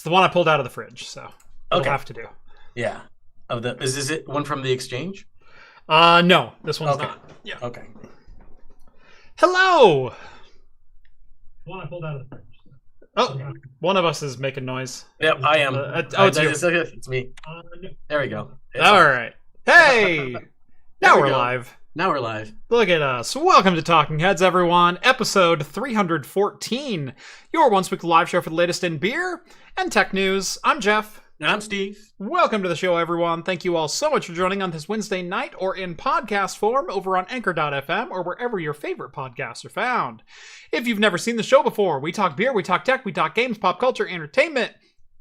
It's the one I pulled out of the fridge, so it'll Okay. have to do. Yeah. Is it one from the exchange? No, this one's Okay. not. Yeah. Okay. Hello. The one I pulled out of the fridge. Oh, one of us is making noise. Yep, I am. It's you. It's me. There we go. All right. Hey. Now we're live. Now we're live. Look at us. Welcome to Talking Heads, everyone. Episode 314. Your once weekly live show for the latest in beer and tech news. I'm Jeff. And I'm Steve. Welcome to the show, everyone. Thank you all so much for joining on this Wednesday night or in podcast form over on Anchor.fm or wherever your favorite podcasts are found. If you've never seen the show before, we talk beer, we talk tech, we talk games, pop culture, entertainment,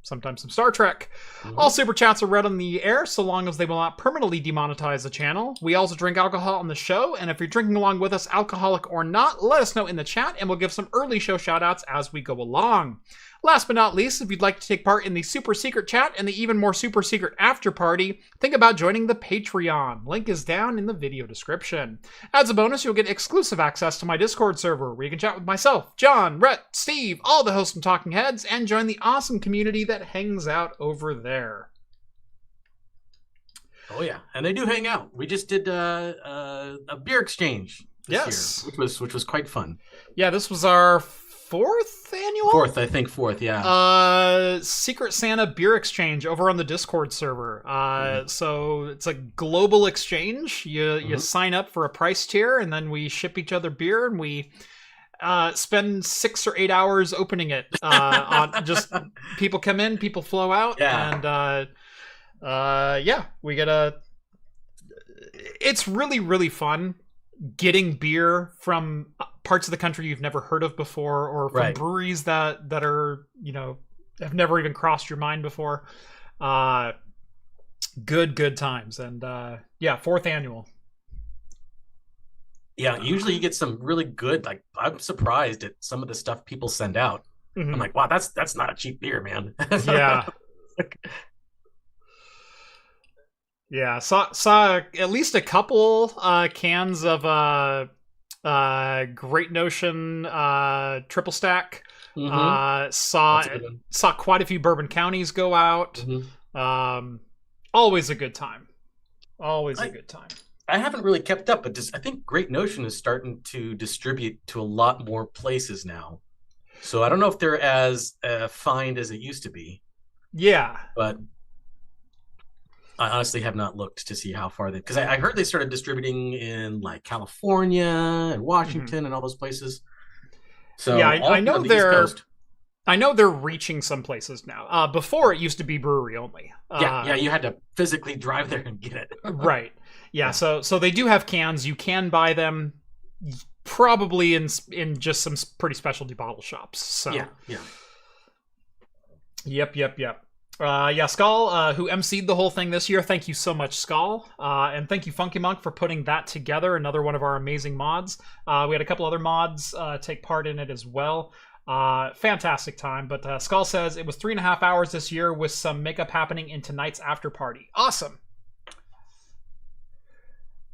sometimes some Star Trek. All super chats are read on the air so long as they will not permanently demonetize the channel. We also drink alcohol on the show, and if you're drinking along with us, alcoholic or not, let us know in the chat and we'll give some early show shoutouts as we go along. Last but not least, if you'd like to take part in the super secret chat and the even more super secret after party, think about joining the Patreon. Link is down in the video description. As a bonus, you'll get exclusive access to my Discord server where you can chat with myself, John, Rhett, Steve, all the hosts from Talking Heads, and join the awesome community that hangs out over there. Oh yeah, and they do hang out. We just did a beer exchange this year, which was quite fun. Yeah, this was our fourth annual? Fourth, yeah. Secret Santa beer exchange over on the Discord server. So it's a global exchange. You sign up for a price tier, and then we ship each other beer, and we spend 6 or 8 hours opening it. On just people come in, people flow out, and we get It's really, really fun getting beer from parts of the country you've never heard of before, or from breweries that are, have never even crossed your mind before. Good times. And fourth annual. Yeah, usually you get some really good, I'm surprised at some of the stuff people send out. I'm like, wow, that's not a cheap beer, man. Yeah. Yeah, saw at least a couple cans of Great Notion triple stack. Saw quite a few Bourbon Counties go out. Always a good time. Always a good time. I haven't really kept up, but I think Great Notion is starting to distribute to a lot more places now. So I don't know if they're as fine as it used to be. Yeah, but I honestly have not looked to see how far because I heard they started distributing in California and Washington and all those places. So yeah, I know they're reaching some places now. Before it used to be brewery only. You had to physically drive there and get it. Right. Yeah. So they do have cans. You can buy them probably in just some pretty specialty bottle shops. So yeah. Yep. Skull, who emceed the whole thing this year. Thank you so much, Skull. And thank you, Funky Monk, for putting that together. Another one of our amazing mods. We had a couple other mods take part in it as well. Fantastic time. But Skull says it was 3.5 hours this year with some makeup happening in tonight's after party. Awesome.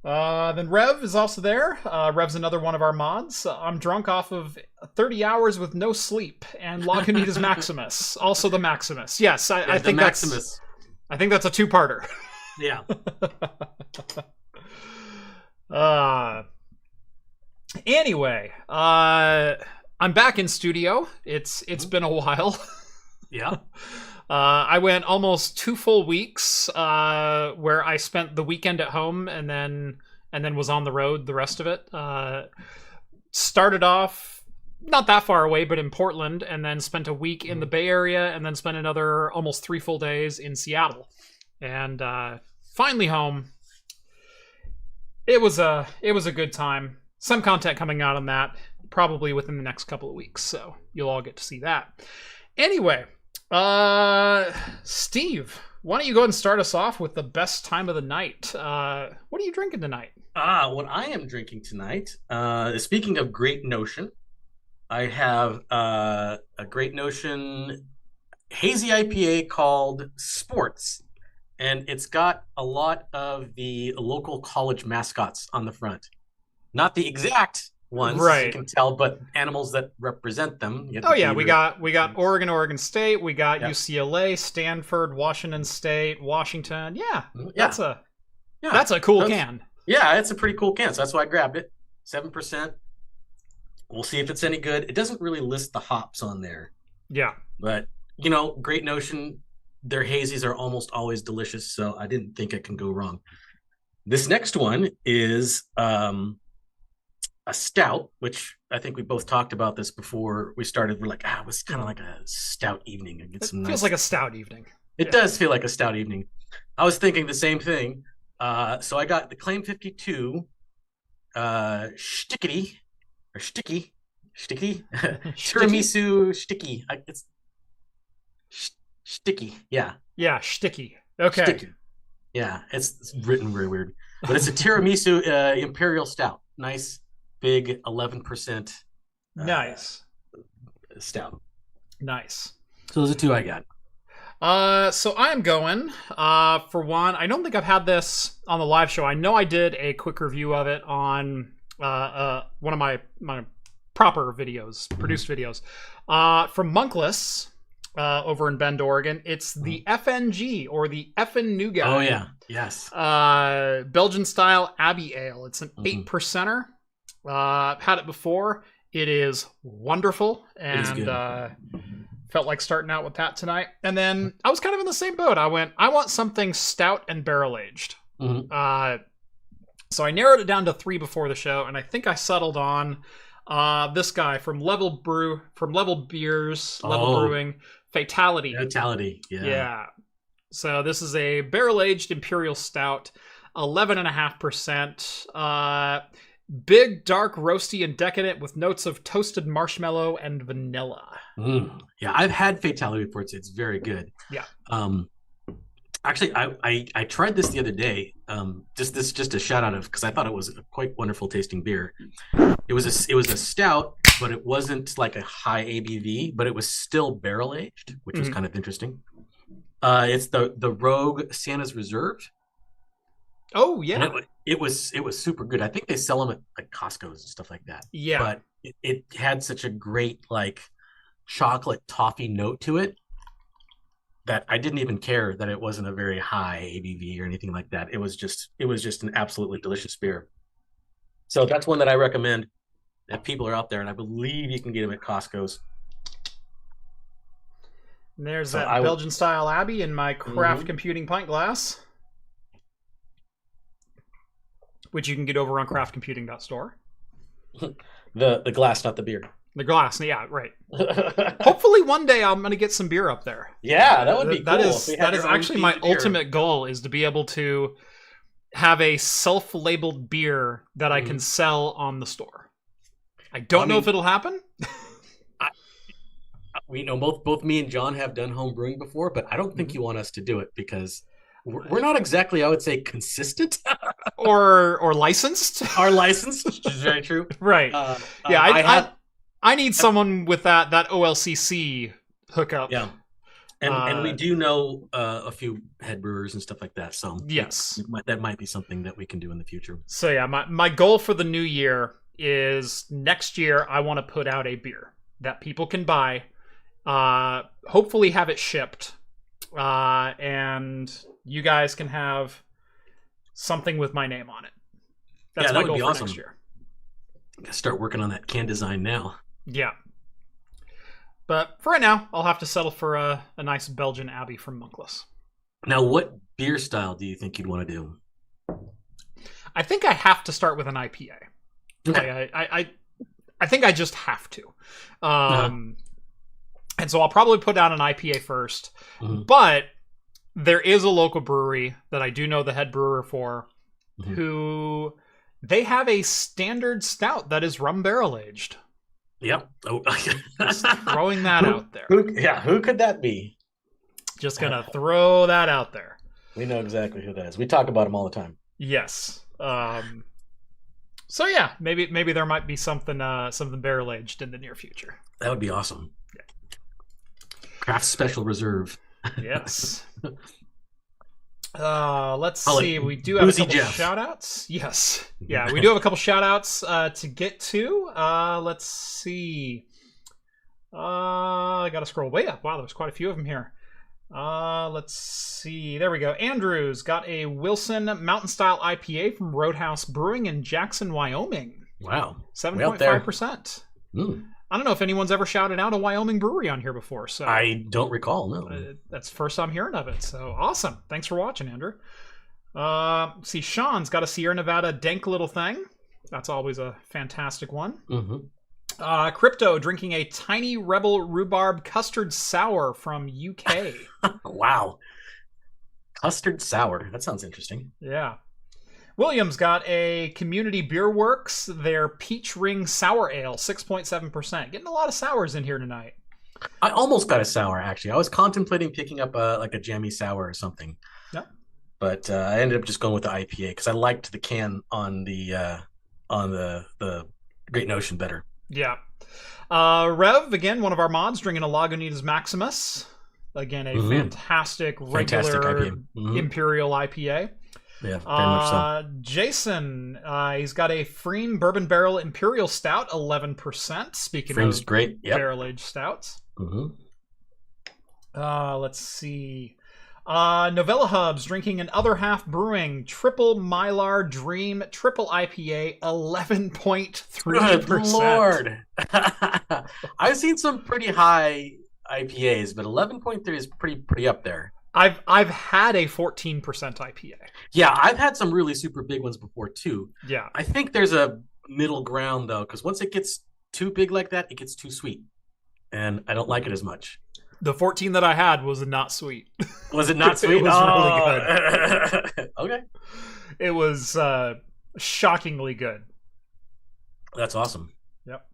Then Rev is also there. Rev's another one of our mods. I'm drunk off of 30 hours with no sleep, and Lagunitas Maximus, also the Maximus. Yes, I think Maximus. I think that's a two-parter. Yeah. Anyway, I'm back in studio. It's been a while. Yeah. I went almost 2 full weeks where I spent the weekend at home and then was on the road the rest of it. Started off not that far away, but in Portland, and then spent a week in the Bay Area, and then spent another almost 3 full days in Seattle. And finally home. It was a good time. Some content coming out on that probably within the next couple of weeks, so you'll all get to see that. Anyway, Steve, why don't you go ahead and start us off with the best time of the night? What are you drinking tonight? What I am drinking tonight, speaking of Great Notion, I have a Great Notion hazy IPA called Sports, and it's got a lot of the local college mascots on the front. Not the exact ones, right? You can tell, but animals that represent them. Oh yeah, we got Oregon State, we got Yep. UCLA, Stanford, Washington State, Washington. Yeah, that's a cool can. Yeah, it's a pretty cool can, so that's why I grabbed it. 7%. We'll see if it's any good. It doesn't really list the hops on there. Yeah, but you know, Great Notion. Their hazies are almost always delicious, so I didn't think it can go wrong. This next one is a stout, which I think we both talked about this before we started. We're like, it was kind of like a stout evening. It feels like a stout evening. It does feel like a stout evening. I was thinking the same thing. So I got the Claim 52 sticky tiramisu sticky. It's sticky. Yeah, sticky. Okay. Sticky. Yeah, it's written very weird, but it's a tiramisu imperial stout. Nice, big 11%. Nice. Stout. Nice. So those are two I got. So I'm going, for one, I don't think I've had this on the live show. I know I did a quick review of it on one of my proper videos, produced videos, from Monkless, over in Bend, Oregon. It's the FNG, or the Effin' New Guy. Oh yeah, yes. Belgian style Abbey Ale. It's an 8%er. I've had it before. It is wonderful, and felt like starting out with that tonight. And then I was kind of in the same boat. I want something stout and barrel aged. So I narrowed it down to 3 before the show, and I think I settled on this guy from Level Beers, Level Brewing, Fatality. Yeah. So this is a barrel aged imperial stout, 11.5%. Big, dark, roasty, and decadent with notes of toasted marshmallow and vanilla. Yeah, I've had Fatality before. It's very good. Yeah. Actually, I tried this the other day. Just a shout out of, because I thought it was a quite wonderful tasting beer. It was a stout, but it wasn't like a high ABV, but it was still barrel aged, which was kind of interesting. It's the Rogue Santa's Reserve. Oh yeah, and it was super good. I think they sell them at like Costco's and stuff like that. Yeah, but it had such a great like chocolate toffee note to it that I didn't even care that it wasn't a very high ABV or anything like that. It was just an absolutely delicious beer. So that's one that I recommend if people are out there, and I believe you can get them at Costco's. And there's that Belgian style Abbey in my craft computing pint glass, which you can get over on craftcomputing.store. The glass, not the beer. The glass, yeah, right. Hopefully one day I'm going to get some beer up there. Yeah, that would be cool. That is actually my ultimate goal, is to be able to have a self-labeled beer that I can sell on the store. I don't know if it'll happen. We know both me and John have done home brewing before, but I don't think you want us to do it because we're not exactly, I would say, consistent or licensed. Are licensed, which is very true. Right. Yeah, I need someone with that OLCC hookup. Yeah. And we do know a few head brewers and stuff like that. So yes, that might be something that we can do in the future. So yeah, my goal for the new year is next year I want to put out a beer that people can buy, hopefully have it shipped, and you guys can have something with my name on it. That's my goal for next year. Start working on that can design now. Yeah. But for right now, I'll have to settle for a nice Belgian Abbey from Monkless. Now, what beer style do you think you'd want to do? I think I have to start with an IPA. Okay. I think I just have to. And so I'll probably put out an IPA first. But there is a local brewery that I do know the head brewer for, who they have a standard stout that is rum barrel aged. Yep. Oh. Just throwing that out there. Who could that be? Just gonna throw that out there. We know exactly who that is. We talk about him all the time. Yes. So yeah, maybe there might be something barrel aged in the near future. That would be awesome. Yeah. Craft Special Reserve. Yes. Let's I'll see. let We do have a Boozy couple Jeff. shout outs. Yes. Yeah, we do have a couple shout outs to get to. Let's see. I got to scroll way up. Wow, there's quite a few of them here. Let's see. There we go. Andrews got a Wilson Mountain Style IPA from Roadhouse Brewing in Jackson, Wyoming. Wow. 7.5%. Mm. I don't know if anyone's ever shouted out a Wyoming brewery on here before. So I don't recall, no. That's the first I'm hearing of it. So awesome. Thanks for watching, Andrew. See, Sean's got a Sierra Nevada dank little thing. That's always a fantastic one. Mm-hmm. Crypto drinking a tiny Rebel Rhubarb Custard Sour from UK. Wow. Custard sour. That sounds interesting. Yeah. William's got a Community Beer Works, their Peach Ring Sour Ale, 6.7%. Getting a lot of sours in here tonight. I almost got a sour, actually. I was contemplating picking up like a jammy sour or something. Yep. But I ended up just going with the IPA because I liked the can on the Great Notion better. Yeah. Rev, again, one of our mods, drinking a Lagunitas Maximus. Again, a fantastic regular IPA. Imperial IPA. Yeah, very much so. Jason, he's got a Freem Bourbon Barrel Imperial Stout, 11%. Speaking Freem's of great. Yep. barrel-aged stouts. Mm-hmm. Let's see. Novella Hubs drinking an Other Half Brewing Triple Mylar Dream Triple IPA, 11.3%. Good Lord. I've seen some pretty high IPAs, but 11.3 is pretty up there. I've had a 14% IPA. Yeah, I've had some really super big ones before too. Yeah. I think there's a middle ground though, because once it gets too big like that, it gets too sweet. And I don't like it as much. The 14 that I had was not sweet. Was it not sweet? It was really good. Okay. It was shockingly good. That's awesome. Yep.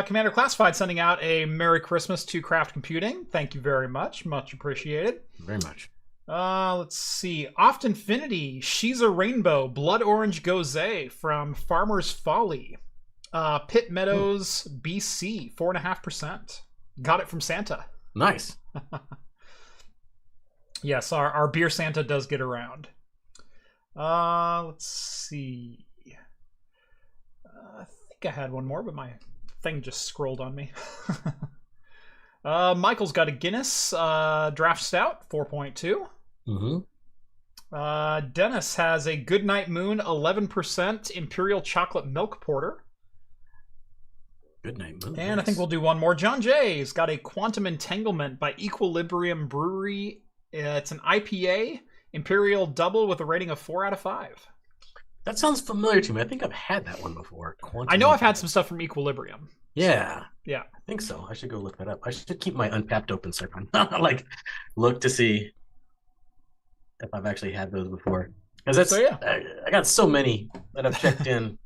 Commander Classified sending out a Merry Christmas to Craft Computing. Thank you very much. Much appreciated. Very much. Let's see. Oft Infinity, She's a Rainbow, Blood Orange Gose from Farmer's Folly. Pitt Meadows, BC, 4.5%. Got it from Santa. Nice. Yes, our beer Santa does get around. Let's see. I think I had one more, but my thing just scrolled on me. Michael's got a Guinness Draft Stout, 4.2. Mm-hmm. Dennis has a Goodnight Moon, 11% Imperial Chocolate Milk Porter. Goodnight Moon. And I think we'll do one more. John Jay's got a Quantum Entanglement by Equilibrium Brewery. It's an IPA, Imperial Double with a rating of 4 out of 5. That sounds familiar to me. I think I've had that one before. I know I've had some stuff from Equilibrium. Yeah. Yeah. I think so. I should go look that up. I should keep my Untapped open so I can like look to see if I've actually had those before. Because that's I got so many that I've checked in.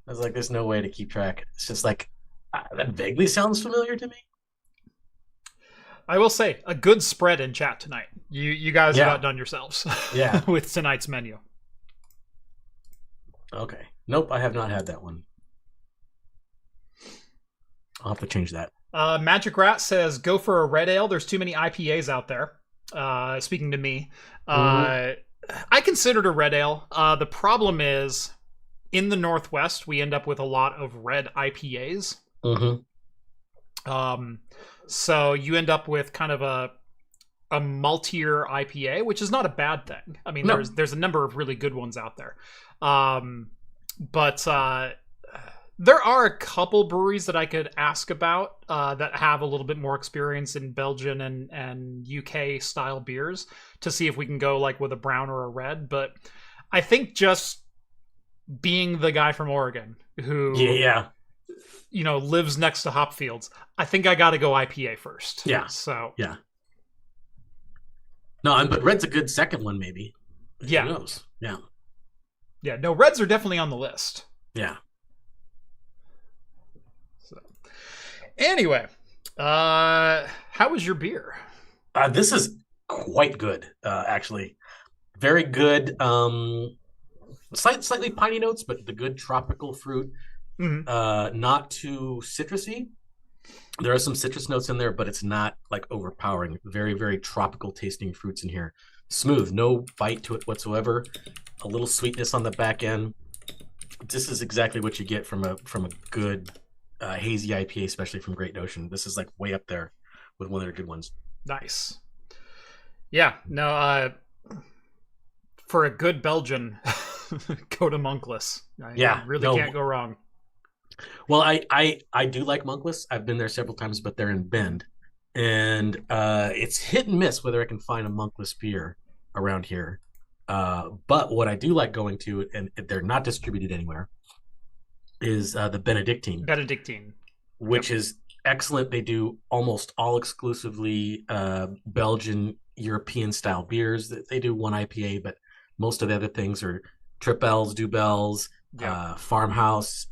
I was like, there's no way to keep track. It's just like that vaguely sounds familiar to me. I will say a good spread in chat tonight. You guys have outdone yourselves. Yeah. With tonight's menu. Okay. Nope, I have not had that one. I'll have to change that. Magic Rat says, go for a red ale. There's too many IPAs out there. Speaking to me. I considered a red ale. The problem is, in the Northwest, we end up with a lot of red IPAs. So you end up with kind of a maltier IPA, which is not a bad thing. I mean, there's a number of really good ones out there. But there are a couple breweries that I could ask about that have a little bit more experience in Belgian and UK style beers to see if we can go like with a brown or a red. But I think just being the guy from Oregon who lives next to hop fields, I think I got to go IPA first. Yeah. So no, but red's a good second one, maybe. Yeah. Who knows? Yeah. Yeah. No, reds are definitely on the list. Yeah. So, anyway, how was your beer? This is quite good, actually. Very good. Slightly piney notes, but the good tropical fruit. Not too citrusy. There are some citrus notes in there, but it's not like overpowering. Very, very tropical tasting fruits in here. Smooth, no bite to it whatsoever. A little sweetness on the back end. This is exactly what you get from a good hazy IPA, especially from Great Notion. This is like way up there with one of their good ones. Nice. Yeah, no, for a good Belgian, go to Monkless. Yeah, really can't go wrong. Well, I do like Monkless. I've been there several times, but they're in Bend, and it's hit and miss whether I can find a Monkless beer around here. But what I do like going to, and they're not distributed anywhere, is the Benedictine, which is excellent. They do almost all exclusively Belgian European style beers. They do one IPA, but most of the other things are tripels, dubels, farmhouse.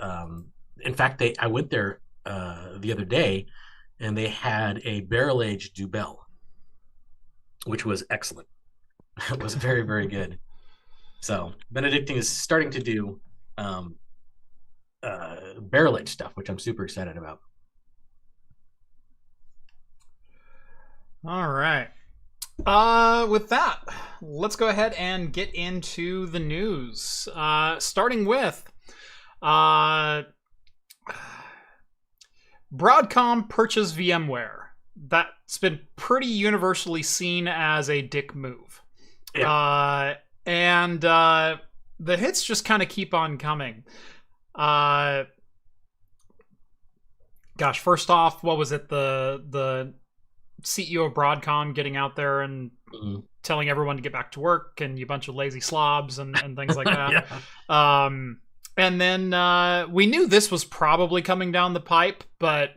In fact, I went there the other day, and they had a barrel-aged Dubel, which was excellent. It was very, very good. So Benedictine is starting to do barrel-aged stuff, which I'm super excited about. All right. With that, let's go ahead and get into the news. Starting with Broadcom purchased VMware. That's been pretty universally seen as a dick move. Yeah. And the hits just kind of keep on coming. Gosh, first off, what was it? The CEO of Broadcom getting out there and telling everyone to get back to work, and you bunch of lazy slobs and things like that. Yeah. And then we knew this was probably coming down the pipe, but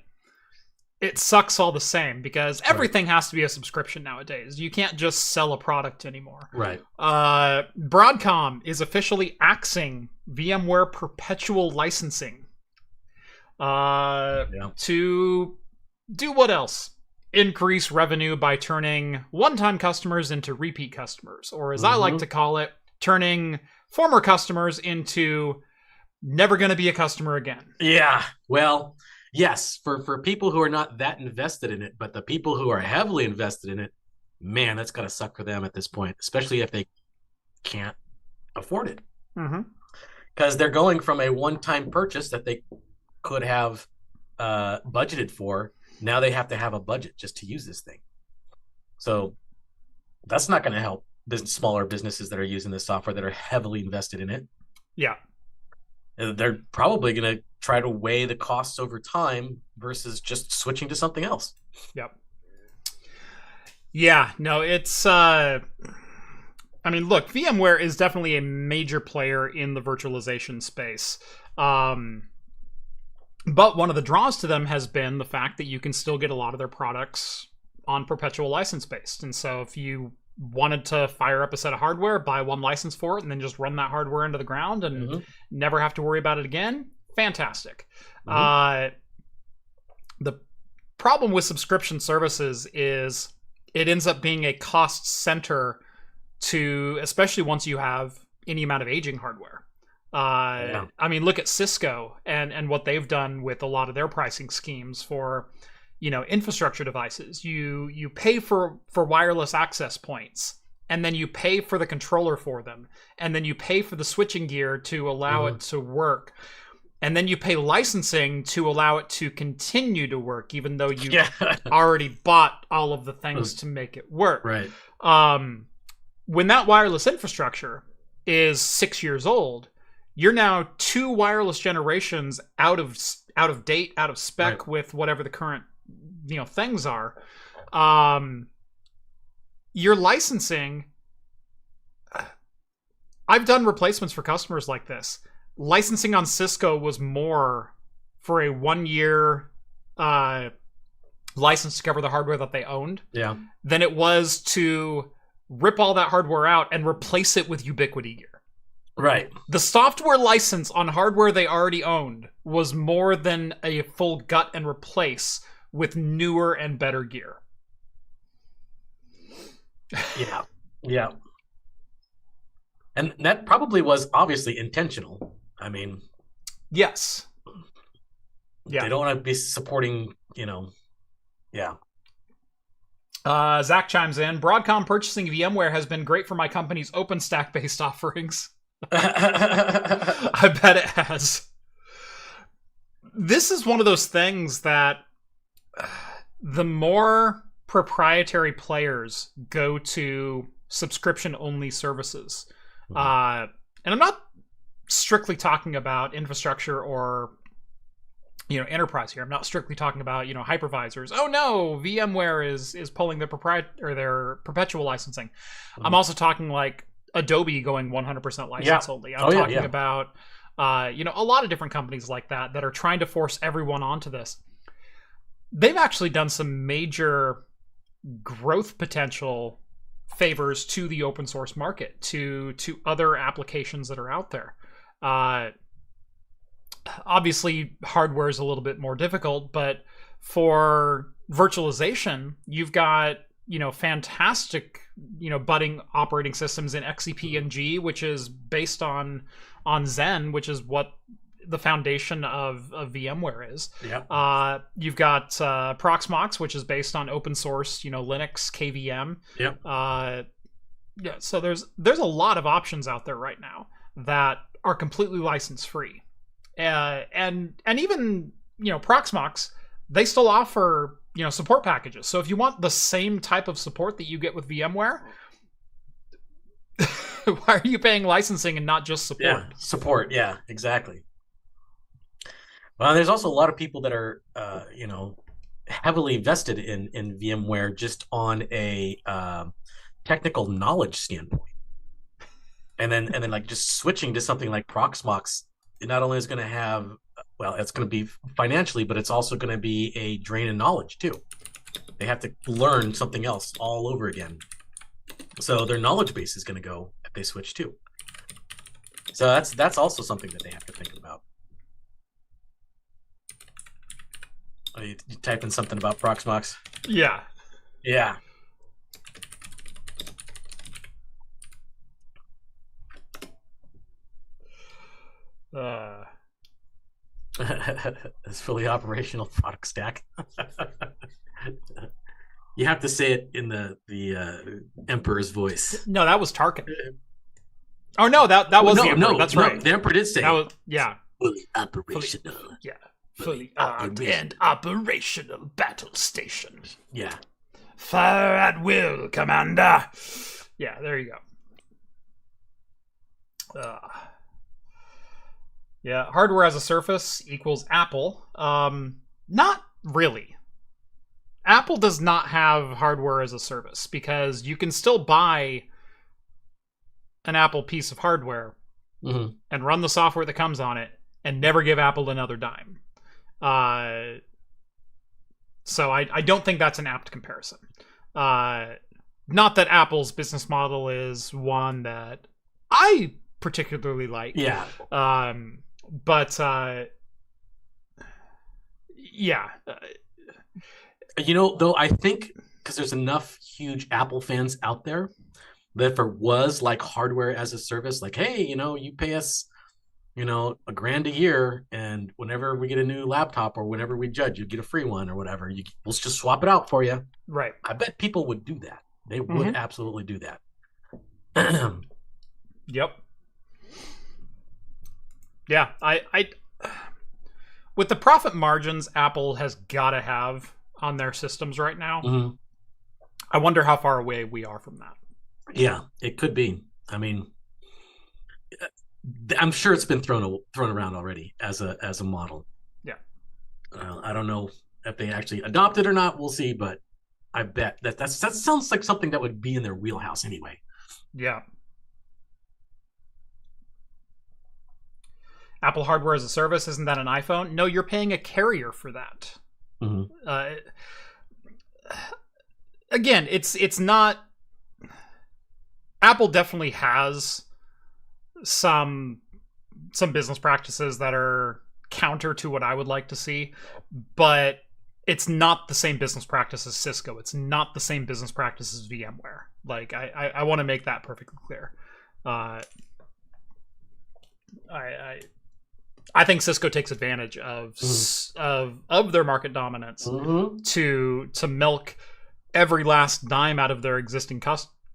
it sucks all the same because everything has to be a subscription nowadays. You can't just sell a product anymore. Right. Broadcom is officially axing VMware perpetual licensing to do what else? Increase revenue by turning one-time customers into repeat customers, or as I like to call it, turning former customers into never going to be a customer again. Yeah. Well, yes, for people who are not that invested in it, but the people who are heavily invested in it, man, that's gotta suck for them at this point, especially if they can't afford it. Because they're going from a one-time purchase that they could have budgeted for. Now they have to have a budget just to use this thing. So that's not going to help smaller businesses that are using this software that are heavily invested in it. Yeah. They're probably going to try to weigh the costs over time versus just switching to something else. Yep. Yeah, no, it's I mean, look, VMware is definitely a major player in the virtualization space. But one of the draws to them has been the fact that you can still get a lot of their products on perpetual license based. And so if you wanted to fire up a set of hardware, buy one license for it, and then just run that hardware into the ground and never have to worry about it again, fantastic. The problem with subscription services is it ends up being a cost center to, especially once you have any amount of aging hardware. I mean, look at Cisco and what they've done with a lot of their pricing schemes for, infrastructure devices. You pay for wireless access points, and then you pay for the controller for them, and then you pay for the switching gear to allow it to work, and then you pay licensing to allow it to continue to work, even though you already bought all of the things to make it work. Right. When that wireless infrastructure is 6 years old, you're now 2 wireless generations out of date, out of spec with whatever the current things are. Your licensing, I've done replacements for customers like this. Licensing on Cisco was more for a 1-year license to cover the hardware that they owned than it was to rip all that hardware out and replace it with Ubiquiti gear. Right. The software license on hardware they already owned was more than a full gut and replace with newer and better gear. Yeah. And that probably was obviously intentional. I mean, yes. They don't want to be supporting Yeah. Zach chimes in. Broadcom purchasing VMware has been great for my company's OpenStack-based offerings. I bet it has. This is one of those things that the more proprietary players go to subscription-only services, and I'm not strictly talking about infrastructure or enterprise here. I'm not strictly talking about hypervisors. Oh no, VMware is pulling their their perpetual licensing. I'm also talking like Adobe going 100% license only. I'm talking about a lot of different companies like that are trying to force everyone onto this. They've actually done some major growth potential favors to the open source market, to other applications that are out there. Obviously, hardware is a little bit more difficult, but for virtualization, you've got fantastic budding operating systems in XCP and G, which is based on Zen, which is what the foundation of VMware is. Yeah. You've got Proxmox, which is based on open source, Linux, KVM. Yeah. So there's a lot of options out there right now that are completely license free, and even Proxmox, they still offer support packages. So if you want the same type of support that you get with VMware, why are you paying licensing and not just support? Yeah, support. Yeah, exactly. Well, there's also a lot of people that are, heavily vested in VMware just on a technical knowledge standpoint, and then like just switching to something like Proxmox. It not only is going to have, it's going to be financially, but it's also going to be a drain of knowledge too. They have to learn something else all over again, so their knowledge base is going to go if they switch too. So that's also something that they have to think about. Oh, you type in something about Proxmox? Yeah. Yeah. It's fully operational product stack. You have to say it in the Emperor's voice. No, that was Tarkin. Oh no, that was the Emperor. No, that's right. The Emperor did say that was, yeah. Fully operational. Fully armed and operational battle station. Yeah. Fire at will, Commander. Yeah, there you go. Yeah, hardware as a service equals Apple. Not really. Apple does not have hardware as a service because you can still buy an Apple piece of hardware and run the software that comes on it and never give Apple another dime. So I don't think that's an apt comparison. Not that Apple's business model is one that I particularly like. Yeah. But yeah. Though I think because there's enough huge Apple fans out there that if it was like hardware as a service, like, hey, you pay us, $1,000 a year, and whenever we get a new laptop or whenever we judge, you get a free one or whatever. We'll just swap it out for you. Right. I bet people would do that. They would absolutely do that. Yep. Yeah, I with the profit margins Apple has got to have on their systems right now, I wonder how far away we are from that. Yeah, it could be. I mean, I'm sure it's been thrown around already as a model. Yeah. I don't know if they actually adopt it or not. We'll see, but I bet that sounds like something that would be in their wheelhouse anyway. Yeah. Apple hardware as a service, isn't that an iPhone? No, you're paying a carrier for that. Again, it's not. Apple definitely has some business practices that are counter to what I would like to see, but it's not the same business practice as Cisco. It's not the same business practice as VMware. Like I want to make that perfectly clear. I think Cisco takes advantage of their market dominance to milk every last dime out of their existing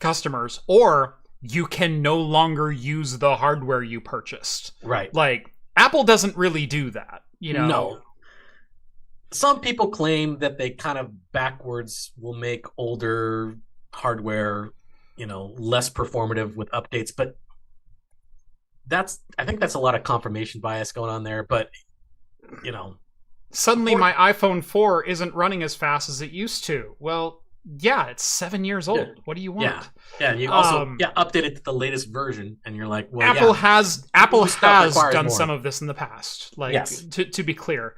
customers, or you can no longer use the hardware you purchased. Right. Like, Apple doesn't really do that, you know? No. Some people claim that they kind of backwards will make older hardware, you know, less performative with updates, but I think that's a lot of confirmation bias going on there, but, you know. Suddenly my iPhone 4 isn't running as fast as it used to. Well, yeah, it's 7 years old. Yeah. What do you want? Yeah, and you also update it to the latest version, and you're like, well, Apple has done some of this in the past, like, yes. to be clear.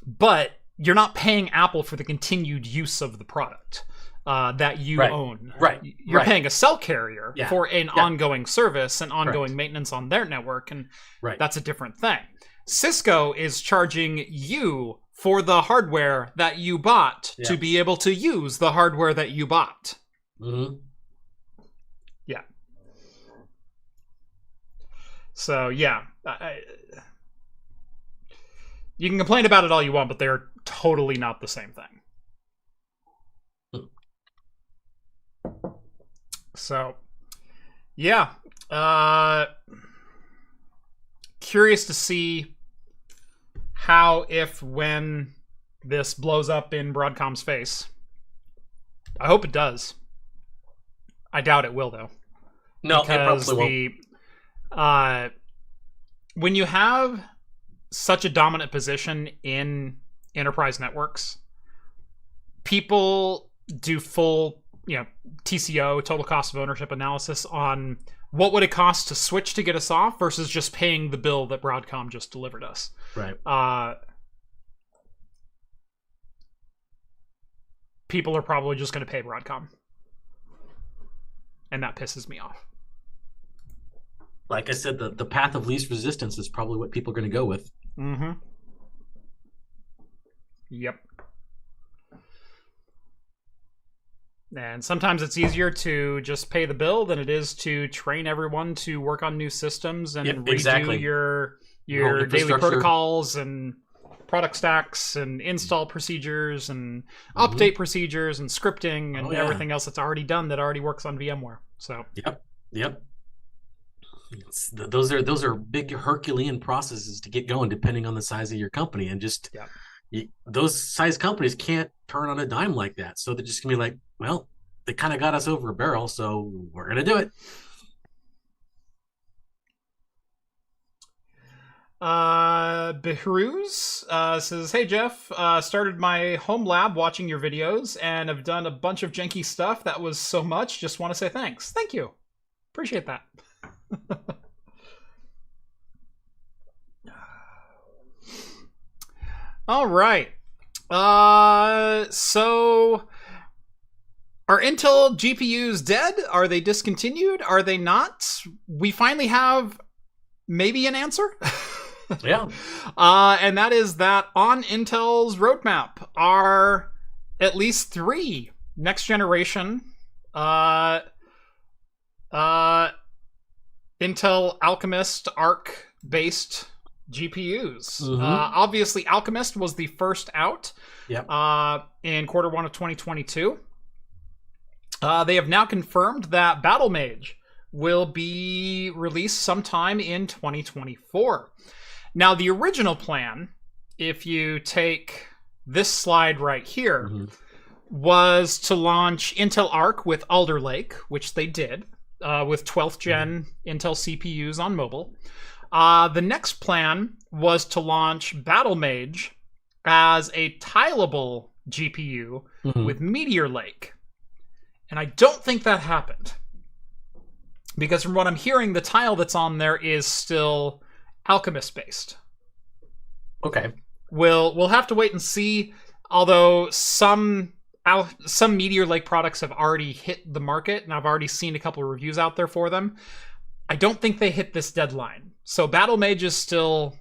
But you're not paying Apple for the continued use of the product that you own. Right. You're paying a cell carrier for an ongoing service and ongoing maintenance on their network, and that's a different thing. Cisco is charging you for the hardware that you bought to be able to use the hardware that you bought. Mm-hmm. Yeah. So, yeah. You can complain about it all you want, but they're totally not the same thing. So, yeah. Curious to see how, if, when this blows up in Broadcom's face. I hope it does. I doubt it will, though. No, it probably won't. When you have such a dominant position in enterprise networks, people do full, TCO, total cost of ownership analysis on what would it cost to switch to get us off versus just paying the bill that Broadcom just delivered us. Right. People are probably just going to pay Broadcom. And that pisses me off. Like I said, the path of least resistance is probably what people are going to go with. Mm-hmm. Yep. And sometimes it's easier to just pay the bill than it is to train everyone to work on new systems and redo your daily protocols and product stacks and install procedures and update procedures and scripting and everything else that's already done that already works on VMware. So Yep. Those are big Herculean processes to get going, depending on the size of your company, and just those size companies can't turn on a dime like that. So they're just gonna be like, well, they kind of got us over a barrel, so we're gonna do it. Behruz says, "Hey Jeff, started my home lab watching your videos and have done a bunch of janky stuff. That was so much. Just want to say thanks. Thank you. Appreciate that." All right. So are Intel GPUs dead? Are they discontinued? Are they not? We finally have maybe an answer. Yeah. And that is that on Intel's roadmap are at least 3 next generation Intel Alchemist Arc based GPUs. Obviously, Alchemist was the first out in Q1 of 2022. They have now confirmed that Battlemage will be released sometime in 2024. Now, the original plan, if you take this slide right here, was to launch Intel Arc with Alder Lake, which they did, with 12th gen Intel CPUs on mobile. The next plan was to launch Battlemage as a tileable GPU with Meteor Lake. And I don't think that happened. Because from what I'm hearing, the tile that's on there is still Alchemist based. Okay. We'll have to wait and see. Although some Meteor Lake products have already hit the market, and I've already seen a couple of reviews out there for them. I don't think they hit this deadline. So Battlemage is still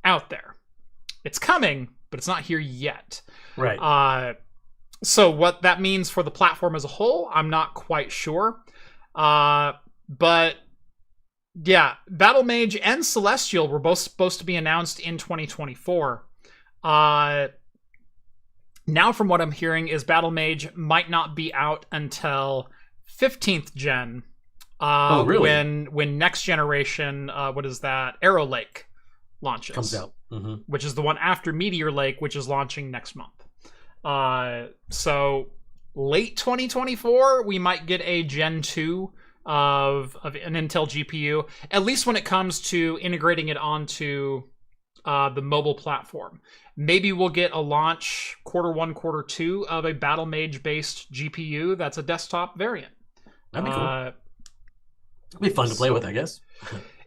out there. It's coming, but it's not here yet. Right. So what that means for the platform as a whole, I'm not quite sure. But Yeah, Battlemage and Celestial were both supposed to be announced in 2024. Now, from what I'm hearing, is Battlemage might not be out until 15th gen. Oh, really? When next generation, what is that? Arrow Lake launches. Comes out. Which is the one after Meteor Lake, which is launching next month. So late 2024, we might get a Gen 2 of an Intel GPU, at least when it comes to integrating it onto the mobile platform. Maybe we'll get a launch Q1, Q2 of a Battlemage-based GPU that's a desktop variant. That'd be cool. It'd be fun to play with, I guess.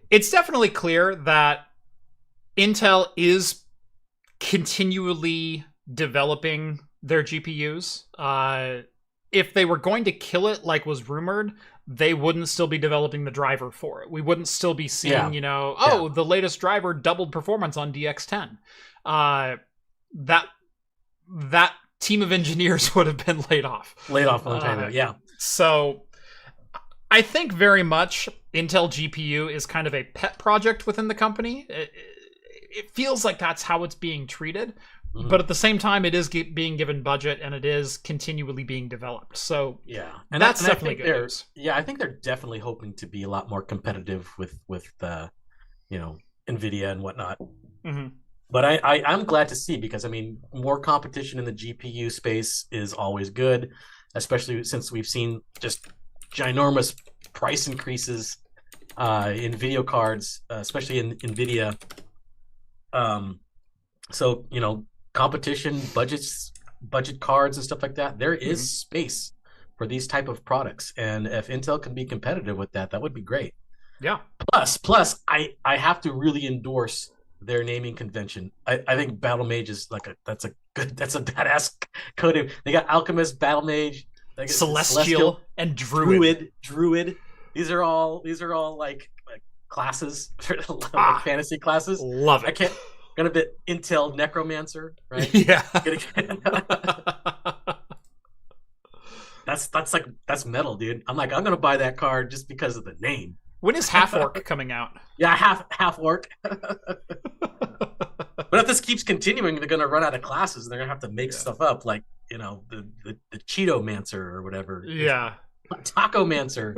It's definitely clear that Intel is continually developing their GPUs. If they were going to kill it like was rumored, they wouldn't still be developing the driver for it. We wouldn't still be seeing, the latest driver doubled performance on DX10. That team of engineers would have been laid off. Laid off a long time ago, yeah. So I think very much Intel GPU is kind of a pet project within the company. It feels like that's how it's being treated. Mm-hmm. But at the same time, it is being given budget and it is continually being developed. So yeah, and that's definitely good news. Yeah, I think they're definitely hoping to be a lot more competitive with NVIDIA and whatnot. Mm-hmm. But I'm glad to see, because I mean, more competition in the GPU space is always good, especially since we've seen just ginormous price increases in video cards, especially in NVIDIA. So competition, budget cards and stuff like that, there is space for these type of products, and if Intel can be competitive with that, that would be great. Yeah. Plus I have to really endorse their naming convention. I think Battlemage is that's a badass coding. They got Alchemist, Battlemage, Celestial, and Druid. These are all like classes, like fantasy classes. Love it. Gonna be Intel Necromancer, right? Yeah. That's metal, dude. I'm gonna buy that card just because of the name. When is Half Orc coming out? Yeah, half Orc. But if this keeps continuing, they're gonna run out of classes. They're gonna have to make stuff up, like the Cheeto Mancer or whatever. Yeah, Taco Mancer.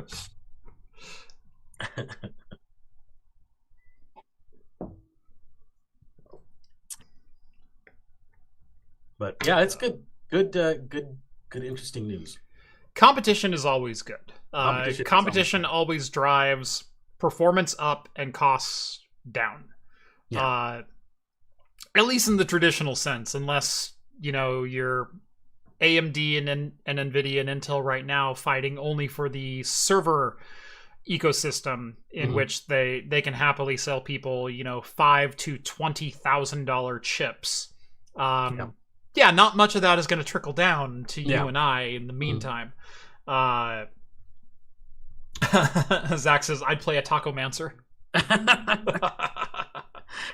But yeah, it's good, interesting news. Competition is always good. Competition always drives performance up and costs down. Yeah. At least in the traditional sense, unless you're AMD and NVIDIA and Intel right now fighting only for the server ecosystem in which they can happily sell people $5,000 to $20,000 chips. Yeah, not much of that is going to trickle down to you and I in the meantime. Zach says, I'd play a Taco Mancer.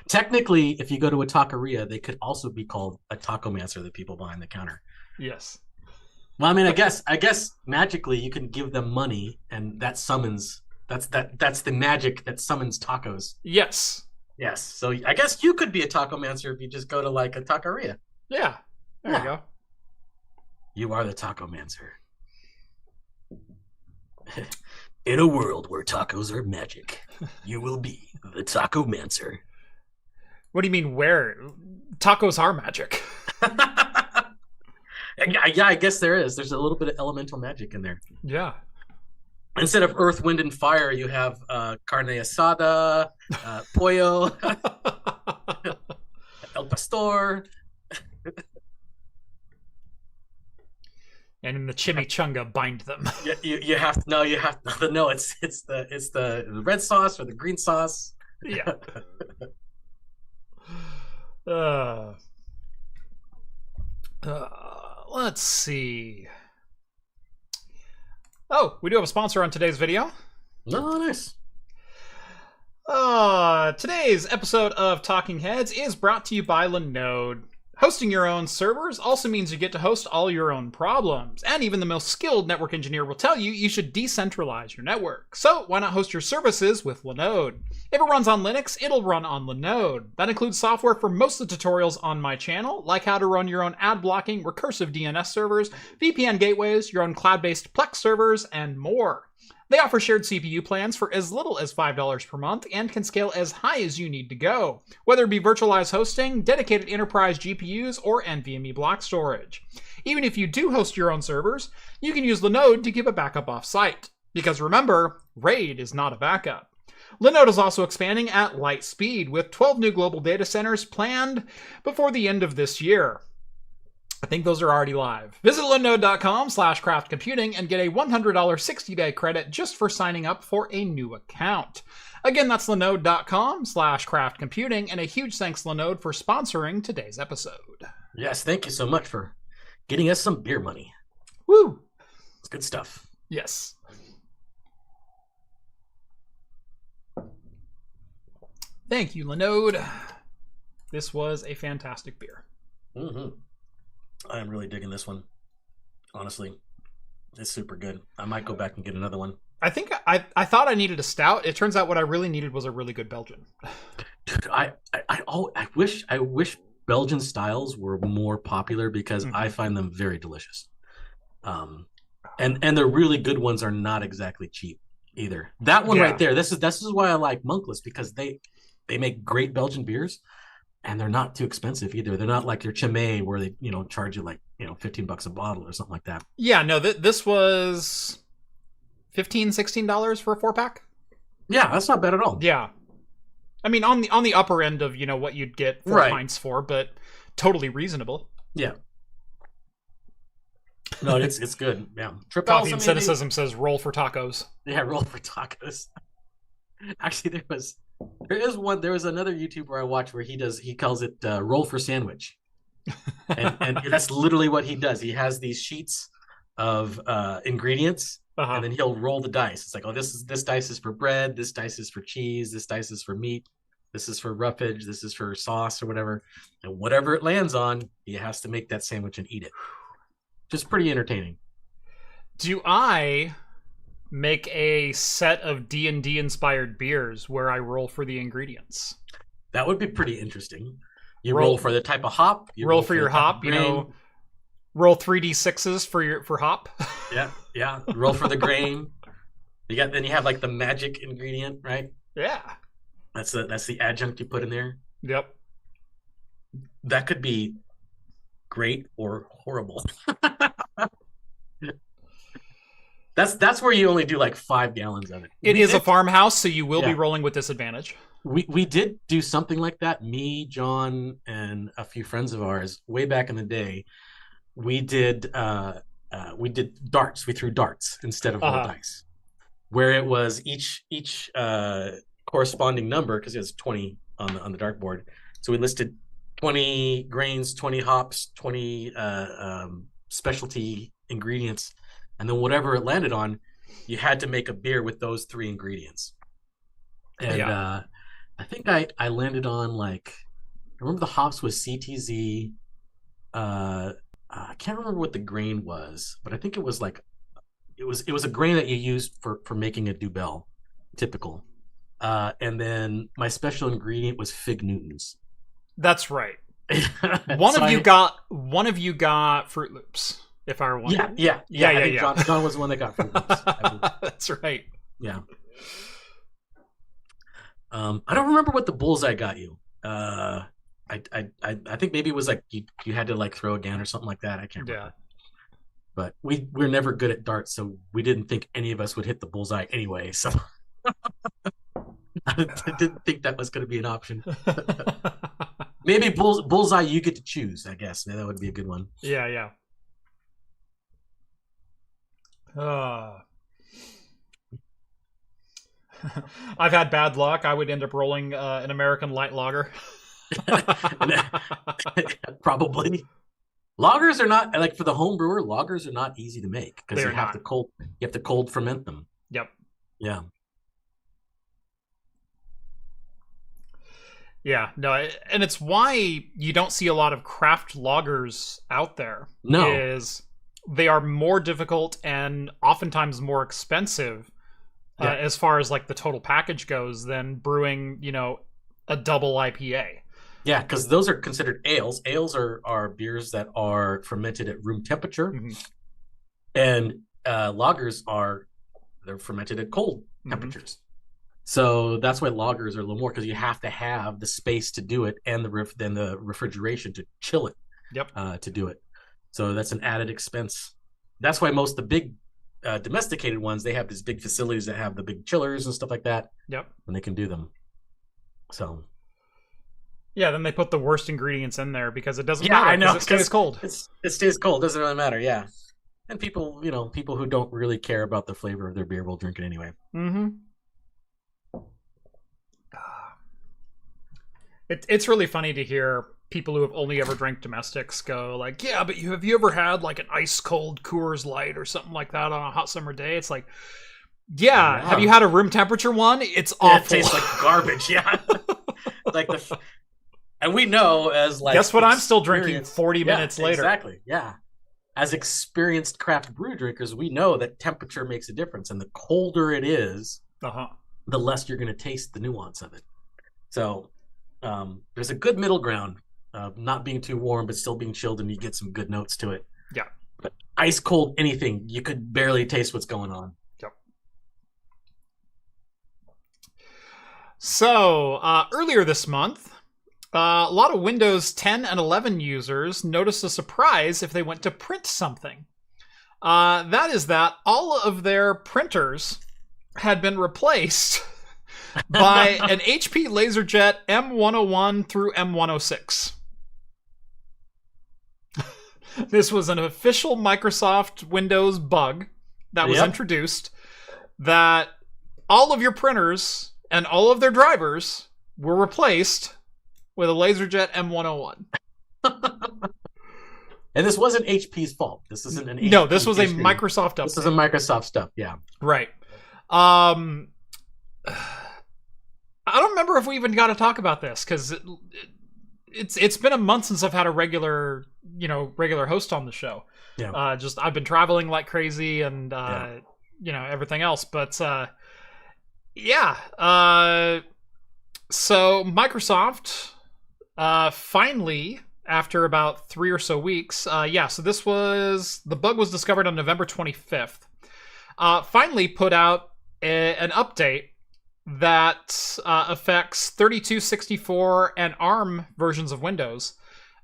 Technically, if you go to a taqueria, they could also be called a Taco Mancer, the people behind the counter. Yes. Well, I mean, I guess magically you can give them money, and that summons. That's the magic that summons tacos. Yes. Yes. So I guess you could be a Taco Mancer if you just go to like a taqueria. Yeah. There you go. You are the Taco Mancer. In a world where tacos are magic, you will be the Taco Mancer. What do you mean where? Tacos are magic. Yeah, I guess there is. There's a little bit of elemental magic in there. Yeah. Instead of earth, wind, and fire, you have carne asada, pollo, el pastor. And in the chimichanga, bind them. You have to no. It's the red sauce or the green sauce. Yeah. Let's see. Oh, we do have a sponsor on today's video. Oh, nice. Today's episode of Talking Heads is brought to you by Linode. Hosting your own servers also means you get to host all your own problems, and even the most skilled network engineer will tell you you should decentralize your network. So why not host your services with Linode? If it runs on Linux, it'll run on Linode. That includes software for most of the tutorials on my channel, like how to run your own ad-blocking recursive DNS servers, VPN gateways, your own cloud-based Plex servers, and more. They offer shared CPU plans for as little as $5 per month and can scale as high as you need to go, whether it be virtualized hosting, dedicated enterprise GPUs, or NVMe block storage. Even if you do host your own servers, you can use Linode to keep a backup off-site. Because remember, RAID is not a backup. Linode is also expanding at light speed, with 12 new global data centers planned before the end of this year. I think those are already live. Visit linode.com/craftcomputing and get a $100 60-day credit just for signing up for a new account. Again, that's linode.com/craftcomputing, and a huge thanks, Linode, for sponsoring today's episode. Yes, thank you so much for getting us some beer money. Woo! It's good stuff. Yes. Thank you, Linode. This was a fantastic beer. Mm-hmm. I am really digging this one. Honestly, it's super good. I might go back and get another one. I think I thought I needed a stout. It turns out what I really needed was a really good Belgian. Dude, I wish Belgian styles were more popular because I find them very delicious. And the really good ones are not exactly cheap either. That one right there. This is why I like Monkless, because they make great Belgian beers. And they're not too expensive either. They're not like your Chimay where they, charge you like, $15 a bottle or something like that. Yeah, no, this was $15, $16 for a 4-pack. Yeah, that's not bad at all. Yeah. I mean, on the upper end of, what you'd get 4 pints for, but totally reasonable. Yeah. No, it's good. Yeah. Coffee and Cynicism says roll for tacos. Yeah, roll for tacos. Actually, there was another YouTuber I watched where he calls it roll for sandwich, and that's literally what he does. He has these sheets of ingredients, and then he'll roll the dice. It's like, oh, this dice is for bread, this dice is for cheese, this dice is for meat, this is for roughage, this is for sauce or whatever, and whatever it lands on, he has to make that sandwich and eat it. Just pretty entertaining. Do I make a set of D&D inspired beers where I roll for the ingredients? That would be pretty interesting. You roll for the type of hop. You roll for your hop. Roll 3d6s for hop. Yeah. Roll for the grain. Then you have like the magic ingredient, right? Yeah. That's the adjunct you put in there. Yep. That could be great or horrible. That's where you only do like 5 gallons of it. It is a farmhouse, so you will be rolling with disadvantage. We did do something like that. Me, John, and a few friends of ours way back in the day. We did darts. We threw darts instead of whole dice, where it was each corresponding number, because it was 20 on the dartboard. So we listed 20 grains, 20 hops, 20 specialty ingredients. And then whatever it landed on, you had to make a beer with those 3 ingredients. And I think I landed on I remember the hops was CTZ. I can't remember what the grain was, but I think it was it was a grain that you used for making a Dubel, typical. And then my special ingredient was Fig Newtons. That's right. One of you got Fruit Loops. If I were one. Yeah. I think John was the one that got Fruit Loops. That's right. Yeah. I don't remember what the bullseye got you. I think maybe it was like you had to throw again or something like that. I can't remember. But we're never good at darts, so we didn't think any of us would hit the bullseye anyway. So I didn't think that was going to be an option. Maybe bullseye you get to choose. I guess that would be a good one. Yeah. I've had bad luck. I would end up rolling an American light lager. Probably. Lagers are not for the home brewer. Lagers are not easy to make because you have to cold ferment them. Yep. Yeah. Yeah, no, and it's why you don't see a lot of craft loggers out there. No. Is they are more difficult and oftentimes more expensive as far as like the total package goes than brewing, a double IPA. Yeah, because those are considered ales. Ales are beers that are fermented at room temperature, and lagers they're fermented at cold temperatures. So that's why lagers are a little more, because you have to have the space to do it and the refrigeration to chill it. To do it. So that's an added expense. That's why most of the big domesticated ones, they have these big facilities that have the big chillers and stuff like that. And they can do them. So. Yeah, then they put the worst ingredients in there because it doesn't matter. I know. It stays cold. It stays cold. Doesn't really matter. Yeah. And people who don't really care about the flavor of their beer will drink it anyway. It's really funny to hear people who have only ever drank domestics go like, yeah, but have you ever had like an ice cold Coors Light or something like that on a hot summer day? It's like, yeah. Have you had a room temperature one? It's awful. It tastes like garbage. Yeah. And we know as like, guess what? I'm still drinking 40 minutes later. Exactly. Yeah. As experienced craft brew drinkers, we know that temperature makes a difference, and the colder it is, the less you're going to taste the nuance of it. So there's a good middle ground of not being too warm but still being chilled, and you get some good notes to it. Yeah. But ice cold anything, you could barely taste what's going on. Yep. So earlier this month, a lot of Windows 10 and 11 users noticed a surprise if they went to print something. That is that all of their printers had been replaced by an HP LaserJet M101 through M106. This was an official Microsoft Windows bug that was introduced, that all of your printers and all of their drivers were replaced with a LaserJet M101. And this wasn't HP's fault. This isn't an HP. No, this was a Microsoft update. This is a Microsoft stuff, yeah. Right. I don't remember if we even got to talk about this, because it's been a month since I've had a regular host on the show. Yeah. I've been traveling like crazy and everything else. But so Microsoft finally, after about 3 or so weeks, so the bug was discovered on November 25th. Finally put out an update that affects 32, 64, and ARM versions of Windows.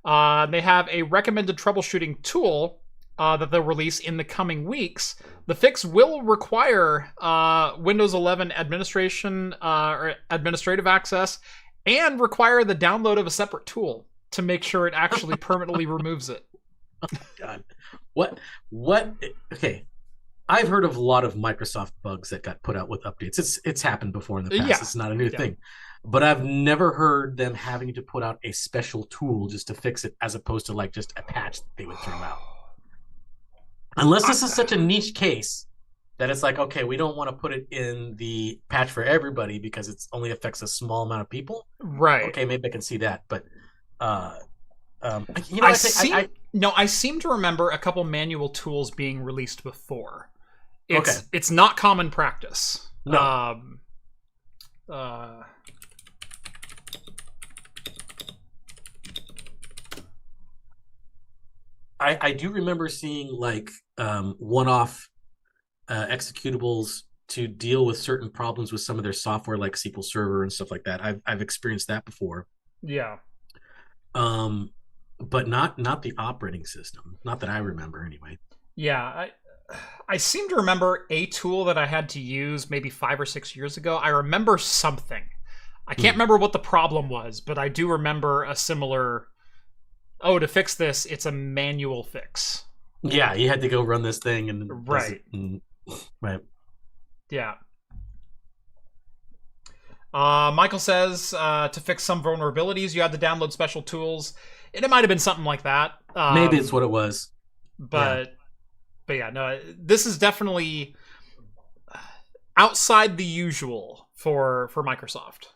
They have a recommended troubleshooting tool that they'll release in the coming weeks. The fix will require Windows 11 administration or administrative access, and require the download of a separate tool to make sure it actually permanently removes it. Oh, God. What? Okay. I've heard of a lot of Microsoft bugs that got put out with updates. It's happened before in the past. It's not a new thing. But I've never heard them having to put out a special tool just to fix it, as opposed to like just a patch that they would throw out. Unless this is such a niche case that it's like, okay, we don't want to put it in the patch for everybody because it only affects a small amount of people. Right. Okay, maybe I can see that. But I seem to remember a couple manual tools being released before. It's not common practice. No. I do remember seeing like one-off executables to deal with certain problems with some of their software, like SQL Server and stuff like that. I've experienced that before. Yeah. But not the operating system. Not that I remember, anyway. Yeah, I seem to remember a tool that I had to use maybe 5 or 6 years ago. I remember something. I can't remember what the problem was, but I do remember a similar, to fix this, it's a manual fix. Yeah, you had to go run this thing and right. Right. Yeah. Michael says to fix some vulnerabilities, you had to download special tools. It might have been something like that. Maybe it's what it was. But yeah, no, this is definitely outside the usual for Microsoft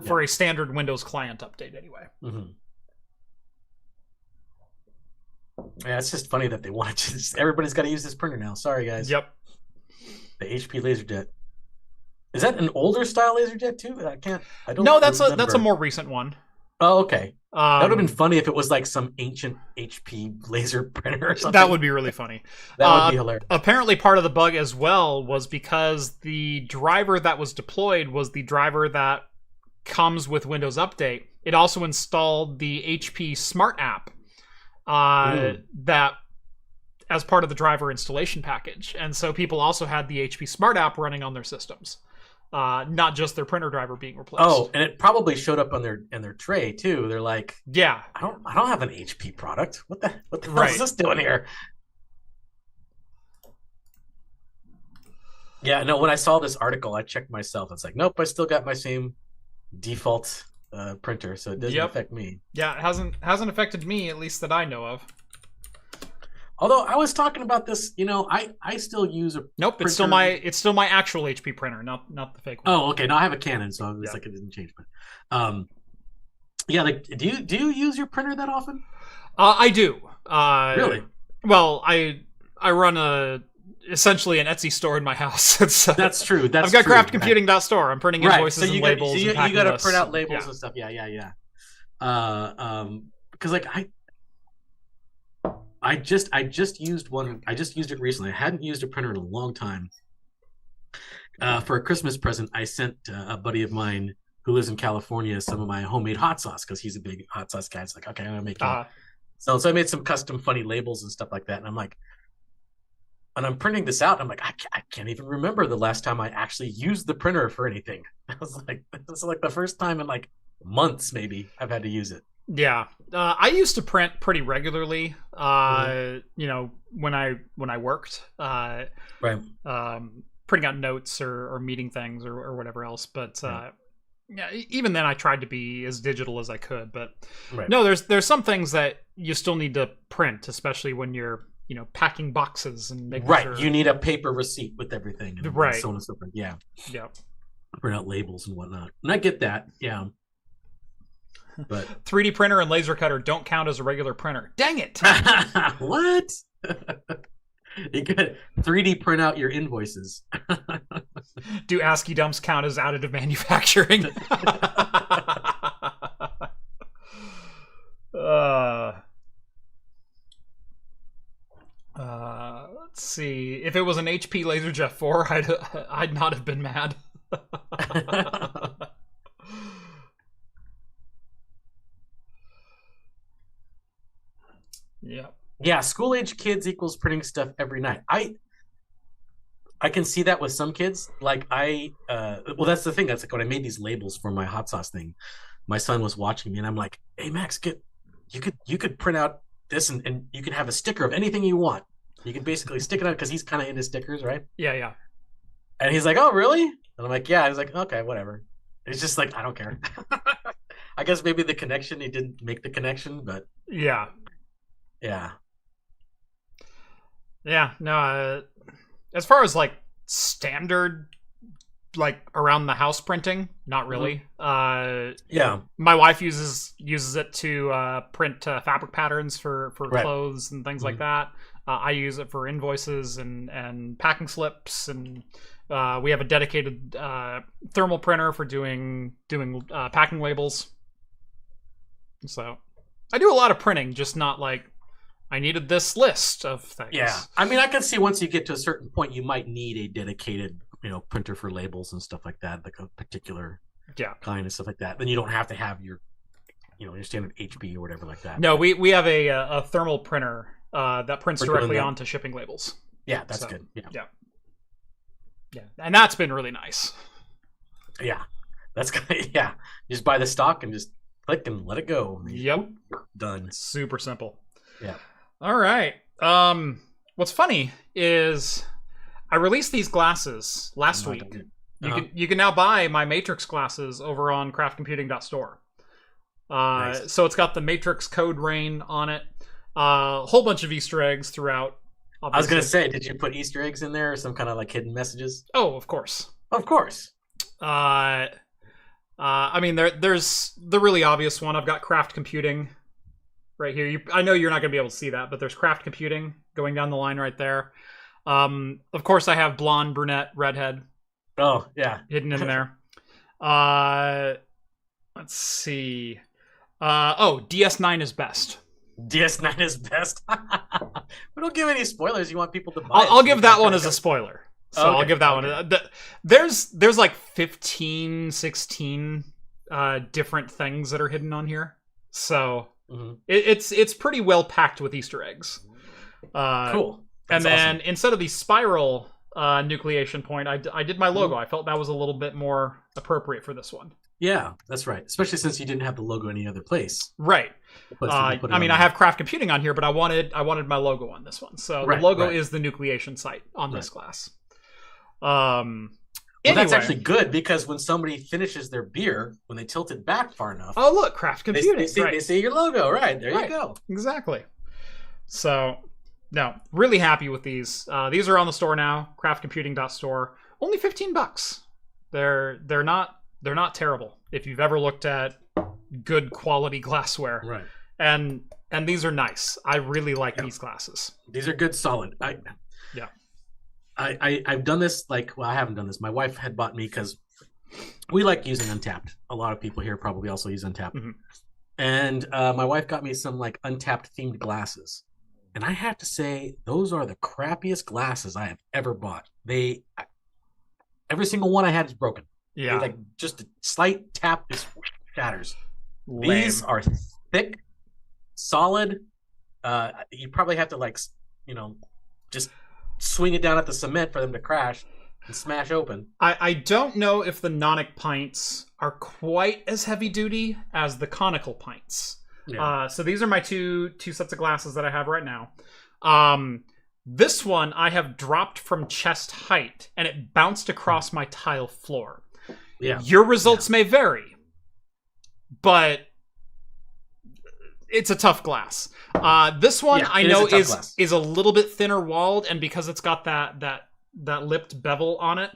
for a standard Windows client update anyway. Mm-hmm. Yeah, it's just funny that they wanted to. Everybody's got to use this printer now. Sorry, guys. Yep. The HP LaserJet. Is that an older style LaserJet too? I don't. No, that's a more recent one. Oh, okay. That would have been funny if it was like some ancient HP laser printer or something. That would be really funny. That would be hilarious. Apparently, part of the bug as well was because the driver that was deployed was the driver that comes with Windows Update. It also installed the HP Smart app that as part of the driver installation package. And so people also had the HP Smart app running on their systems. Not just their printer driver being replaced. Oh, and it probably showed up on their tray too. They're like, yeah, I don't have an HP product. What the hell is this doing here? Yeah, no. When I saw this article, I checked myself. It's like, nope, I still got my same default printer, so it doesn't affect me. Yeah, it hasn't affected me, at least that I know of. Although I was talking about this, I still use a nope. Printer. It's still my actual HP printer, not the fake one. Oh, okay. No, I have a Canon, so it's like it didn't change. But yeah, like do you use your printer that often? I do. Really? Well, I run essentially an Etsy store in my house. That's true. I've got craftcomputing.store. I'm printing invoices and labels. So you got to print out labels and stuff. Yeah. Because like I just used one. I just used it recently. I hadn't used a printer in a long time. For a Christmas present, I sent a buddy of mine who lives in California some of my homemade hot sauce because he's a big hot sauce guy. It's like, okay, I'm gonna make it. So I made some custom funny labels and stuff like that. And I'm like, and I'm printing this out. I'm like, I can't even remember the last time I actually used the printer for anything. I was like, this is like the first time in like months maybe I've had to use it. Yeah, I used to print pretty regularly. When I worked, right, printing out notes or meeting things or whatever else. But yeah, even then, I tried to be as digital as I could. But no, there's some things that you still need to print, especially when you're packing boxes and making sure. You need a paper receipt with everything, and so on and so forth. Yeah, print out labels and whatnot. And I get that. Yeah. But 3D printer and laser cutter don't count as a regular printer. Dang it! What? You could 3D print out your invoices. Do ASCII dumps count as additive manufacturing? Let's see. If it was an HP LaserJet 4, I'd not have been mad. Yeah, school age kids equals printing stuff every night. I can see that with some kids. Like well, that's the thing. That's like when I made these labels for my hot sauce thing. My son was watching me, and I'm like, "Hey, Max, you could print out this, and you can have a sticker of anything you want. You can basically stick it out because he's kind of into stickers, right? Yeah. And he's like, "Oh, really?" And I'm like, "Yeah." He's like, "Okay, whatever." It's just like I don't care. I guess maybe the connection. He didn't make the connection, but yeah. No, as far as like standard like around the house printing, not really. Yeah, my wife uses it to print fabric patterns for clothes and things like that. I use it for invoices and packing slips, and we have a dedicated thermal printer for doing packing labels. So I do a lot of printing, just not like I needed this list of things. Yeah, I mean, I can see once you get to a certain point, you might need a dedicated, printer for labels and stuff like that, like a particular kind of stuff like that. Then you don't have to have your, your standard HP or whatever like that. No, we have a thermal printer that prints directly onto shipping labels. Yeah, that's good. Yeah, and that's been really nice. Yeah, that's good. Yeah, you just buy the stock and just click and let it go. Yep, done. Super simple. Yeah. All right. What's funny is I released these glasses last week. You can now buy my Matrix glasses over on craftcomputing.store. Nice. So it's got the Matrix code rain on it. A whole bunch of Easter eggs throughout. Obviously. I was going to say, did you put Easter eggs in there or some kind of like hidden messages? Oh, of course. Of course. I mean, there's the really obvious one. I've got craft computing right here. I know you're not going to be able to see that, but there's craft computing going down the line right there. Of course, I have blonde, brunette, redhead. Oh, yeah. Hidden in there. Let's see. DS9 is best. DS9 is best. We don't give any spoilers. You want people to buy I'll give that one as a spoiler. So Okay, I'll give that one. There's like 15, 16 different things that are hidden on here. So it's pretty well packed with Easter eggs. Cool. That's awesome. Instead of the spiral nucleation point, I did my logo. I felt that was a little bit more appropriate for this one. Yeah, that's right. Especially since you didn't have the logo any other place. Right. I have craft computing on here, but I wanted my logo on this one. So the logo is the nucleation site on this class. Anyway. That's actually good, because when somebody finishes their beer, when they tilt it back far enough, oh look, craft computing. They see your logo. Right there, you go. Exactly. So, no, really happy with these. These are on the store now. Craftcomputing.store. Only $15. They're not terrible if you've ever looked at good quality glassware. Right. And these are nice. I really like these glasses. These are good, solid. I've done this, I haven't done this. My wife had bought me, because we like using Untapped. A lot of people here probably also use Untapped. Mm-hmm. And my wife got me some Untapped themed glasses. And I have to say, those are the crappiest glasses I have ever bought. Every single one I had is broken. Yeah. Just a slight tap just shatters. Lame. These are thick, solid. You probably have to just swing it down at the cement for them to crash and smash open. I don't know if the Nonic pints are quite as heavy duty as the conical pints. Yeah. So these are my two sets of glasses that I have right now. This one I have dropped from chest height, and it bounced across my tile floor. Yeah. Your results may vary, but it's a tough glass. This one I know is a little bit thinner walled, and because it's got that lipped bevel on it,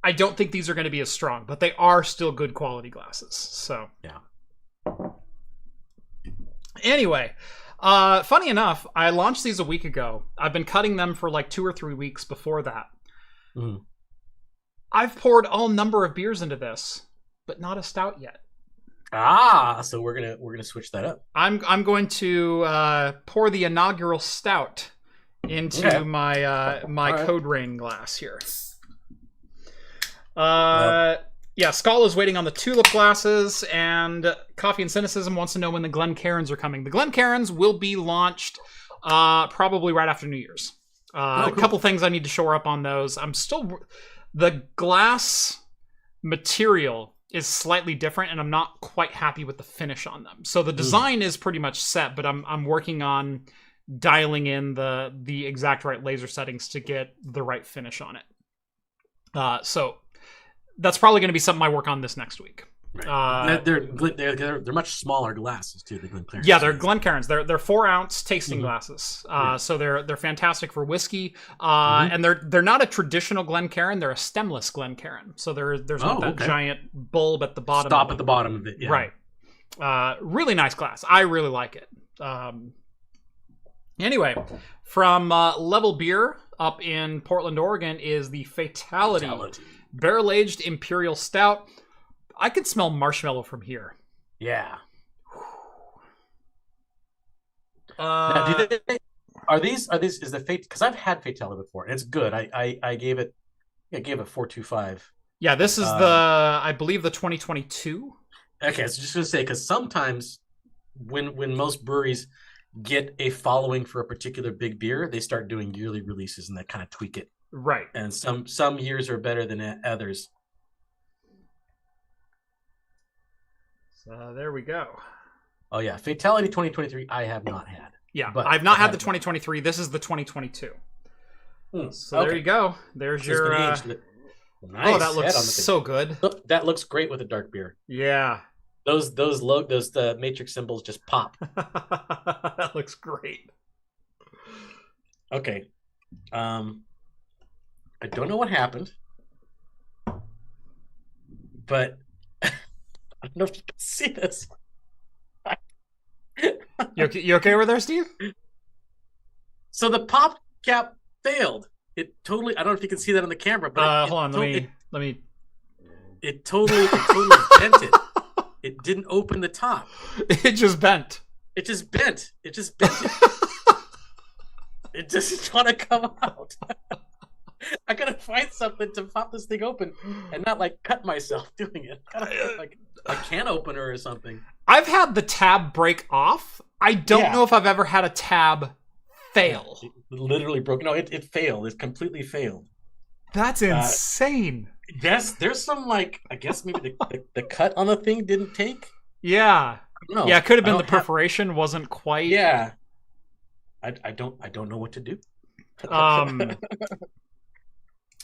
I don't think these are going to be as strong, but they are still good quality glasses. So yeah. Anyway, funny enough, I launched these a week ago. I've been cutting them for 2 or 3 weeks before that. Mm. I've poured all number of beers into this, but not a stout yet. So we're gonna switch that up. I'm going to pour the inaugural stout into my Code Rain glass here. Yeah, Skull is waiting on the tulip glasses, and Coffee and Cynicism wants to know when the Glencairns are coming. The Glencairns will be launched probably right after New Year's. Cool. A couple things I need to shore up on those. The glass material is slightly different, and I'm not quite happy with the finish on them. So the design is pretty much set, but I'm working on dialing in the exact right laser settings to get the right finish on it. So that's probably going to be something I work on this next week. Right. They're much smaller glasses too. The Glencairns. Yeah, they're Glencairns. They're 4-ounce tasting glasses. So they're fantastic for whiskey. And they're not a traditional Glencairn. They're a stemless Glencairn. So there's not that giant bulb at the bottom. Stop at the bottom of it. Yeah. Right. Really nice glass. I really like it. Anyway, from Level Beer up in Portland, Oregon, is the Fatality. Barrel-aged Imperial Stout. I could smell marshmallow from here. Yeah. Now, are these is the Fate, because I've had Fatality before and it's good. I gave it 4.25. Yeah, this is I believe the 2022. Okay, I was just gonna say, because sometimes when most breweries get a following for a particular big beer, they start doing yearly releases and they kind of tweak it. Right. And some years are better than others. So there we go. Oh yeah, Fatality 2023 I have not had. Yeah, but I've not had the 2023. This is the 2022. So there you go. There's your nice. Oh, that looks so good. Look, that looks great with a dark beer. Yeah. Those matrix symbols just pop. That looks great. Okay. I don't know what happened, but I don't know if you can see this. You okay over there, Steve? So the pop cap failed. It totally. I don't know if you can see that on the camera, but hold on. Let me. It totally bent it. It didn't open the top. It just bent. It just bent. It just bent it. It doesn't want to come out. I gotta find something to pop this thing open and not like cut myself doing it. Like a can opener or something. I've had the tab break off. I don't know if I've ever had a tab fail. It literally broke. No, it failed. It completely failed. That's insane. Yes, there's some like I guess maybe the cut on the thing didn't take. Yeah. No, yeah, it could have been the perforation wasn't quite. Yeah. I don't know what to do.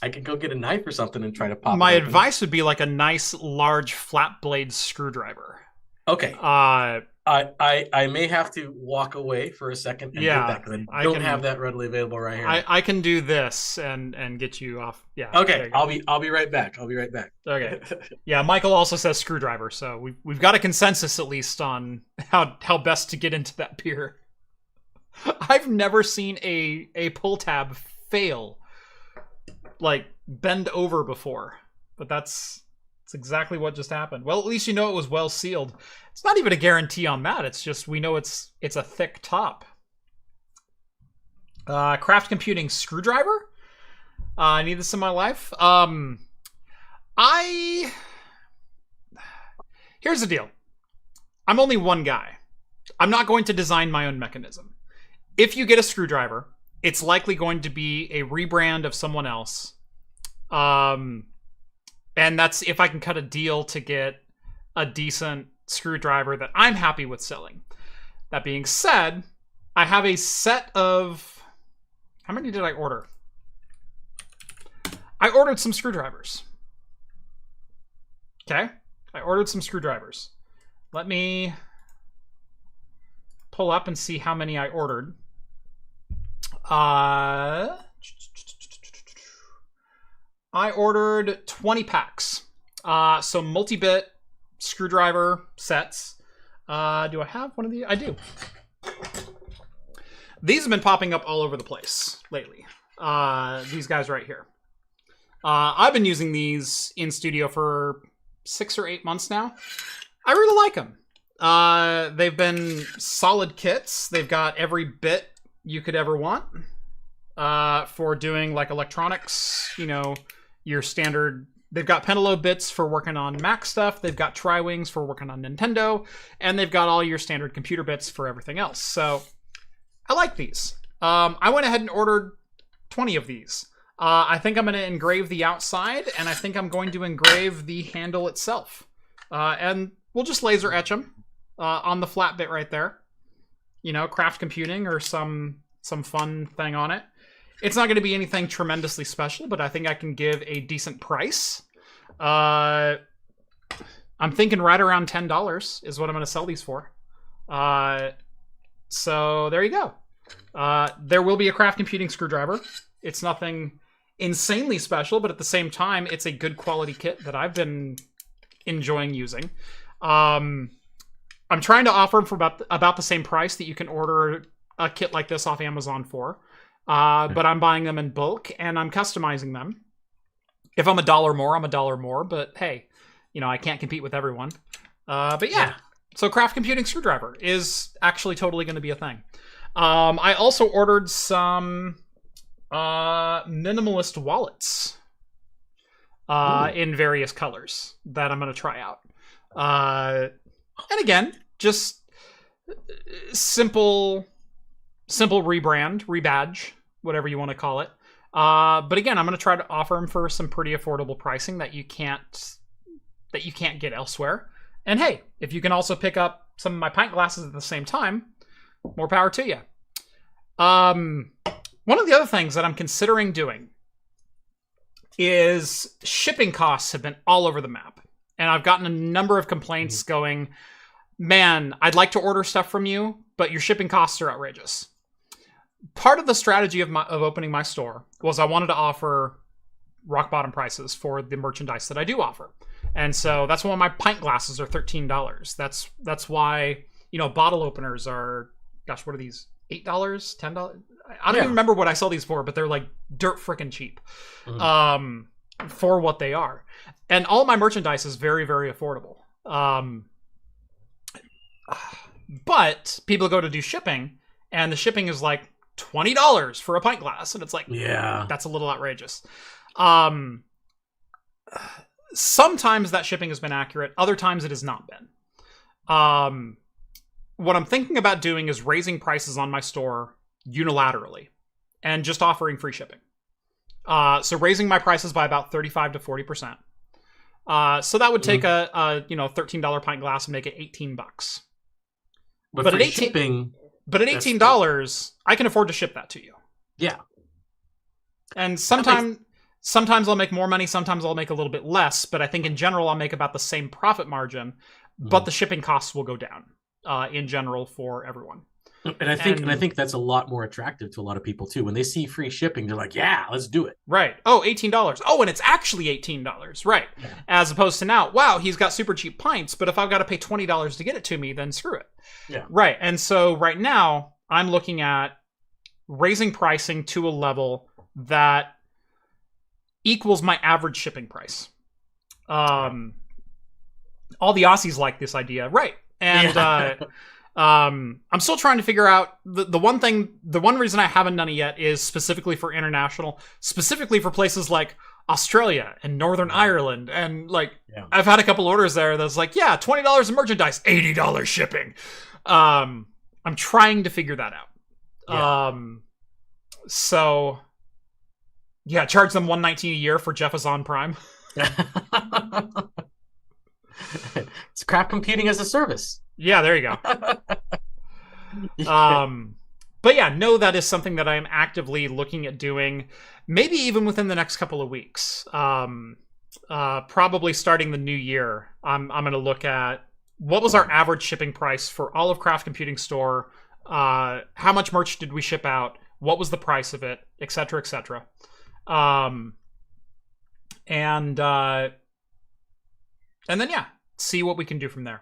I could go get a knife or something and try to pop. My advice would be like a nice large flat blade screwdriver. Okay. I may have to walk away for a second and get that because I don't have that readily available right here. I can do this and get you off. Yeah. Okay. I'll be right back. Okay. Yeah. Michael also says screwdriver, so we've got a consensus at least on how best to get into that beer. I've never seen a pull tab fail, like bend over before, but that's exactly what just happened. Well, at least you know it was well sealed. It's not even a guarantee on that. It's just we know it's a thick top. Craft computing screwdriver. I need this in my life. Here's the deal. I'm only one guy. I'm not going to design my own mechanism. If you get a screwdriver, it's likely going to be a rebrand of someone else. And that's if I can cut a deal to get a decent screwdriver that I'm happy with selling. That being said, I have a set of... How many did I order? I ordered some screwdrivers. Okay? I ordered some screwdrivers. Let me pull up and see how many I ordered. I ordered 20 packs. So multi-bit screwdriver sets. Do I have one of these? I do. These have been popping up all over the place lately. These guys right here. I've been using these in studio for 6 or 8 months now. I really like them. They've been solid kits. They've got every bit you could ever want for doing like electronics, you know, your standard. They've got Pentalobe bits for working on Mac stuff. They've got Tri-Wings for working on Nintendo, and they've got all your standard computer bits for everything else. So I like these. I went ahead and ordered 20 of these. I think I'm going to engrave the outside, and I think I'm going to engrave the handle itself. And we'll just laser etch them on the flat bit right there. You know, craft computing or some fun thing on it. It's not going to be anything tremendously special, but I think I can give a decent price. I'm thinking right around $10 is what I'm going to sell these for. So there you go. There will be a craft computing screwdriver. It's nothing insanely special, but at the same time, it's a good quality kit that I've been enjoying using. I'm trying to offer them for about the same price that you can order a kit like this off Amazon for. But I'm buying them in bulk, and I'm customizing them. If I'm $1 more, I'm $1 more, but hey, you know, I can't compete with everyone. But yeah, so craft computing screwdriver is actually totally going to be a thing. I also ordered some minimalist wallets in various colors that I'm going to try out. And again, just simple rebrand, rebadge, whatever you want to call it. But again, I'm going to try to offer them for some pretty affordable pricing that you can't get elsewhere. And hey, if you can also pick up some of my pint glasses at the same time, more power to you. One of the other things that I'm considering doing is shipping costs have been all over the map. And I've gotten a number of complaints going, man, I'd like to order stuff from you, but your shipping costs are outrageous. Part of the strategy of opening my store was I wanted to offer rock bottom prices for the merchandise that I do offer. And so that's why my pint glasses are $13. That's why, bottle openers are, gosh, what are these? $8, $10? I don't even remember what I sell these for, but they're like dirt freaking cheap for what they are. And all my merchandise is very, very affordable. But people go to do shipping, and the shipping is like $20 for a pint glass, and it's like, that's a little outrageous. Sometimes that shipping has been accurate. Other times it has not been. What I'm thinking about doing is raising prices on my store unilaterally and just offering free shipping. So raising my prices by about 35 to 40%. So that would take a $13 pint glass and make it $18. But at $18, I can afford to ship that to you. Yeah. And sometimes I'll make more money, sometimes I'll make a little bit less, but I think in general I'll make about the same profit margin, but the shipping costs will go down in general for everyone. And I think that's a lot more attractive to a lot of people too. When they see free shipping, they're like, yeah, let's do it. Right. Oh, $18. Oh, and it's actually $18. Right. Yeah. As opposed to now, wow, he's got super cheap pints, but if I've got to pay $20 to get it to me, then screw it. Yeah. Right. And so right now I'm looking at raising pricing to a level that equals my average shipping price. All the Aussies like this idea. Right. And, I'm still trying to figure out the one reason I haven't done it yet is specifically for international, specifically for places like Australia and Northern Ireland. And I've had a couple orders there that's like, yeah, $20 in merchandise, $80 shipping. I'm trying to figure that out. Yeah. So yeah, charge them $119 a year for Jeff is on Prime. It's craft computing as a service. Yeah, there you go. But yeah, no, that is something that I am actively looking at doing, maybe even within the next couple of weeks. Probably starting the new year, I'm going to look at what was our average shipping price for all of Craft Computing Store, how much merch did we ship out, what was the price of it, etc., etc. And then yeah, see what we can do from there.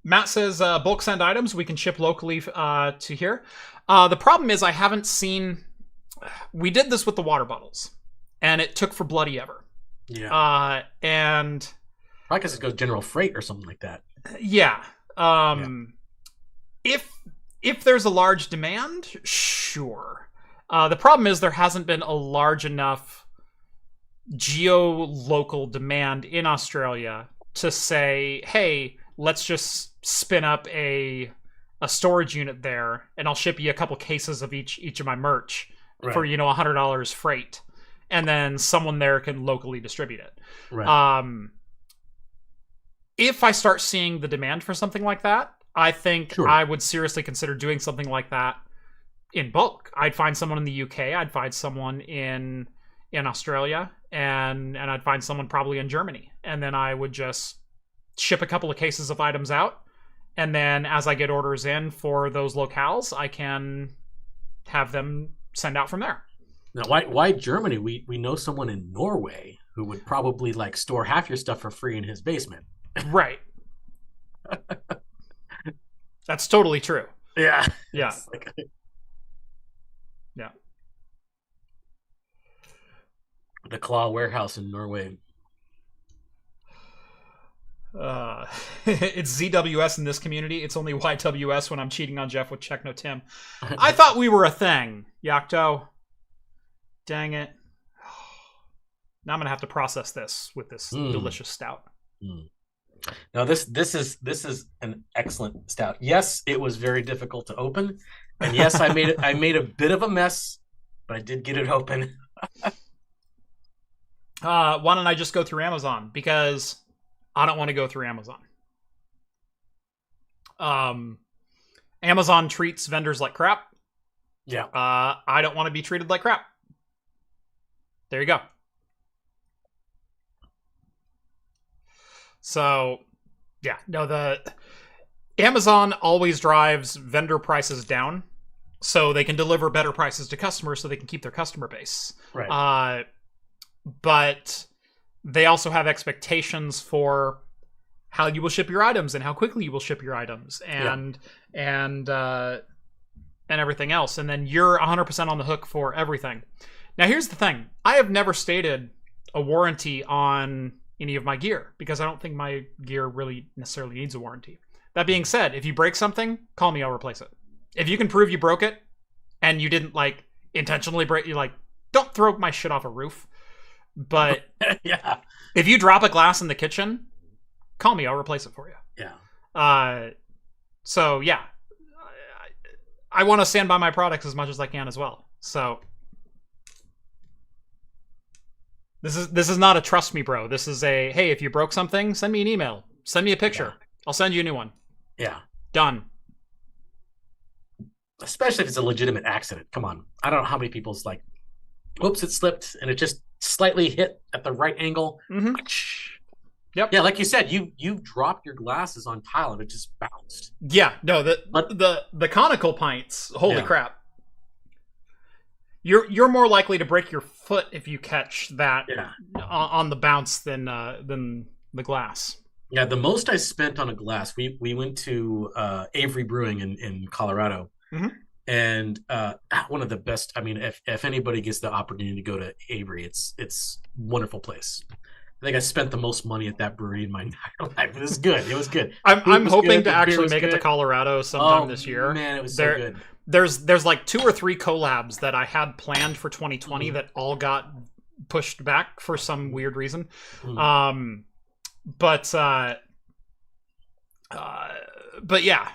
Matt says bulk send items we can ship locally to here. The problem is I haven't seen. We did this with the water bottles, and it took for bloody ever. Yeah. And probably because it goes general freight or something like that. Yeah. If there's a large demand, sure. The problem is there hasn't been a large enough geo-local demand in Australia to say, hey, let's just spin up a storage unit there, and I'll ship you a couple cases of each of my merch for $100 freight, and then someone there can locally distribute it. Right. If I start seeing the demand for something like that, I think I would seriously consider doing something like that in bulk. I'd find someone in the UK, I'd find someone in Australia, and I'd find someone probably in Germany, and then I would just ship a couple of cases of items out, and then as I get orders in for those locales, I can have them send out from there. Now, why Germany? We know someone in Norway who would probably store half your stuff for free in his basement. Right. That's totally true. Yeah. Yeah. Yeah. The Claw Warehouse in Norway. It's ZWS in this community. It's only YWS when I'm cheating on Jeff with Check No Tim. I thought we were a thing, Yakto. Dang it. Now I'm going to have to process this with this delicious stout. Now this is an excellent stout. Yes, it was very difficult to open, and yes, I made a bit of a mess, but I did get it open. Why don't I just go through Amazon? Because I don't want to go through Amazon. Amazon treats vendors like crap. Yeah. I don't want to be treated like crap. There you go. So, yeah, no, the Amazon always drives vendor prices down so they can deliver better prices to customers so they can keep their customer base. Right. But they also have expectations for how you will ship your items and how quickly you will ship your items and everything else. And then you're 100% on the hook for everything. Now, here's the thing. I have never stated a warranty on any of my gear because I don't think my gear really necessarily needs a warranty. That being said, if you break something, call me, I'll replace it. If you can prove you broke it and you didn't like intentionally break, you like, don't throw my shit off a roof. But yeah, if you drop a glass in the kitchen, call me, I'll replace it for you. Yeah. So yeah, I want to stand by my products as much as I can as well. So this is not a trust me, bro. This is a, hey, if you broke something, send me an email, send me a picture. Yeah. I'll send you a new one. Yeah. Done. Especially if it's a legitimate accident. Come on. I don't know how many people's like, whoops, it slipped and it just slightly hit at the right angle. Mm-hmm. Yep. Yeah, like you said, you dropped your glasses on tile and it just bounced. Yeah, no, the conical pints, holy crap. You're more likely to break your foot if you catch that on the bounce than the glass. Yeah, the most I spent on a glass, we went to Avery Brewing in Colorado. Mm-hmm. And one of the best, I mean, if anybody gets the opportunity to go to Avery, it's a wonderful place. I think I spent the most money at that brewery in my entire life. It was good. It was good. I'm hoping to actually make it to Colorado sometime this year. Man, it was so good. There's like 2 or 3 collabs that I had planned for 2020 that all got pushed back for some weird reason. But yeah.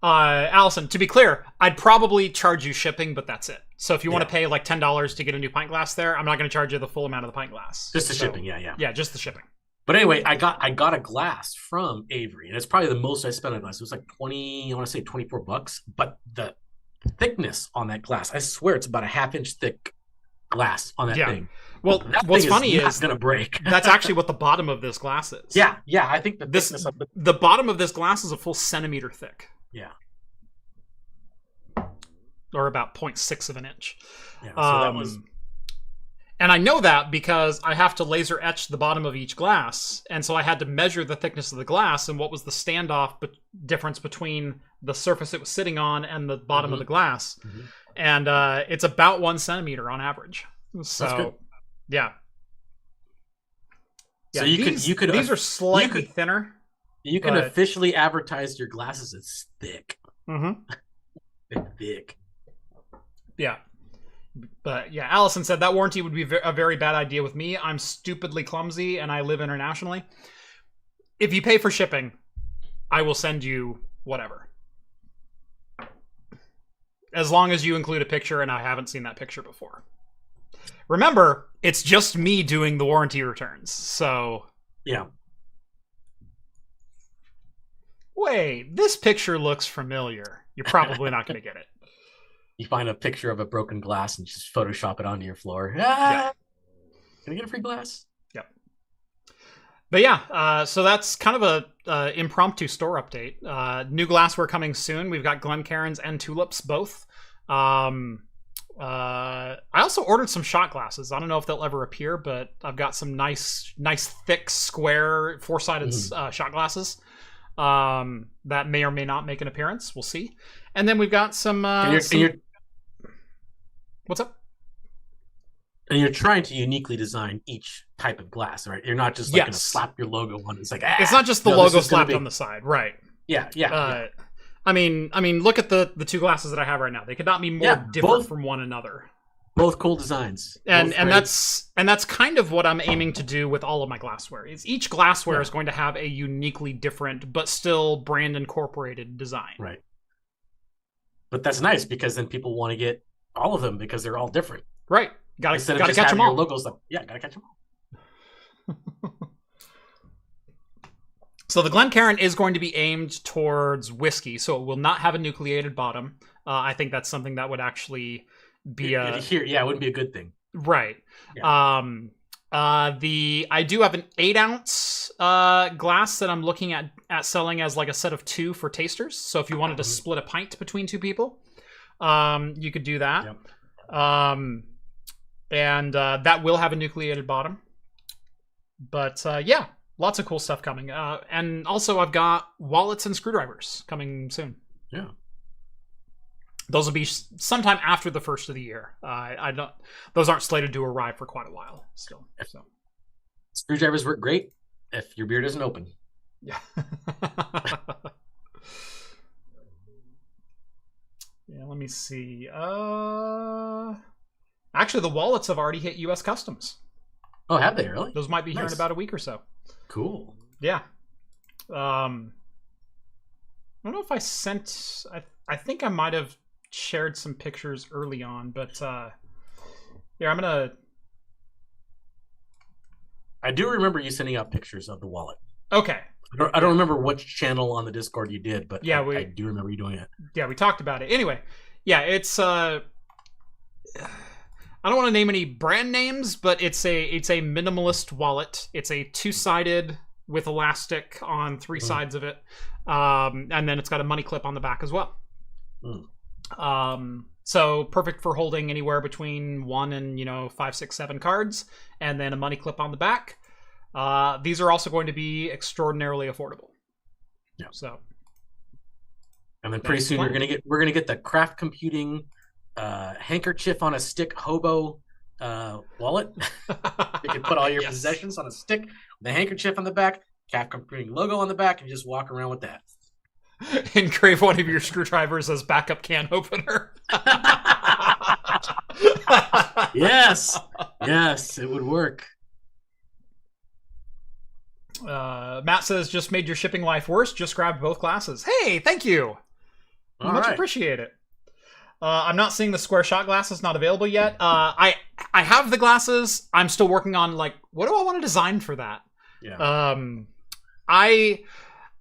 Allison, to be clear, I'd probably charge you shipping, but that's it. So if you want to pay like $10 to get a new pint glass there, I'm not going to charge you the full amount of the pint glass. Just the shipping, yeah. Yeah, just the shipping. But anyway, I got a glass from Avery, and it's probably the most I spent on glass. It was like $24, but the thickness on that glass, I swear it's about a half-inch thick glass on that thing. Well, what's funny is gonna break. That's actually what the bottom of this glass is. Yeah, I think the bottom of this glass is a full centimeter thick. Yeah. Or about 0.6 of an inch. Yeah, so that was... And I know that because I have to laser etch the bottom of each glass, and so I had to measure the thickness of the glass and what was the standoff difference between the surface it was sitting on and the bottom of the glass. Mm-hmm. And it's about 1 centimeter on average. So, yeah. So these are slightly thinner. You can officially advertise your glasses as thick. Mm-hmm. They're thick. Yeah. But yeah, Allison said that warranty would be a very bad idea with me. I'm stupidly clumsy and I live internationally. If you pay for shipping, I will send you whatever. As long as you include a picture, and I haven't seen that picture before. Remember, it's just me doing the warranty returns, so... Yeah. Wait, this picture looks familiar. You're probably not going to get it. You find a picture of a broken glass and just Photoshop it onto your floor. Yeah. Can I get a free glass? Yep. But yeah, so that's kind of a impromptu store update. New glassware coming soon. We've got Glencairns and Tulips both. I also ordered some shot glasses. I don't know if they'll ever appear, but I've got some nice thick, square, 4-sided shot glasses that may or may not make an appearance. We'll see. And then we've got some... What's up? And you're trying to uniquely design each type of glass, right? You're not just like going to slap your logo on it. It's like, it's not just the logo slapped on the side, right? Yeah. I mean, look at the 2 glasses that I have right now. They could not be more different from one another. Both cool designs. And that's kind of what I'm aiming to do with all of my glassware. Is each glassware is going to have a uniquely different but still brand incorporated design. Right. But that's nice because then people want to get all of them because they're all different. Right. Gotta catch them all. Logos up. Yeah, gotta catch them all. So the Glencairn is going to be aimed towards whiskey, so it will not have a nucleated bottom. I think that's something that would actually be it wouldn't be a good thing. Right. Yeah. I do have an 8-ounce glass that I'm looking at selling as like a set of 2 for tasters. So if you wanted to split a pint between 2 people, you could do that. Yep. and that will have a nucleated bottom. But yeah, lots of cool stuff coming. And also I've got wallets and screwdrivers coming soon. Yeah. Those will be sometime after the first of the year. I don't. Those aren't slated to arrive for quite a while still. So Screwdrivers work great if your beard isn't open. Yeah. Yeah. Let me see. Actually, the wallets have already hit U.S. Customs. Oh, have they really? Those might be here in about a week or so. Cool. Yeah. I don't know if I sent. I think I might have shared some pictures early on, but yeah, I'm gonna. I do remember you sending out pictures of the wallet. Okay. I don't remember which channel on the Discord you did, but yeah, I do remember you doing it. Yeah, we talked about it. Anyway, yeah, it's I don't want to name any brand names, but it's a minimalist wallet. It's a two-sided with elastic on three sides of it, and then it's got a money clip on the back as well. So perfect for holding anywhere between 1 and 5, 6, 7 cards, and then a money clip on the back. These are also going to be extraordinarily affordable. Yeah. So, and then pretty soon we're gonna get the craft computing handkerchief on a stick hobo wallet. You can put all your possessions on a stick, the handkerchief on the back, craft computing logo on the back, and just walk around with that. Engrave one of your screwdrivers as backup can opener. Yes, it would work. Matt says, just made your shipping life worse. Just grabbed both glasses. Hey, thank you. Much appreciate it. I'm not seeing the square shot glasses, not available yet. I have the glasses. I'm still working on what do I want to design for that? Yeah.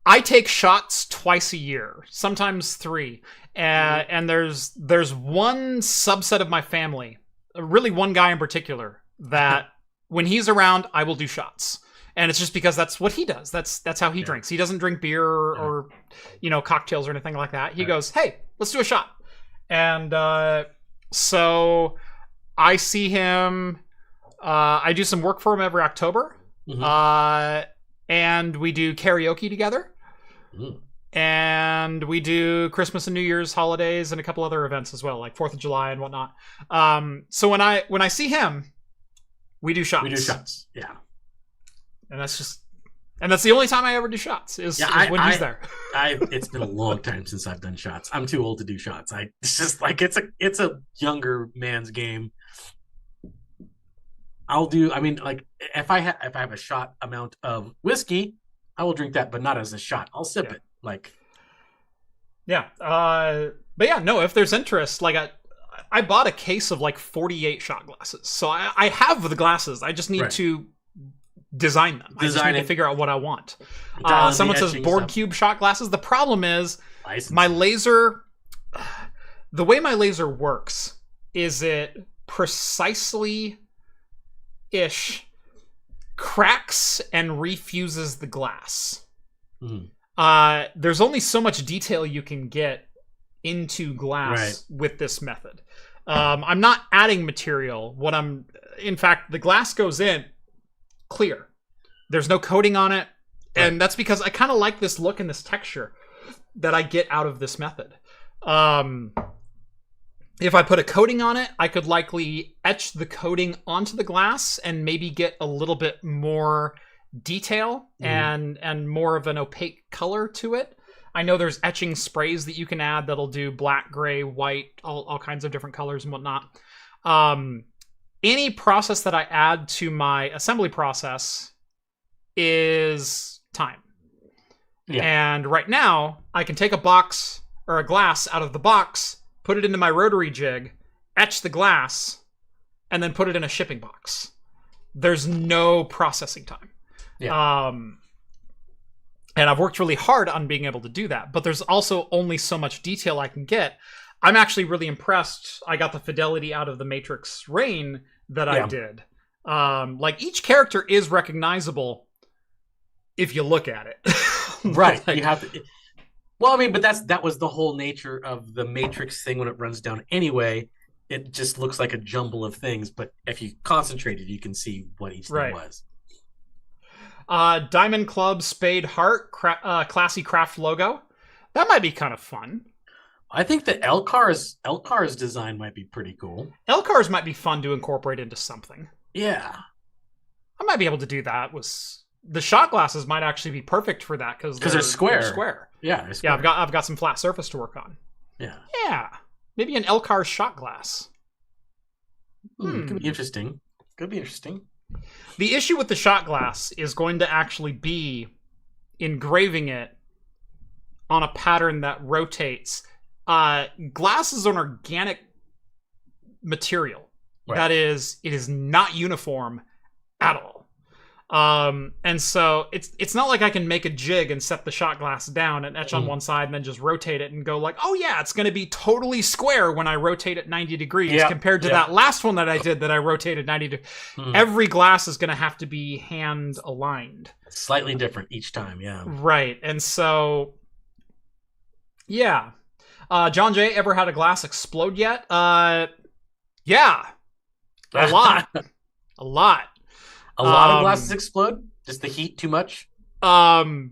I take shots twice a year, sometimes 3. And there's one subset of my family, really one guy in particular, that when he's around, I will do shots. And it's just because that's what he does. That's how he drinks. He doesn't drink beer or cocktails or anything like that. He goes, hey, let's do a shot. And so I see him. I do some work for him every October. And we do karaoke together. And we do Christmas and New Year's holidays and a couple other events as well, like 4th of July and whatnot. So when I see him, we do shots. Yeah. And that's the only time I ever do shots is when he's there. It's been a long time since I've done shots. I'm too old to do shots. It's just it's a younger man's game. If I have a shot amount of whiskey, I will drink that, but not as a shot. I'll sip it. But yeah, no, if there's interest, I bought a case of 48 shot glasses. So I have the glasses. I just need to design them. I just need to figure out what I want. Someone says board cube shot glasses. The problem is my laser, the way my laser works is it precisely cracks and refuses the glass. There's only so much detail you can get into glass with this method. I'm not adding material. In fact, the glass goes in clear. There's no coating on it. And that's because I kind of like this look and this texture that I get out of this method. If I put a coating on it, I could likely etch the coating onto the glass and maybe get a little bit more detail and more of an opaque color to it. I know there's etching sprays that you can add that'll do black, gray, white, all kinds of different colors and whatnot. Any process that I add to my assembly process is time. Yeah. And right now, I can take a box or a glass out of the box, put it into my rotary jig, etch the glass, and then put it in a shipping box. There's no processing time. Yeah. And I've worked really hard on being able to do that, but there's also only so much detail I can get. I'm actually really impressed. I got the fidelity out of the Matrix Rain that I did. Each character is recognizable if you look at it. Right. You have to. Well, I mean, but that was the whole nature of the Matrix thing when it runs down anyway, it just looks like a jumble of things. But if you concentrated, you can see what each thing was. Diamond Club Spade Heart Classy Craft logo. That might be kind of fun. I think the Elcar's design might be pretty cool. Elcar's might be fun to incorporate into something. Yeah. I might be able to do that. The shot glasses might actually be perfect for that because they're square. They're square. Yeah, they're square. Yeah, I've got some flat surface to work on. Yeah. Yeah. Maybe an Elcar shot glass. Could be interesting. The issue with the shot glass is going to actually be engraving it on a pattern that rotates. Glass is an organic material. Right. That is, it is not uniform at all. And so it's not like I can make a jig and set the shot glass down and etch on one side and then just rotate it and go like, oh yeah, it's going to be totally square when I rotate it 90 degrees compared to that last one that I did that I rotated 90 degrees. Every glass is going to have to be hand aligned. Slightly different each time, yeah. Right. And so, yeah. John J, ever had a glass explode yet? Yeah. A lot. A lot. A lot of glasses explode? Just the heat too much? Couple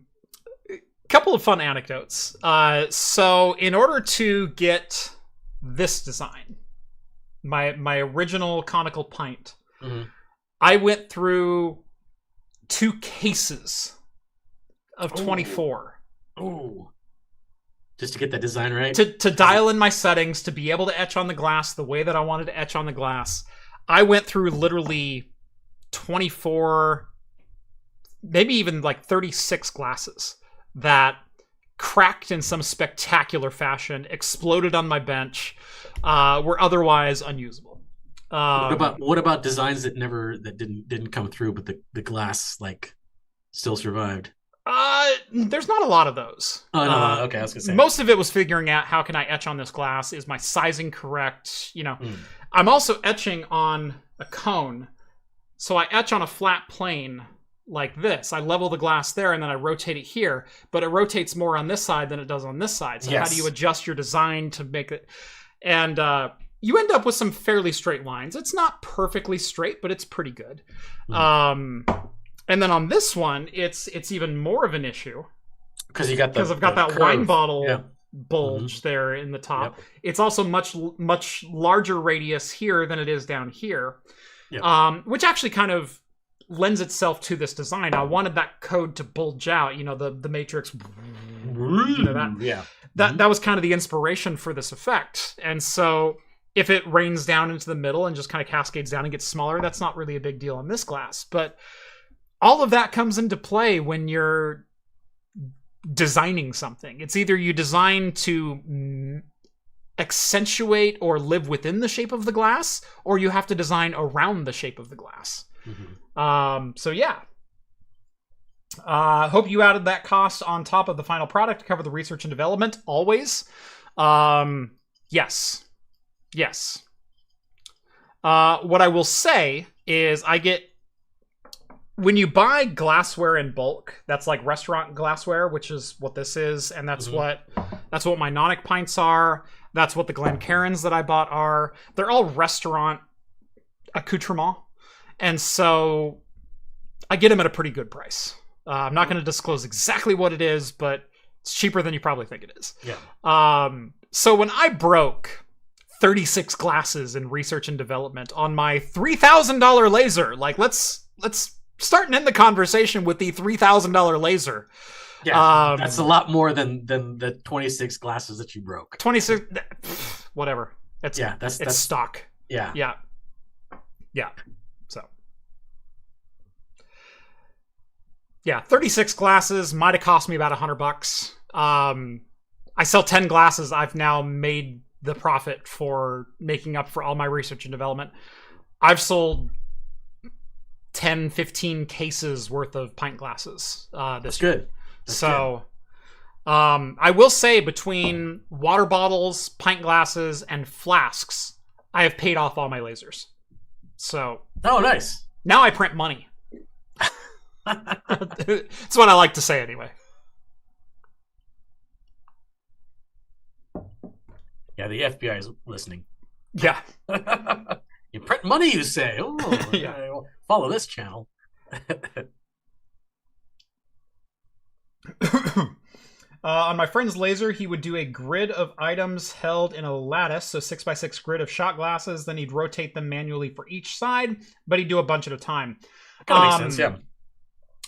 of fun anecdotes. So in order to get this design, my original conical pint, I went through 2 cases of 24. Ooh. Just to get that design right? To dial in my settings, to be able to etch on the glass the way that I wanted to etch on the glass. I went through literally 24, maybe even like 36 glasses that cracked in some spectacular fashion, exploded on my bench, were otherwise unusable. What about designs that didn't come through, but the glass like still survived? There's not a lot of those. Oh, no, okay, I was gonna say. Most of it was figuring out how can I etch on this glass? Is my sizing correct? You know, I'm also etching on a cone. So I etch on a flat plane like this. I level the glass there and then I rotate it here, but it rotates more on this side than it does on this side. So how do you adjust your design to make it? And you end up with some fairly straight lines. It's not perfectly straight, but it's pretty good. And then on this one, it's even more of an issue because I've got that curve. wine bottle bulge there in the top. Yep. It's also much larger radius here than it is down here. Yep. Which actually kind of lends itself to this design. I wanted that code to bulge out, the matrix. That was kind of the inspiration for this effect. And so if it rains down into the middle and just kind of cascades down and gets smaller, that's not really a big deal on this glass. But all of that comes into play when you're designing something. It's either you design to accentuate or live within the shape of the glass, or you have to design around the shape of the glass. So yeah. Hope you added that cost on top of the final product to cover the research and development. Always. Yes. What I will say is when you buy glassware in bulk, that's like restaurant glassware, which is what this is, and that's what my Nonic pints are. That's what the Glencairns that I bought are. They're all restaurant accoutrement, and so I get them at a pretty good price. I'm not going to disclose exactly what it is, but it's cheaper than you probably think it is. Yeah. So when I broke 36 glasses in research and development on my $3,000 laser, like let's start and end the conversation with the $3,000 laser. Yeah, that's a lot more than the 26 glasses that you broke. 26, whatever. That's stock. Yeah. So, yeah, 36 glasses might have cost me about $100. I sell 10 glasses. I've now made the profit for making up for all my research and development. I've sold 10, 15 cases worth of pint glasses this year. Good. So, I will say between water bottles, pint glasses, and flasks, I have paid off all my lasers. So, oh, nice. Now I print money. That's what I like to say anyway. Yeah, the FBI is listening. Yeah. You print money, you say? Oh, Yeah. Follow this channel. On my friend's laser, he would do a grid of items held in a lattice, so 6x6 grid of shot glasses. Then he'd rotate them manually for each side, but he'd do a bunch at a time. Kind of makes sense, yeah.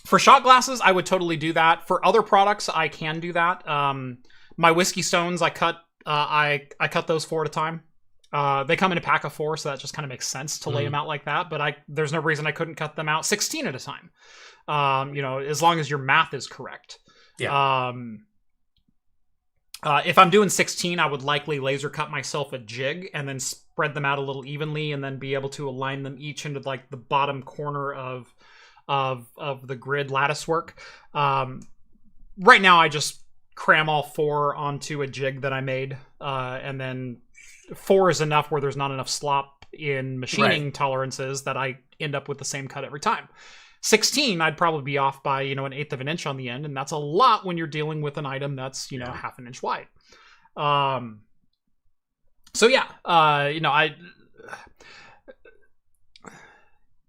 For shot glasses, I would totally do that. For other products, I can do that. My whiskey stones, I cut those 4 at a time. They come in a pack of 4, so that just kind of makes sense to lay them out like that. But there's no reason I couldn't cut them out 16 at a time. As long as your math is correct. Yeah. If I'm doing 16, I would likely laser cut myself a jig and then spread them out a little evenly, and then be able to align them each into like the bottom corner of the grid lattice work. Right now, I just cram all 4 onto a jig that I made, and then 4 is enough where there's not enough slop in machining tolerances that I end up with the same cut every time. 16, I'd probably be off by, an 1/8 of an inch on the end, and that's a lot when you're dealing with an item that's, half an inch wide. So yeah,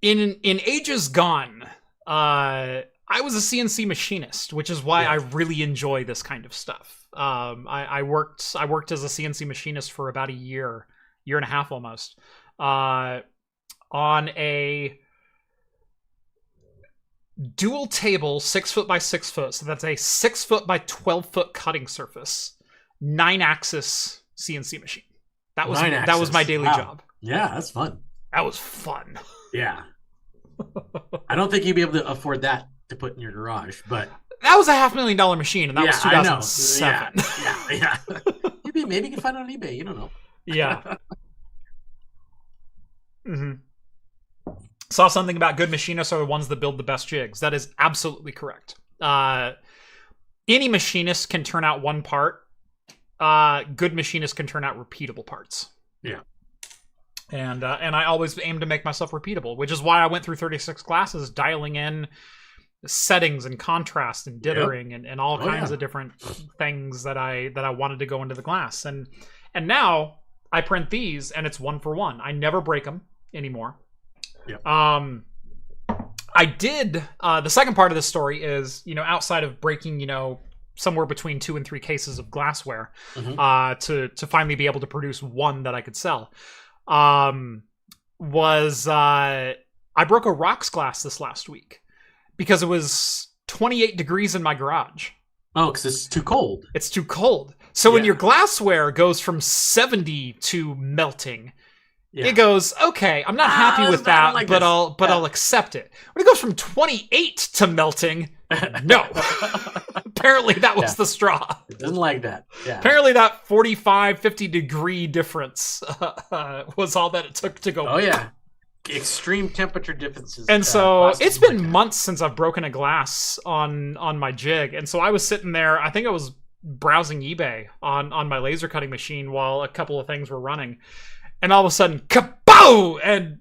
in ages gone, I was a CNC machinist, which is why I really enjoy this kind of stuff. I worked as a CNC machinist for about a year and a half almost, on a dual table 6 foot by 6 foot, so that's a 6 foot by 12 foot cutting surface, 9-axis CNC machine. That was my daily job. Yeah, that's fun. That was fun. Yeah. I don't think you'd be able to afford that to put in your garage, but that was a $500,000 machine, and that was 2007. Yeah. Maybe you can find it on eBay. You don't know. Yeah. Saw something about good machinists are the ones that build the best jigs. That is absolutely correct. Any machinist can turn out one part. Good machinists can turn out repeatable parts. Yeah. And I always aim to make myself repeatable, which is why I went through 36 classes, dialing in settings and contrast and dithering and all kinds of different things that I wanted to go into the glass. And now I print these, and it's 1 for 1. I never break them anymore. Yep. I did. The second part of this story is, outside of breaking, somewhere between 2 and 3 cases of glassware, to finally be able to produce one that I could sell, I broke a rocks glass this last week because it was 28 degrees in my garage. Oh, because it's too cold. It's too cold. So when your glassware goes from 70 to melting, it goes, okay, I'm not happy with that, like but I'll accept it. When it goes from 28 to melting, no. Apparently that was the straw. It doesn't like that. Yeah. Apparently that 45, 50 degree difference was all that it took to go. Oh, yeah. Extreme temperature differences. And so it's been months since I've broken a glass on my jig. And so I was sitting there, I think I was browsing eBay on my laser cutting machine while a couple of things were running. And all of a sudden, kapow! And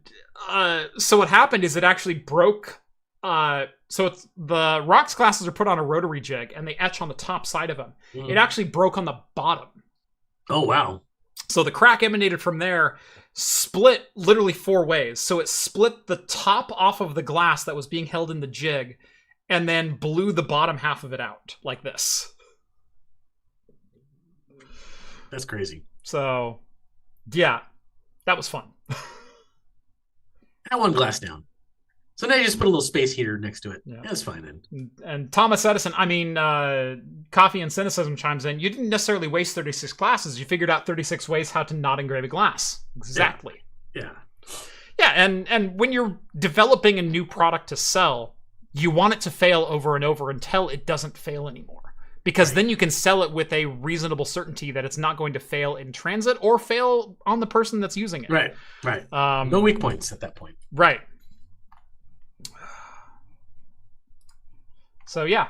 so what happened is it actually broke. So it's the rocks glasses are put on a rotary jig, and they etch on the top side of them. It actually broke on the bottom. Oh, wow. So the crack emanated from there, split literally 4 ways. So it split the top off of the glass that was being held in the jig, and then blew the bottom half of it out, like this. That's crazy. So, yeah. That was fun. I one glass down. So now you just put a little space heater next to it. Yeah, that's fine then. And Thomas Edison, Coffee and Cynicism chimes in. You didn't necessarily waste 36 classes. You figured out 36 ways how to not engrave a glass. Exactly. Yeah. Yeah, and when you're developing a new product to sell, you want it to fail over and over until it doesn't fail anymore. Because then you can sell it with a reasonable certainty that it's not going to fail in transit or fail on the person that's using it. Right. No weak points at that point. Right. So, yeah.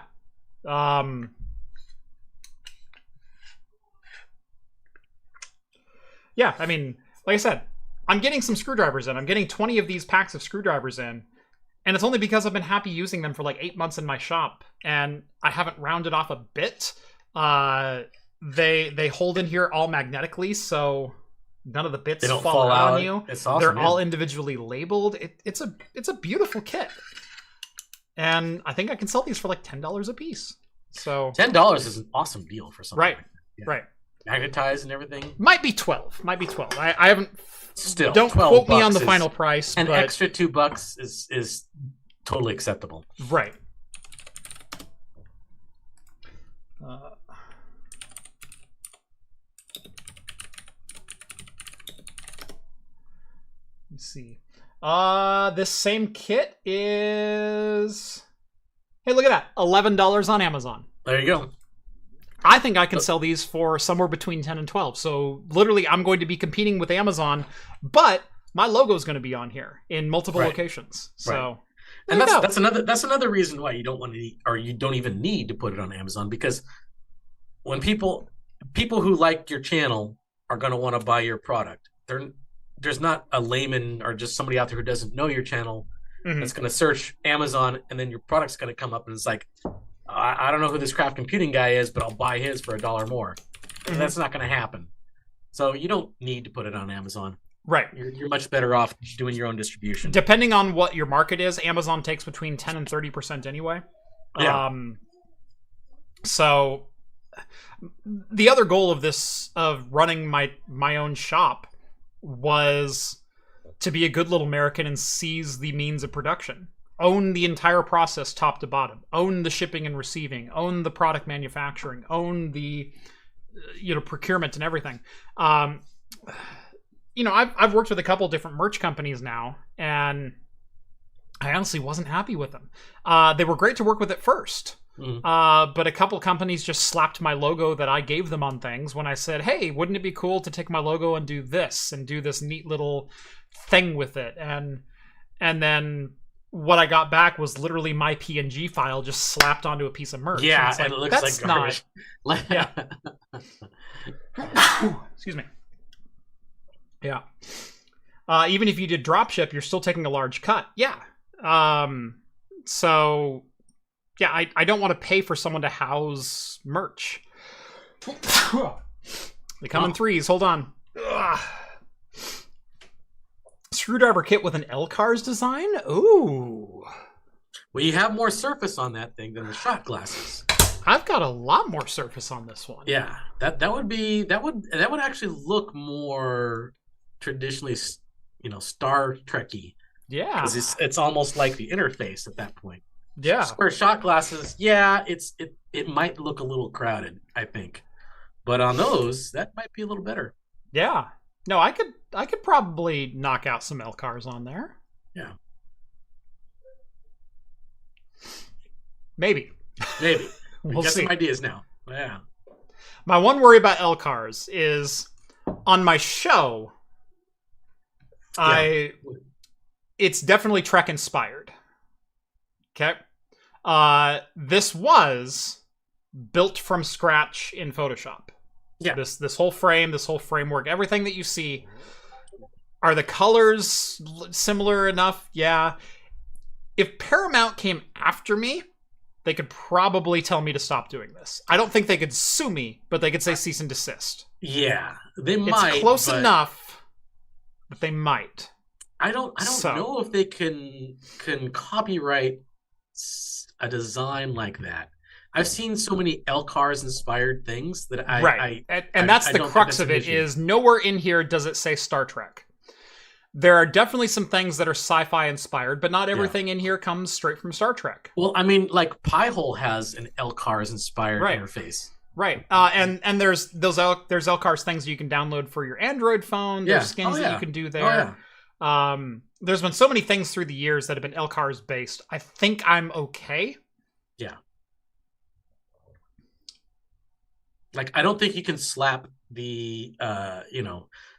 Yeah, I mean, like I said, I'm getting some screwdrivers in. I'm getting 20 of these packs of screwdrivers in. And it's only because I've been happy using them for like 8 months in my shop, and I haven't rounded off a bit. They hold in here all magnetically, so None of the bits They don't fall out on you. It's awesome. They're all individually labeled. It's a beautiful kit. And I think I can sell these for like $10 a piece. So $10 is an awesome deal for something. Right. Like that. Yeah. Right. Magnetized and everything. Might be 12. I haven't. Still, don't quote me on the final price. An but... extra $2 is totally acceptable. Right. Let's see. This same kit is. Hey, look at that! $11 on Amazon. There you go. I think I can sell these for somewhere between 10 and 12. So literally, I'm going to be competing with Amazon, but my logo is going to be on here in multiple locations. So, and that's another reason why you don't want to, or you don't even need to put it on Amazon, because when people who like your channel are going to want to buy your product, there's not a layman or just somebody out there who doesn't know your channel that's going to search Amazon, and then your product's going to come up and it's like, I don't know who this craft computing guy is, but I'll buy his for $1 more. That's not going to happen. So you don't need to put it on Amazon. Right. You're much better off doing your own distribution. Depending on what your market is, Amazon takes between 10 and 30% anyway. Yeah. So the other goal of this, of running my own shop, was to be a good little American and seize the means of production. Own the entire process top to bottom. Own the shipping and receiving. Own the product manufacturing. Own the procurement and everything. I've worked with a couple different merch companies now, and I honestly wasn't happy with them. They were great to work with at first. But a couple companies just slapped my logo that I gave them on things when I said, hey, wouldn't it be cool to take my logo and do this neat little thing with it? And then what I got back was literally my PNG file just slapped onto a piece of merch. Yeah, and it looks like garbage. Yeah. Excuse me. Yeah. Even if you did drop ship, you're still taking a large cut. Yeah. So yeah, I don't want to pay for someone to house merch. They come in threes. Hold on. Ugh. Screwdriver kit with an L-Cars design? Ooh. Well, you have more surface on that thing than the shot glasses. I've got a lot more surface on this one. Yeah, that would actually look more traditionally, Star Trek-y. Yeah, because it's almost like the interface at that point. Yeah. Square shot glasses, yeah, it might look a little crowded, I think, but on those, that might be a little better. Yeah. No, I could probably knock out some L-Cars on there. Yeah. Maybe. We'll get some ideas now. Yeah. My one worry about L-Cars is on my show, it's definitely Trek inspired. Okay. This was built from scratch in Photoshop. Yeah. This whole frame, this whole framework, everything that you see. Are the colors similar enough? Yeah. If Paramount came after me, they could probably tell me to stop doing this. I don't think they could sue me, but they could say cease and desist. Yeah, they might. It's close enough that they might. I don't know if they can copyright a design like that. I've seen so many L-Cars inspired things that that's the crux of it. Is nowhere in here does it say Star Trek. There are definitely some things that are sci-fi inspired, but not everything in here comes straight from Star Trek. Well, I mean, like Pi-hole has an L-Cars inspired interface. Right. And there's L-Cars things you can download for your Android phone. There's skins that you can do there. There's been so many things through the years that have been L-Cars based. I think I'm okay. Yeah. Like, I don't think you can slap the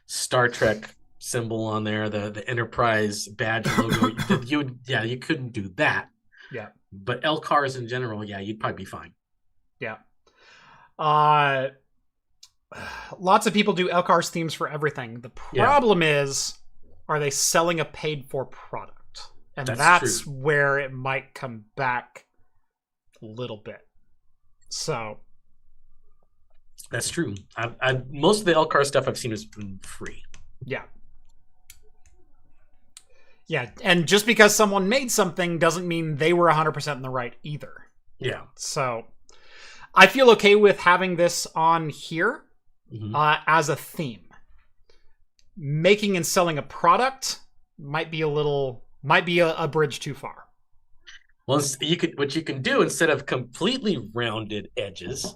Star Trek symbol on there, the Enterprise badge logo. You couldn't do that. Yeah. But L-Cars in general, you'd probably be fine. Yeah. Lots of people do L-Cars themes for everything. The problem is, are they selling a paid-for product? And that's where it might come back a little bit. So... That's true. Most of the L-Car stuff I've seen has been free. Yeah. Yeah, and just because someone made something doesn't mean they were 100% in the right either. Yeah. So I feel okay with having this on here as a theme. Making and selling a product might be a bridge too far. Well, what you can do instead of completely rounded edges,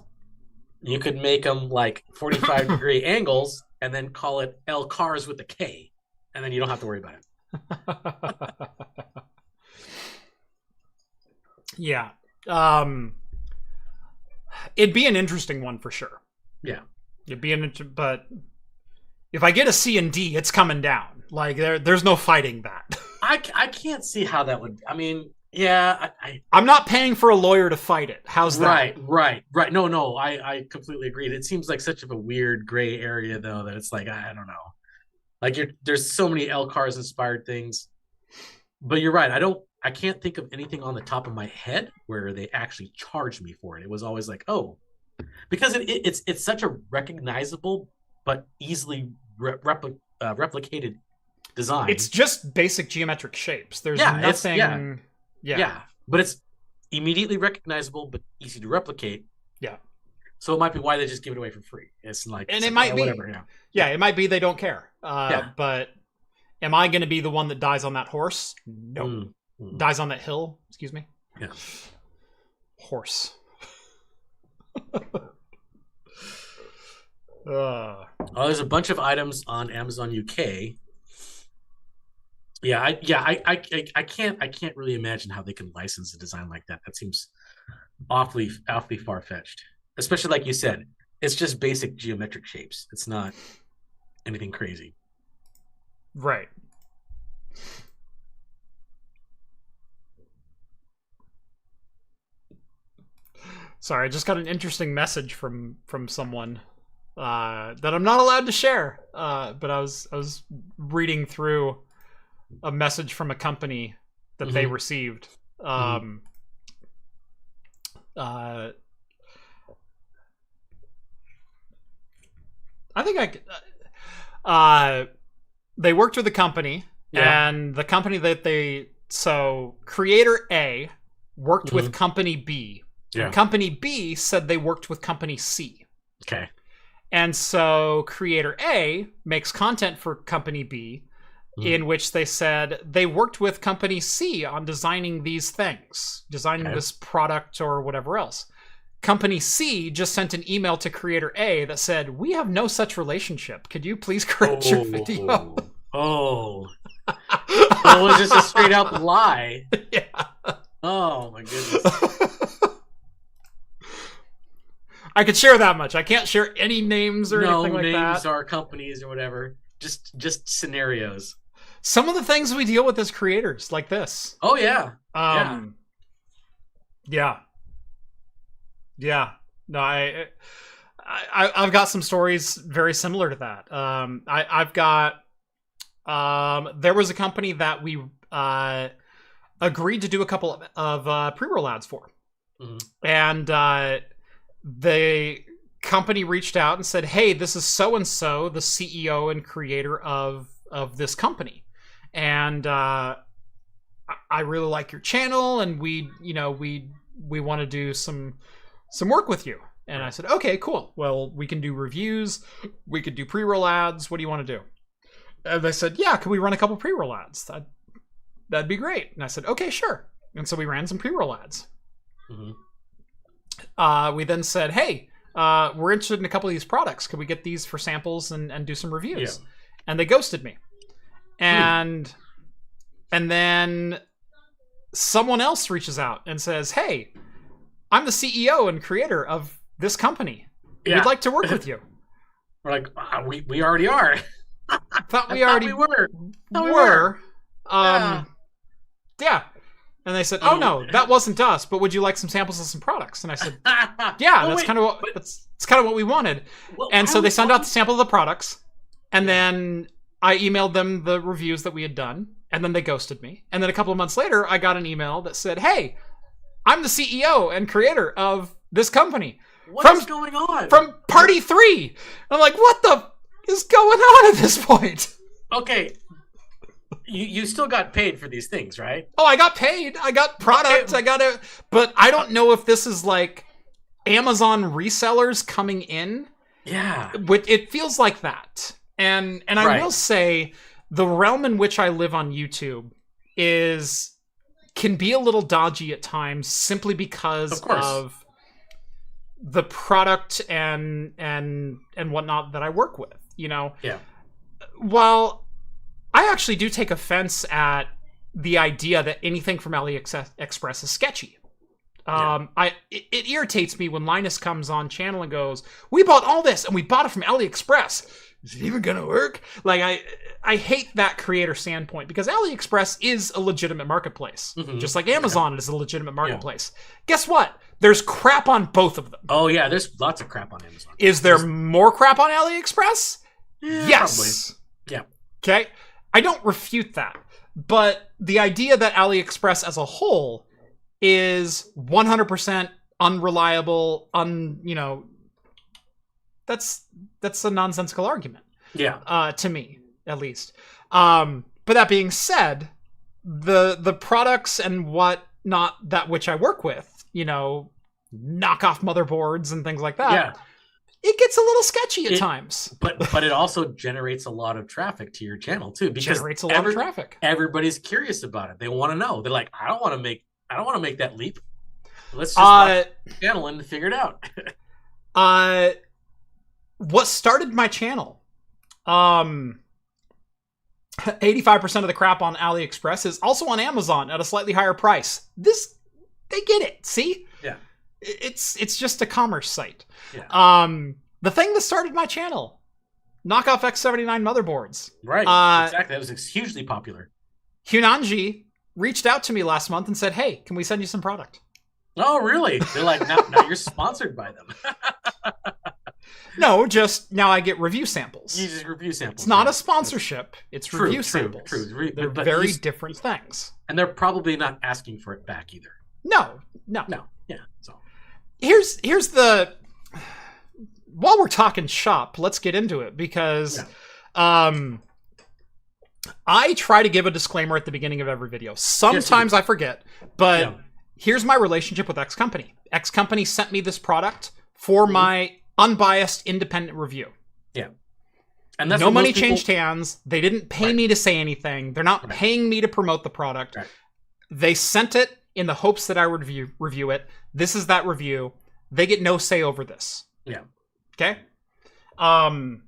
you could make them like 45-degree angles and then call it L cars with a K, and then you don't have to worry about it. Yeah. It'd be an interesting one for sure. Yeah. But if I get a C and D, it's coming down. Like there's no fighting that. I can't see how that would. I mean, yeah. I'm not paying for a lawyer to fight it. How's that? Right. No. I completely agree. It seems like such of a weird gray area, though, that it's like I don't know. Like there's so many L cars inspired things, but you're right. I can't think of anything on the top of my head where they actually charged me for it. It was always like, oh, because it's such a recognizable but easily replicated design. It's just basic geometric shapes. There's nothing. Yeah, but it's immediately recognizable but easy to replicate. Yeah. So it might be why they just give it away for free. It's like, and it might be whatever. Yeah, it might be they don't care. But am I going to be the one that dies on that horse? No. Dies on that hill? Excuse me. Yeah. Horse. There's a bunch of items on Amazon UK. Yeah, I can't really imagine how they can license a design like that. That seems awfully far fetched. Especially like you said, it's just basic geometric shapes. It's not anything crazy. Right. Sorry, I just got an interesting message from someone that I'm not allowed to share. But I was reading through a message from a company that they received. I think they worked with a company, and the company that Creator A worked with Company B. Yeah. Company B said they worked with Company C. Okay. And so Creator A makes content for Company B, in which they said they worked with Company C on designing these things, designing this product or whatever else. Company C just sent an email to Creator A that said, "We have no such relationship. Could you please correct your video?" That was just a straight up lie. Yeah. Oh my goodness. I could share that much. I can't share any names or anything like that. No names or companies or whatever. Just scenarios. Some of the things we deal with as creators, like this. Oh yeah. Yeah. No, I've got some stories very similar to that. I've got there was a company that we agreed to do a couple of pre-roll ads for, and the company reached out and said, "Hey, this is so and so, the CEO and creator of this company, and I really like your channel, and we want to do some work with you." And I said, "Okay, cool. Well, we can do reviews, we could do pre-roll ads. What do you want to do?" And they said, "Yeah, can we run a couple pre-roll ads? That'd be great." And I said, "Okay, sure." And so we ran some pre-roll ads. We then said, "Hey, we're interested in a couple of these products. Can we get these for samples and do some reviews?" Yeah. And they ghosted me. And then someone else reaches out and says, "Hey, I'm the CEO and creator of this company. We'd like to work with you." We're like, we already are. Thought we already were. Yeah. And they said, "Oh no, that wasn't us. But would you like some samples of some products?" And I said, "Yeah, that's kind of what we wanted." And so they sent out the sample of the products, and then I emailed them the reviews that we had done, and then they ghosted me. And then a couple of months later, I got an email that said, "Hey, I'm the CEO and creator of this company. What's going on? From Party 3. I'm like, what the is going on at this point? Okay, you still got paid for these things, right? Oh, I got paid. I got product. I got it. But I don't know if this is like Amazon resellers coming in. Yeah. It feels like that. And I will say the realm in which I live on YouTube can be a little dodgy at times simply because of the product and whatnot that I work with, you know? Yeah. While I actually do take offense at the idea that anything from AliExpress is sketchy. It irritates me when Linus comes on channel and goes, "We bought all this and we bought it from AliExpress. Is it even gonna work?" Like I hate that creator standpoint because AliExpress is a legitimate marketplace, just like Amazon is a legitimate marketplace. Guess what? There's crap on both of them. Oh yeah, there's lots of crap on Amazon. Is there more crap on AliExpress? Yes. Probably. Yeah. Okay. I don't refute that, but the idea that AliExpress as a whole is 100% unreliable, that's a nonsensical argument. Yeah. To me, at least. But that being said, the products and whatnot that which I work with, knockoff motherboards and things like that. Yeah. It gets a little sketchy at times. But it also generates a lot of traffic to your channel too. Because generates a lot of traffic. Everybody's curious about it. They want to know. They're like, I don't want to make that leap. Let's just watch the channel and figure it out. What started my channel? 85% of the crap on AliExpress is also on Amazon at a slightly higher price. They get it. See? Yeah. It's just a commerce site. Yeah. The thing that started my channel, knockoff X79 motherboards. Right. Exactly. That was hugely popular. Hunanji reached out to me last month and said, "Hey, can we send you some product?" Oh, really? They're like, now you're sponsored by them. No, just now I get review samples. You just review samples. It's not a sponsorship. It's review samples. True. They're very different things. And they're probably not asking for it back either. No. Yeah. So here's the. While we're talking shop, let's get into it because I try to give a disclaimer at the beginning of every video. Sometimes I forget, but here's my relationship with X Company. X Company sent me this product for my unbiased independent review. Yeah. And that's no money changed hands. They didn't pay me to say anything. They're not paying me to promote the product. Right. They sent it in the hopes that I would review it. This is that review. They get no say over this. Yeah. Okay? 9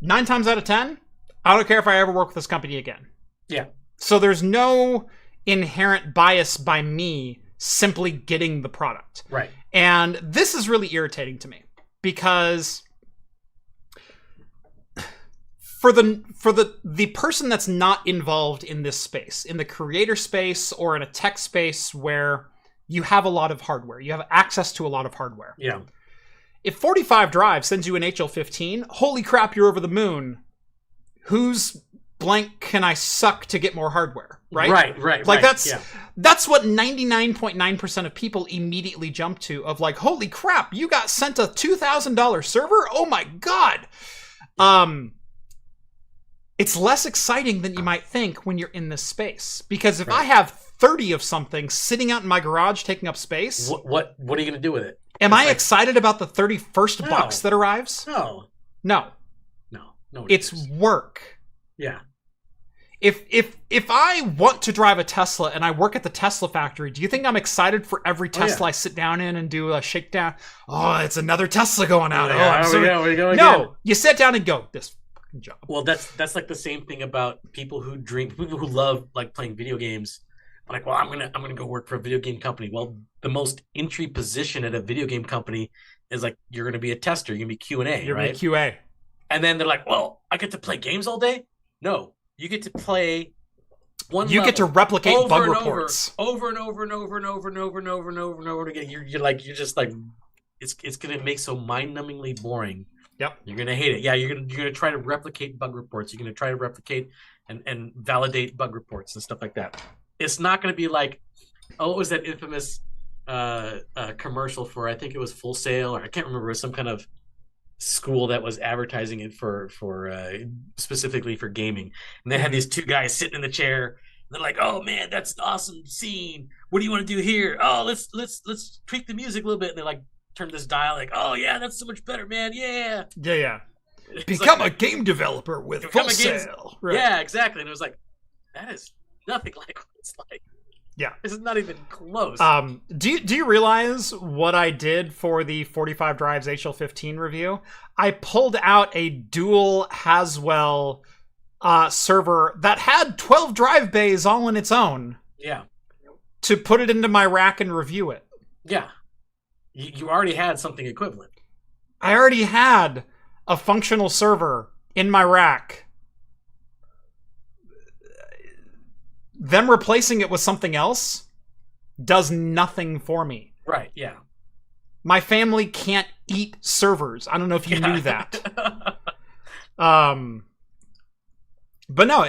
times out of 10, I don't care if I ever work with this company again. Yeah. So there's no inherent bias by me simply getting the product. Right. And this is really irritating to me because for the person that's not involved in this space, in the creator space or in a tech space where you have a lot of hardware, you have access to a lot of hardware. Yeah. If 45 Drive sends you an HL15, holy crap, you're over the moon. Whose blank can I suck to get more hardware? Right. Like that's what 99.9% of people immediately jump to of like, holy crap, you got sent a $2,000 server? Oh my God. It's less exciting than you might think when you're in this space. Because if I have 30 of something sitting out in my garage taking up space. What are you going to do with it? Am I excited about the 31st box that arrives? No. It's work. Yeah. If I want to drive a Tesla and I work at the Tesla factory, do you think I'm excited for every Tesla I sit down in and do a shakedown? Oh, it's another Tesla going out. No, you sit down and go, this fucking job. Well, that's like the same thing about people who love like playing video games. Like, well, I'm gonna go work for a video game company. Well, the most entry position at a video game company is like you're gonna be a tester, you're gonna be Q&A, you're right? Gonna be QA. And then they're like, well, I get to play games all day? No. You get to play one You get to replicate bug reports. Over and over and over and over and over and over and over and over again. You're just like it's gonna make so mind-numbingly boring. Yep. You're gonna hate it. Yeah, you're gonna try to replicate bug reports. You're gonna try to replicate and validate bug reports and stuff like that. It's not gonna be like, oh, what was that infamous commercial for, I think it was Full Sail, or I can't remember, some kind of school that was advertising it for specifically for gaming, and they had these two guys sitting in the chair. They're like, "Oh man, that's an awesome scene. What do you want to do here? Oh, let's tweak the music a little bit." And they like turn this dial, like, "Oh yeah, that's so much better, man. Yeah, Yeah. It's Become like, a game developer with become Full a game- Sail. Right. yeah, exactly." And it was like, that is nothing like what it's like. Yeah. This is not even close. Do you realize what I did for the 45 Drives HL15 review? I pulled out a dual Haswell server that had 12 drive bays all on its own. Yeah. To put it into my rack and review it. Yeah. You already had something equivalent. I already had a functional server in my rack. Them replacing it with something else does nothing for me. Right, yeah. My family can't eat servers. I don't know if you knew that. But no,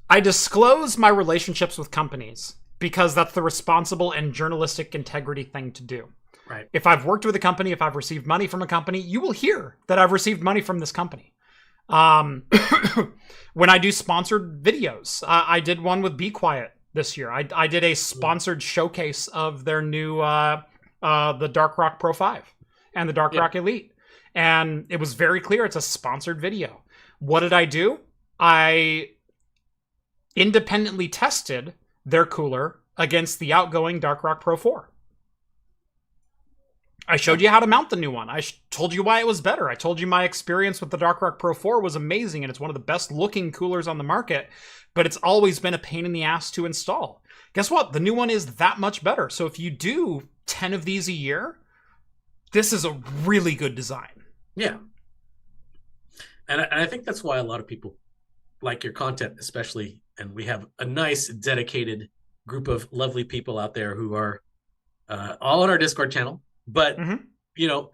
I disclose my relationships with companies because that's the responsible and journalistic integrity thing to do. Right. If I've worked with a company, if I've received money from a company, you will hear that I've received money from this company. When I do sponsored videos, I did one with Be Quiet this year. I did a sponsored showcase of their new the Dark Rock Pro 5 and the Dark Rock Elite. And it was very clear it's a sponsored video. What did I do? I independently tested their cooler against the outgoing Dark Rock Pro 4. I showed you how to mount the new one. I told you why it was better. I told you my experience with the Dark Rock Pro 4 was amazing, and it's one of the best looking coolers on the market, but it's always been a pain in the ass to install. Guess what? The new one is that much better. So if you do 10 of these a year, this is a really good design. Yeah. And I think that's why a lot of people like your content, especially, and we have a nice, dedicated group of lovely people out there who are all on our Discord channel. But, you know,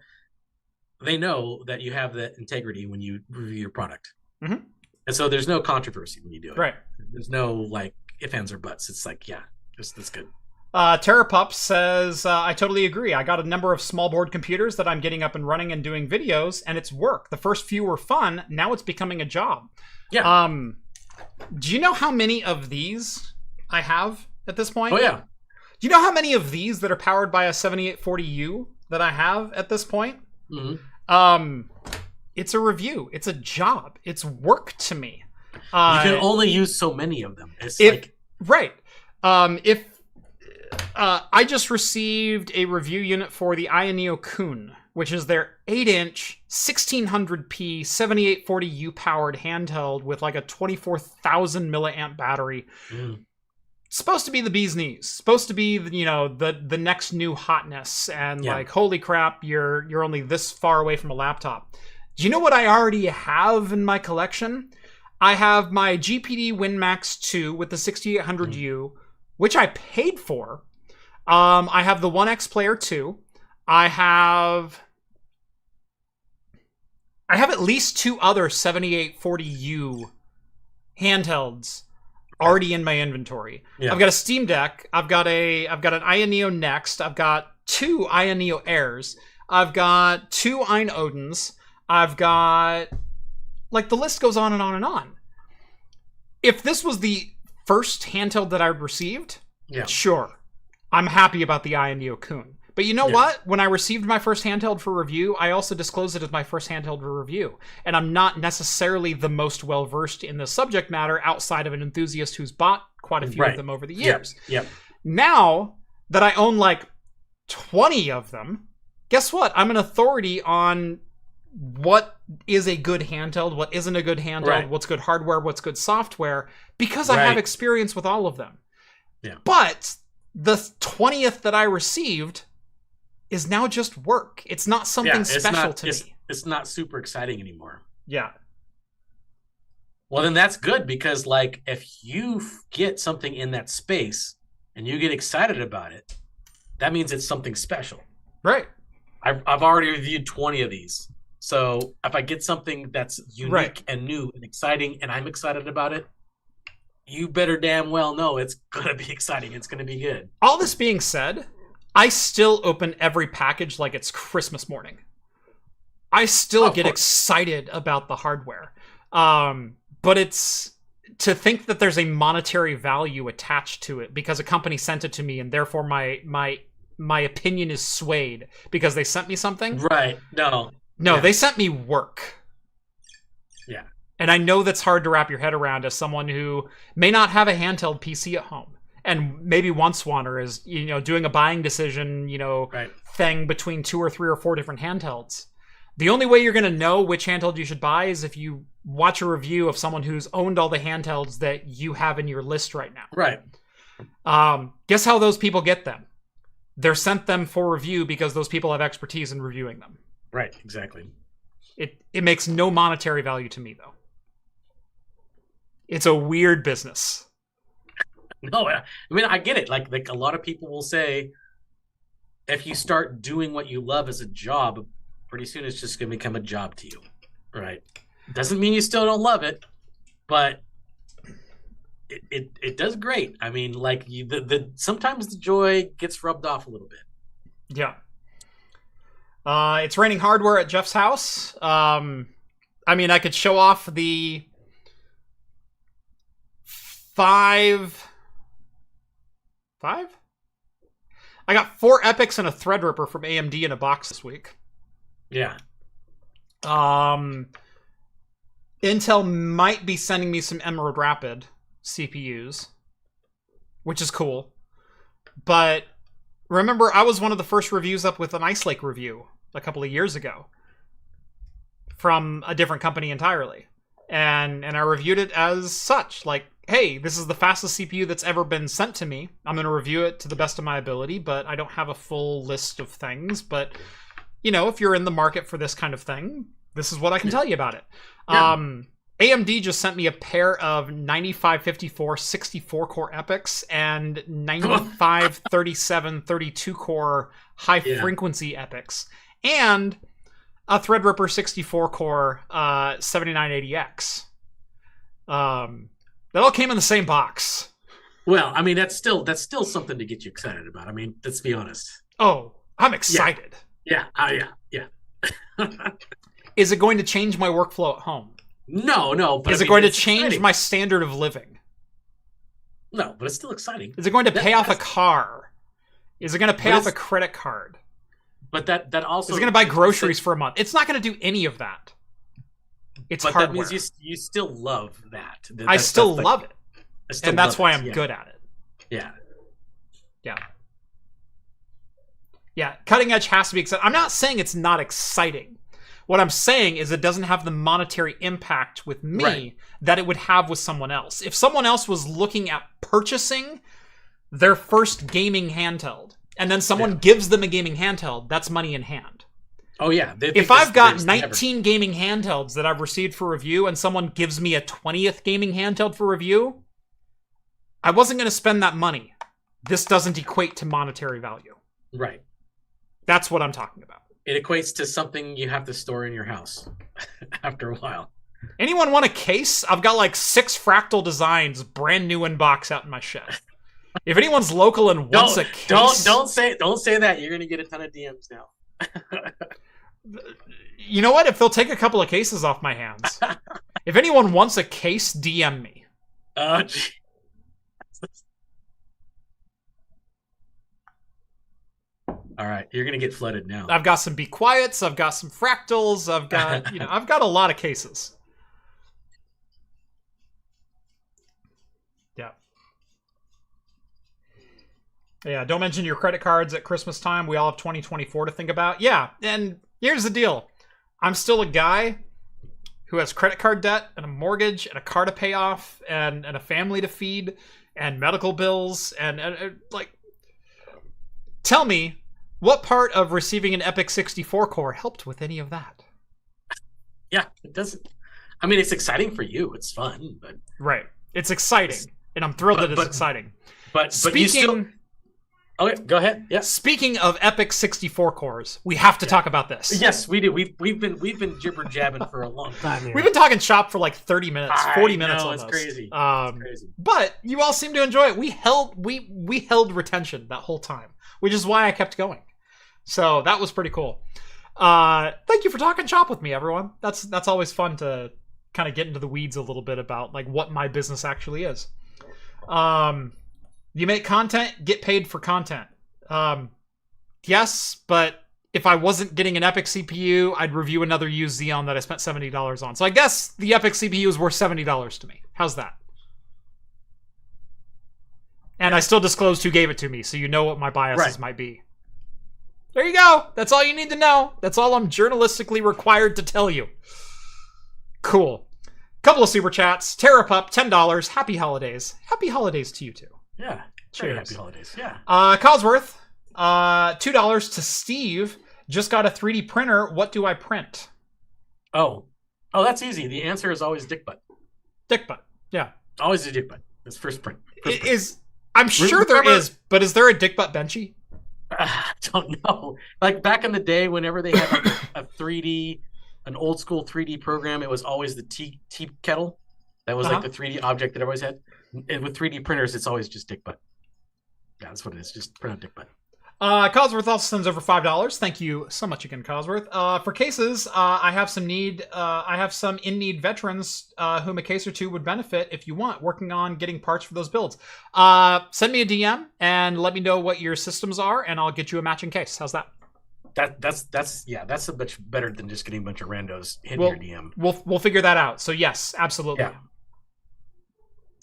they know that you have that integrity when you review your product. And so there's no controversy when you do it. Right. There's no, like, ifs, ands, or buts. It's like, yeah, that's good. Terrapup says, I totally agree. I got a number of small board computers that I'm getting up and running and doing videos, and it's work. The first few were fun. Now it's becoming a job. Yeah. Do you know how many of these I have at this point? Oh, yeah. Do you know how many of these that are powered by a 7840U that I have at this point? It's a review. It's a job. It's work to me. You can only use so many of them. Right. I just received a review unit for the Ioneo Kun, which is their 8-inch 1600p 7840U powered handheld with like a 24,000 milliamp battery. Supposed to be the bee's knees. Supposed to be, the next new hotness. And like, holy crap, you're only this far away from a laptop. Do you know what I already have in my collection? I have my GPD WinMax 2 with the 6800U, which I paid for. I have the 1X Player 2. I have at least 2 other 7840U handhelds already in my inventory. I've got a Steam Deck. I've got an Ioneo Next. I've got 2 Ioneo Airs. I've got 2 Ein Odins. I've got, like, the list goes on and on and on. If this was the first handheld that I'd received, sure, I'm happy about the Ioneo Kun. But you know what? When I received my first handheld for review, I also disclosed it as my first handheld for review. And I'm not necessarily the most well-versed in the subject matter outside of an enthusiast who's bought quite a few of them over the years. Now that I own like 20 of them, guess what? I'm an authority on what is a good handheld, what isn't a good handheld, what's good hardware, what's good software, because I have experience with all of them. But the 20th that I received is now just work. It's not something special to me. It's not super exciting anymore. Yeah. Well, then that's good, because like if you get something in that space and you get excited about it, that means it's something special. Right. I've already reviewed 20 of these. So if I get something that's unique and new and exciting and I'm excited about it, you better damn well know it's going to be exciting. It's going to be good. All this being said, I still open every package like it's Christmas morning. I still get course. excited about the hardware. But it's to think that there's a monetary value attached to it because a company sent it to me, and therefore my opinion is swayed because they sent me something. Right. No, they sent me work. Yeah. And I know that's hard to wrap your head around as someone who may not have a handheld PC at home and maybe wants one, or is, doing a buying decision, thing between 2 or 3 or 4 different handhelds. The only way you're going to know which handheld you should buy is if you watch a review of someone who's owned all the handhelds that you have in your list right now. Right. Guess how those people get them? They're sent them for review because those people have expertise in reviewing them. Right, exactly. It makes no monetary value to me, though. It's a weird business. No, I mean, I get it. Like a lot of people will say, if you start doing what you love as a job, pretty soon it's just going to become a job to you, right? Doesn't mean you still don't love it, but it does great. I mean, like sometimes the joy gets rubbed off a little bit. Yeah. It's raining hardware at Jeff's house. I mean, I could show off the 5. I got 4 Epics and a Threadripper from AMD in a box this week. Yeah. Intel might be sending me some Emerald Rapid CPUs, which is cool. But remember, I was one of the first reviews up with an Ice Lake review a couple of years ago from a different company entirely. And I reviewed it as such. Like, hey, this is the fastest CPU that's ever been sent to me. I'm going to review it to the best of my ability, but I don't have a full list of things. But, if you're in the market for this kind of thing, this is what I can tell you about it. Yeah. AMD just sent me a pair of 9554 64-core Epics and 9537 32-core high-frequency Epics. And a Threadripper 64-core 7980X. That all came in the same box. Well, I mean, that's still something to get you excited about. I mean, let's be honest. Oh, I'm excited. Yeah. Yeah. Is it going to change my workflow at home? No. But is it going to change my standard of living? No, but it's still exciting. Is it going to pay off a car? Is it going to pay off a credit card? But that also is it going to buy groceries for a month? It's not going to do any of that. It's hardware. That means you still love that. I still love it. And that's why I'm good at it. Yeah. Yeah, cutting edge has to be exciting. I'm not saying it's not exciting. What I'm saying is it doesn't have the monetary impact with me that it would have with someone else. If someone else was looking at purchasing their first gaming handheld, and then someone gives them a gaming handheld, that's money in hand. Oh, yeah. If I've got 19 gaming handhelds that I've received for review, and someone gives me a 20th gaming handheld for review, I wasn't going to spend that money. This doesn't equate to monetary value. Right. That's what I'm talking about. It equates to something you have to store in your house after a while. Anyone want a case? I've got like 6 Fractal Designs brand new in box out in my shed. If anyone's local and wants a case... Don't say that. You're going to get a ton of DMs now. You know what? If they'll take a couple of cases off my hands. If anyone wants a case, DM me. Oh, gee. All right, you're gonna get flooded now. I've got some Be Quiets. I've got some Fractals. I've got I've got a lot of cases. Yeah. Don't mention your credit cards at Christmas time. We all have 2024 to think about. Yeah, and here's the deal. I'm still a guy who has credit card debt and a mortgage and a car to pay off and a family to feed and medical bills and like, tell me, what part of receiving an Epic 64 core helped with any of that? Yeah, it doesn't. I mean, it's exciting for you. It's fun, but right, it's exciting, and I'm thrilled that it's exciting. But you still. Okay, go ahead. Yeah. Speaking of Epic 64 cores, we have to talk about this. Yes, we do. We've been jibber jabbing for a long time here. We've been talking shop for like 30 minutes, 40 minutes almost. It's crazy. It's crazy. But you all seem to enjoy it. We held retention that whole time, which is why I kept going. So that was pretty cool. Thank you for talking shop with me, everyone. That's always fun to kind of get into the weeds a little bit about like what my business actually is. You make content, get paid for content. Yes, but if I wasn't getting an EPYC CPU, I'd review another used Xeon that I spent $70 on. So I guess the EPYC CPU is worth $70 to me. How's that? And I still disclosed who gave it to me, so you know what my biases might be. There you go. That's all you need to know. That's all I'm journalistically required to tell you. Cool. Couple of super chats. Terrapup, $10. Happy holidays. Happy holidays to you too. Yeah. Cheers. Happy holidays. Yeah. Cosworth, $2 to Steve. Just got a 3D printer. What do I print? Oh, that's easy. The answer is always dick butt. Dick butt. Yeah. Always a dick butt. It's first print. I'm sure there is, but is there a dick butt benchy? I don't know. Like back in the day, whenever they had like a 3D, an old school 3D program, it was always the tea kettle. That was like the 3D object that everybody's had. And with 3D printers, it's always just dick butt. Yeah, that's what it is. Just print out dick butt. Cosworth also sends over $5. Thank you so much again, Cosworth. For cases, I have some in-need veterans whom a case or two would benefit if you want, working on getting parts for those builds. Send me a DM and let me know what your systems are, and I'll get you a matching case. How's that? That's a much better than just getting a bunch of randos in your DM. We'll figure that out. So yes, absolutely. Yeah.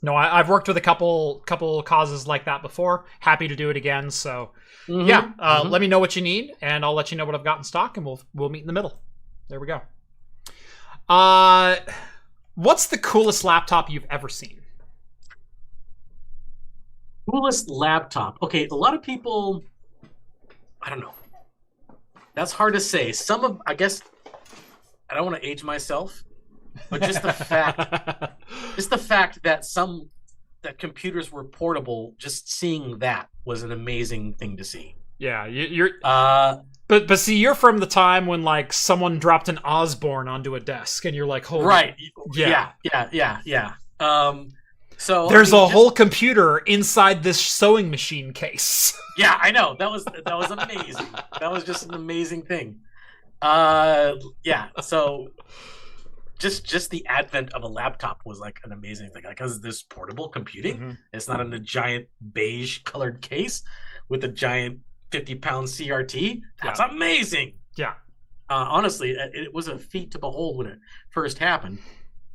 No, I've worked with a couple causes like that before. Happy to do it again. So let me know what you need, and I'll let you know what I've got in stock, and we'll meet in the middle. There we go. What's the coolest laptop you've ever seen? Coolest laptop. Okay, a lot of people, I don't know. That's hard to say. I guess, I don't want to age myself, but just the fact that computers were portable, just seeing that was an amazing thing to see. Yeah, but see, you're from the time when like someone dropped an Osborne onto a desk, and you're like, holy, right? Yeah. So there's a whole computer inside this sewing machine case. Yeah, I know. That was amazing. That was just an amazing thing. Yeah. So just the advent of a laptop was like an amazing thing. Like, because this portable computing, it's not in a giant beige colored case with a giant 50-pound CRT. That's amazing. Yeah. Honestly, it was a feat to behold when it first happened.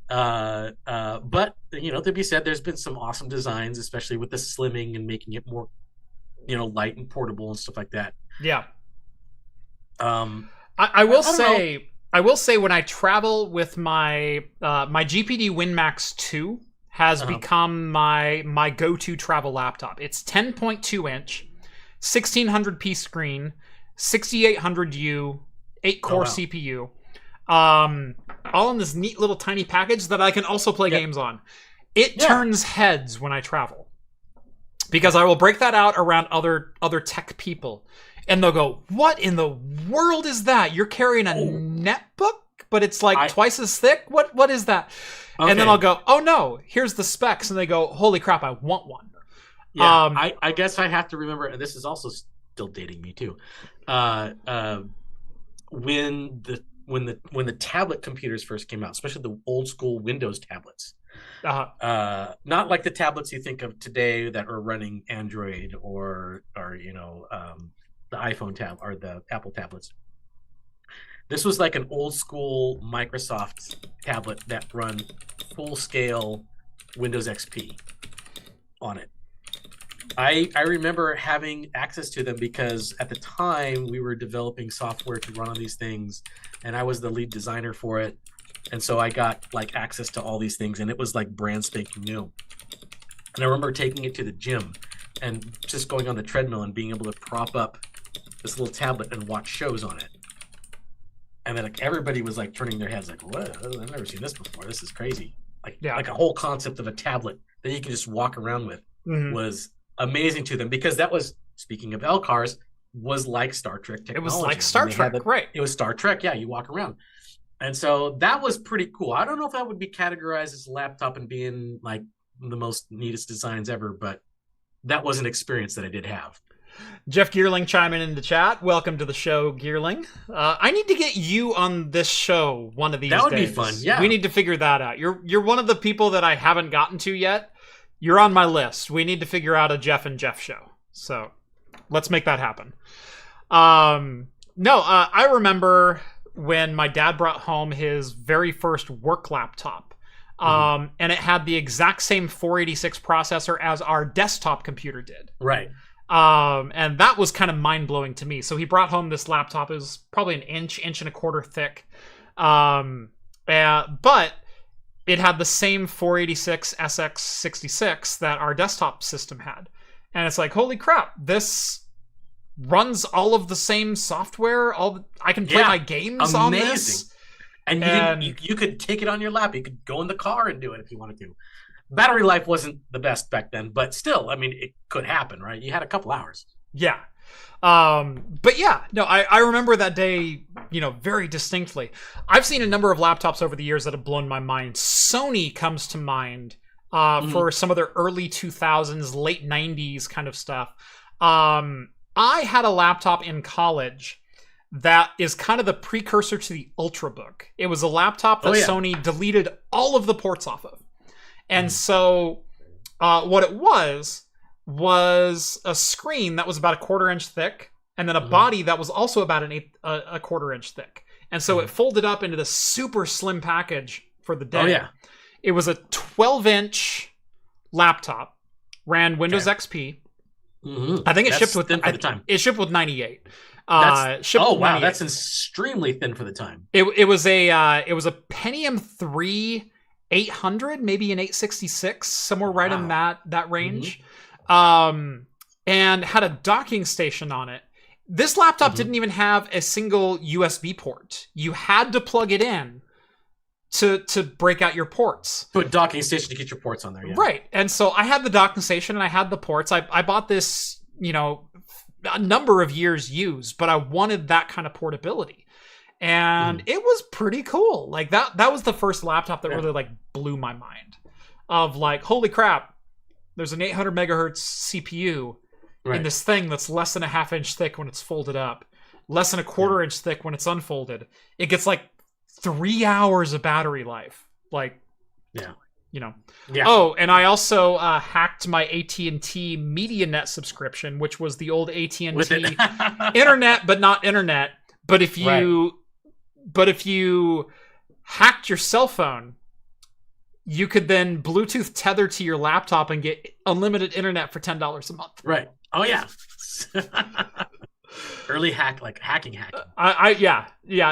But to be said, there's been some awesome designs, especially with the slimming and making it more, light and portable and stuff like that. Yeah. I will say when I travel with my my GPD WinMax 2 has become my go-to travel laptop. It's 10.2 inch, 1600p screen, 6800U, 8-core CPU. All in this neat little tiny package that I can also play games on. It turns heads when I travel, because I will break that out around other tech people, and they'll go, "What in the world is that? You're carrying a netbook, but it's like twice as thick. What is that?" Okay. And then I'll go, "Oh no, here's the specs," and they go, "Holy crap, I want one." Yeah, I guess I have to remember, and this is also still dating me too. When the tablet computers first came out, especially the old school Windows tablets, not like the tablets you think of today that are running Android or the iPhone tab or the Apple tablets. This was like an old school Microsoft tablet that run full scale Windows XP on it. I remember having access to them because at the time we were developing software to run on these things, and I was the lead designer for it. And so I got like access to all these things, and it was like brand spanking new. And I remember taking it to the gym and just going on the treadmill and being able to prop up this little tablet and watch shows on it. And then like everybody was like turning their heads like, "What? I've never seen this before. This is crazy." Like a whole concept of a tablet that you can just walk around with was amazing to them, because that was, speaking of LCARs, was like Star Trek technology. It was like Star Trek, right? It was Star Trek, yeah, you walk around. And so that was pretty cool. I don't know if that would be categorized as a laptop and being like the most neatest designs ever, but that was an experience that I did have. Jeff Geerling chiming in the chat. Welcome to the show, Geerling. I need to get you on this show one of these days. That would be fun, yeah. We need to figure that out. You're one of the people that I haven't gotten to yet. You're on my list. We need to figure out a Jeff and Jeff show. So let's make that happen. I remember when my dad brought home his very first work laptop. And it had the exact same 486 processor as our desktop computer did. Right. And that was kind of mind-blowing to me. So he brought home this laptop. It was probably an inch and a quarter thick. But it had the same 486 SX66 that our desktop system had. And it's like, holy crap, this runs all of the same software. I can play my games on this. And you could take it on your lap. You could go in the car and do it if you wanted to. Battery life wasn't the best back then, but still, I mean, it could happen, right? You had a couple hours. Yeah. But yeah, no, I remember that day, very distinctly. I've seen a number of laptops over the years that have blown my mind. Sony comes to mind for some of their early 2000s, late 90s kind of stuff. I had a laptop in college that is kind of the precursor to the Ultrabook. It was a laptop that Sony deleted all of the ports off of. And so what it was a screen that was about a 1/4 inch thick, and then a body that was also about a 1/4 inch thick. And so it folded up into this super slim package for the day. Oh, yeah. It was a 12-inch laptop, ran Windows XP. I think it shipped with thin for the time. It shipped with 98. Wow, that's extremely thin for the time. It was a Pentium 3 800, maybe an 866, somewhere right in that range. And had a docking station on it. This laptop didn't even have a single USB port. You had to plug it in to break out your ports. So a docking station to get your ports on there, yeah. Right. And so I had the docking station and I had the ports. I bought this, a number of years used, but I wanted that kind of portability. And it was pretty cool. Like that was the first laptop that really like blew my mind. Of like, holy crap, there's an 800 megahertz CPU in this thing that's less than a 1/2 inch thick when it's folded up, less than a 1/4 inch thick when it's unfolded. It gets like 3 hours of battery life. Like, Oh, and I also hacked my AT&T MediaNet subscription, which was the old AT&T internet, but not internet. But if you hacked your cell phone, you could then Bluetooth tether to your laptop and get unlimited internet for $10 a month. Right. Oh yeah. Early hack, like hacking. Yeah.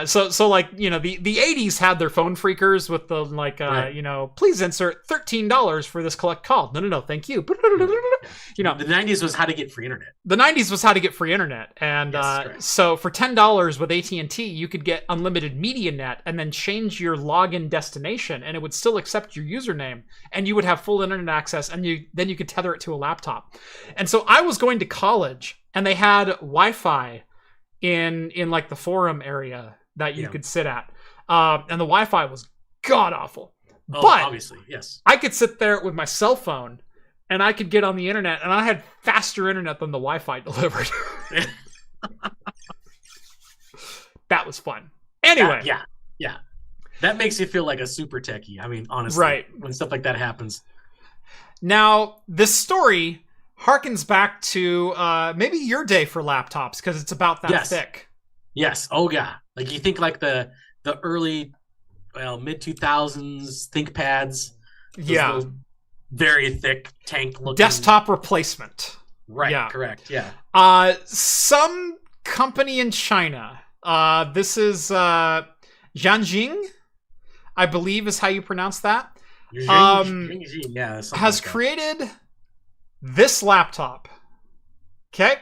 So like, the 80s had their phone freakers with the like, please insert $13 for this collect call. No, thank you. The 90s was how to get free internet. The 90s was how to get free internet. And so for $10 with AT&T, you could get unlimited MediaNet and then change your login destination and it would still accept your username and you would have full internet access and then you could tether it to a laptop. And so I was going to college and they had Wi-Fi in like the forum area that you could sit at. And the Wi-Fi was god awful. Oh, but obviously, yes. I could sit there with my cell phone and I could get on the internet and I had faster internet than the Wi-Fi delivered. That was fun. Anyway. Yeah. That makes you feel like a super techie. I mean, honestly, when stuff like that happens. Now, this story harkens back to maybe your day for laptops because it's about that thick. Yes. Oh yeah. Like you think like the early, mid 2000s ThinkPads. Yeah. Very thick tank looking desktop replacement. Right. Yeah. Correct. Yeah. Some company in China. This is Jianjing, I believe is how you pronounce that. Has created this laptop. Okay?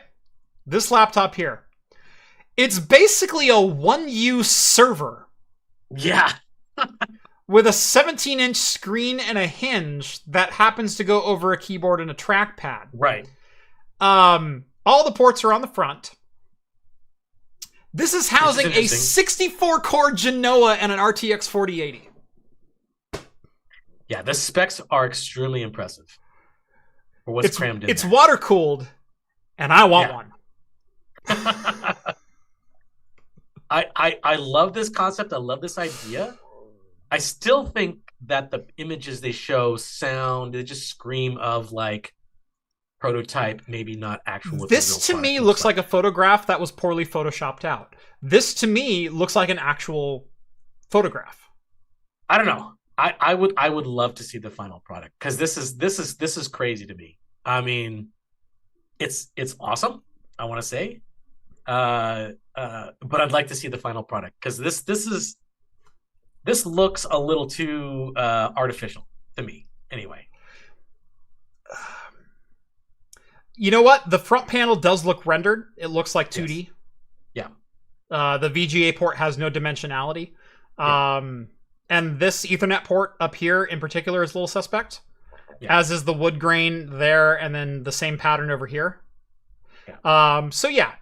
This laptop here. It's basically a 1U server. Yeah. With a 17-inch screen and a hinge that happens to go over a keyboard and a trackpad. Right. All the ports are on the front. This is housing a 64-core Genoa and an RTX 4080. Yeah, the specs are extremely impressive. For what's crammed in It's there. water-cooled, and I want one. I love this concept. I love this idea. I still think that the images they show they just scream of like prototype, maybe not actual. This to me looks like a photograph that was poorly photoshopped out. This to me looks like an actual photograph. I don't know. I would love to see the final product, because this is crazy to me. I mean, it's awesome, I want to say, but I'd like to see the final product, because this looks a little too artificial to me. Anyway, you know what? The front panel does look rendered. It looks like 2D. Yes. Yeah. The VGA port has no dimensionality. And this Ethernet port up here in particular is a little suspect, as is the wood grain there, and then the same pattern over here. So yeah,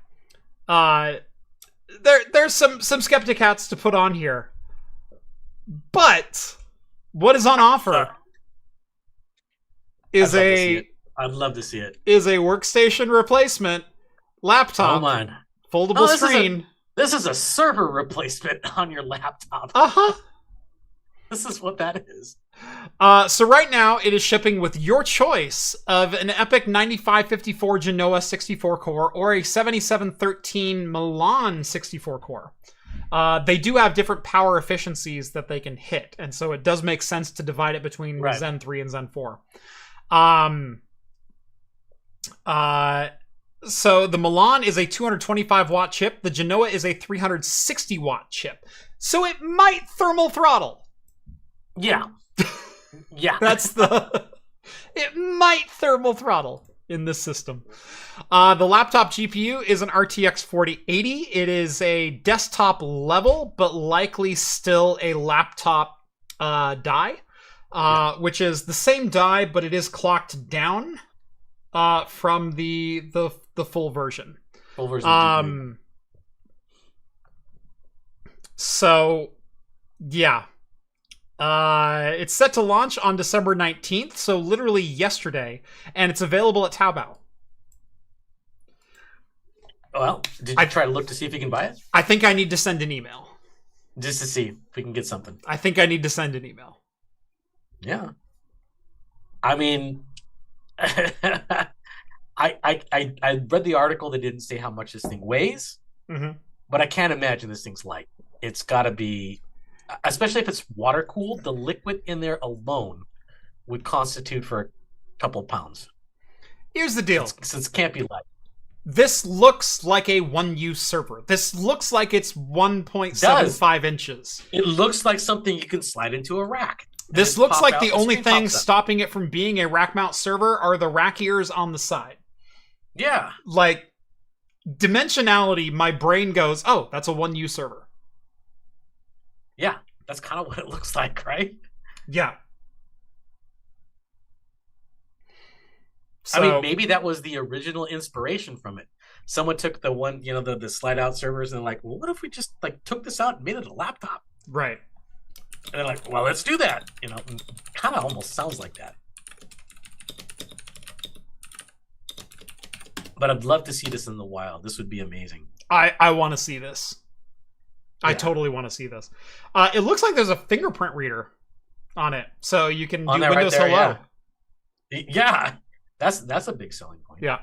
there's some skeptic hats to put on here, but what is on offer is I'd love to see it. Is a workstation replacement laptop, foldable screen. This is a server replacement on your laptop. This is what that is. So right now it is shipping with your choice of an EPYC 9554 Genoa 64 core or a 7713 Milan 64 core. They do have different power efficiencies that they can hit, and so it does make sense to divide it between Zen 3 and Zen 4. So the Milan is a 225 watt chip. The Genoa is a 360 watt chip. So it might thermal throttle. Yeah. Yeah. It might thermal throttle in this system. The laptop GPU is an RTX 4080. It is a desktop level, but likely still a laptop die, which is the same die, but it is clocked down from the full version. Full version. So, yeah. It's set to launch on December 19th, so literally yesterday, and it's available at Taobao. Well, did you try to look to see if you can buy it? I think I need to send an email. Just to see if we can get something. I think I need to send an email. Yeah. I mean, I read the article that didn't say how much this thing weighs, but I can't imagine this thing's light. It's got to be... Especially if it's water cooled, the liquid in there alone would constitute for a couple of pounds. Here's the deal. Since it can't be light. This looks like a one-use server. This looks like it's 1.75 inches. It looks like something you can slide into a rack. This looks like the only thing stopping it from being a rack mount server are the rack ears on the side. Yeah. Like, dimensionality, my brain goes, oh, that's a one-use server. Yeah, that's kind of what it looks like, right? Yeah. So, I mean, maybe that was the original inspiration from it. Someone took the one, the slide out servers, and they're like, well, what if we just took this out and made it a laptop? Right. And they're like, well, let's do that. Kind of almost sounds like that. But I'd love to see this in the wild. This would be amazing. I want to see this. Yeah. I totally want to see this. It looks like there's a fingerprint reader on it, so you can do Windows Hello. Yeah, that's a big selling point. Yeah.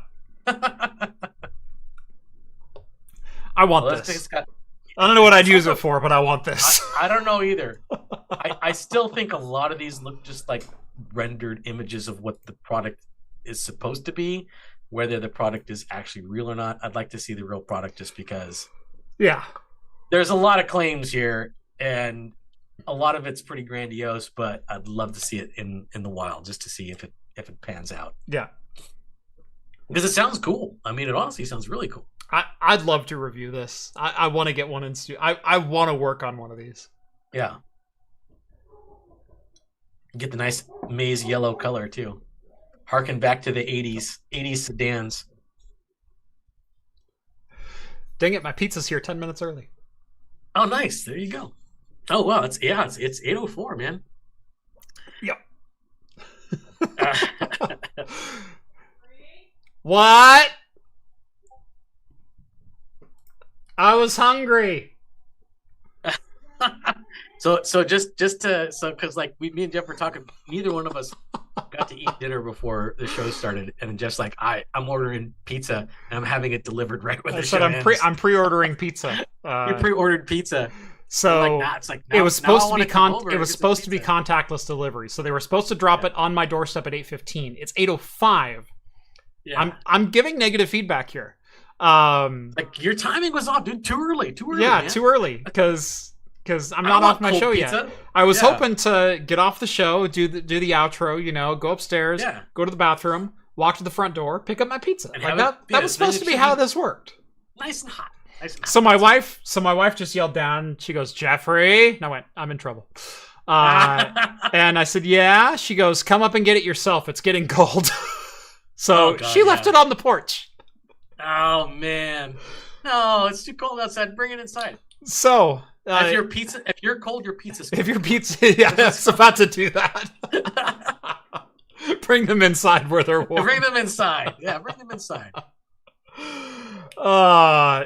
I want this. I don't know what I'd use it for, but I want this. I don't know either. I still think a lot of these look just like rendered images of what the product is supposed to be. Whether the product is actually real or not, I'd like to see the real product, just because. Yeah. There's a lot of claims here, and a lot of it's pretty grandiose, but I'd love to see it in the wild, just to see if it pans out. Yeah. Because it sounds cool. I mean, it honestly sounds really cool. I'd love to review this. I want to get one in studio. I want to work on one of these. Yeah. Get the nice maize yellow color, too. Harken back to the 80s sedans. Dang it, my pizza's here 10 minutes early. Oh, nice. There you go. Oh, wow. It's 8:04, man. Yep. What? I was hungry. So because like me and Jeff were talking, neither one of us got to eat dinner before the show started, and Jeff's like, I'm ordering pizza and I'm having it delivered right when the show ends. I'm pre-ordering pizza. You pre-ordered pizza. So it was supposed to be contactless delivery. So they were supposed to drop it on my doorstep at 8:15. It's 8:05. Yeah. I'm giving negative feedback here. Like your timing was off, dude. Too early. Yeah, man. Too early because I'm not off my show yet. I was hoping to get off the show, do the outro, go upstairs, go to the bathroom, walk to the front door, pick up my pizza. Like that was supposed to be how this worked. Nice and hot. So my wife just yelled down. She goes, "Jeffrey," and I went, "I'm in trouble." And I said, "Yeah." She goes, "Come up and get it yourself. It's getting cold." So she left it on the porch. Oh man, no, it's too cold outside. Bring it inside. So. If you're cold, your pizza's cold. If your pizza, yeah, it's about to do that. Bring them inside where they're warm. Bring them inside. Yeah, bring them inside.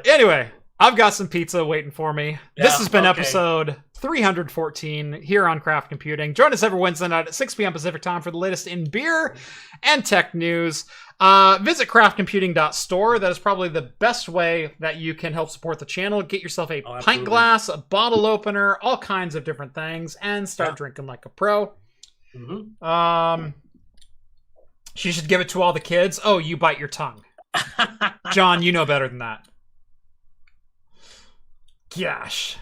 Anyway, I've got some pizza waiting for me. Yeah, this has been episode 314 here on Craft Computing. Join us every Wednesday night at 6 p.m. Pacific time for the latest in beer and tech news. Visit craftcomputing.store. That is probably the best way that you can help support the channel. Get yourself a pint glass, a bottle opener, all kinds of different things, and start drinking like a pro. Mm-hmm. She should give it to all the kids. Oh, you bite your tongue. John, you know better than that. Gosh.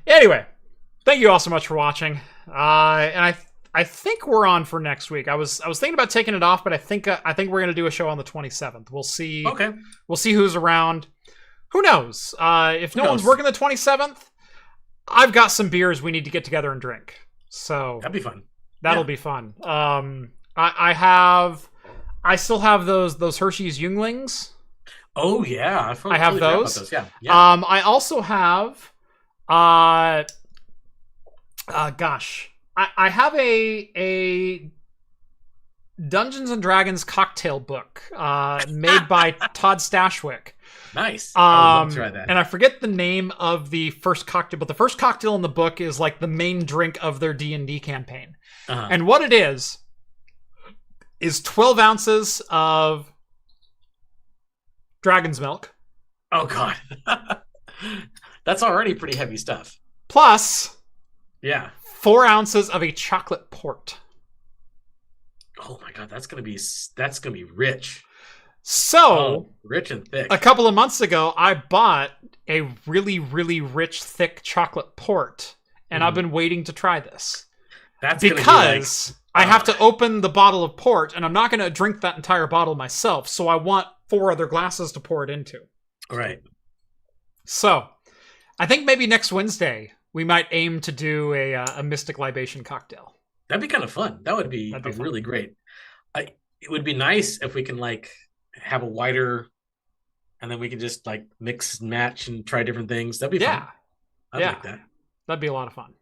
Anyway, thank you all so much for watching. And I think we're on for next week. I was thinking about taking it off, but I think we're gonna do a show on the 27th. We'll see. Okay. We'll see who's around. Who knows? If no one's working the 27th, I've got some beers we need to get together and drink. So that'd be fun. That'll be fun. I still have those Hershey's Younglings. Oh yeah, I have those. Yeah. I also have. Gosh. I have a Dungeons and Dragons cocktail book made by Todd Stashwick. Nice. I would love to try that. And I forget the name of the first cocktail, but the first cocktail in the book is like the main drink of their D&D campaign. Uh-huh. And what it is 12 ounces of dragon's milk. Oh, God. That's already pretty heavy stuff. Plus... Yeah. 4 ounces of a chocolate port. Oh my God, that's gonna be rich. So rich and thick. A couple of months ago, I bought a really, really rich, thick chocolate port, and I've been waiting to try this. That's because I have to open the bottle of port, and I'm not going to drink that entire bottle myself. So I want 4 other glasses to pour it into. Right. So I think maybe next Wednesday we might aim to do a Mystic Libation cocktail. That'd be kind of fun. That would be really great. It would be nice if we can have a wider, and then we can just mix and match and try different things. That'd be fun. I'd like that. That'd be a lot of fun.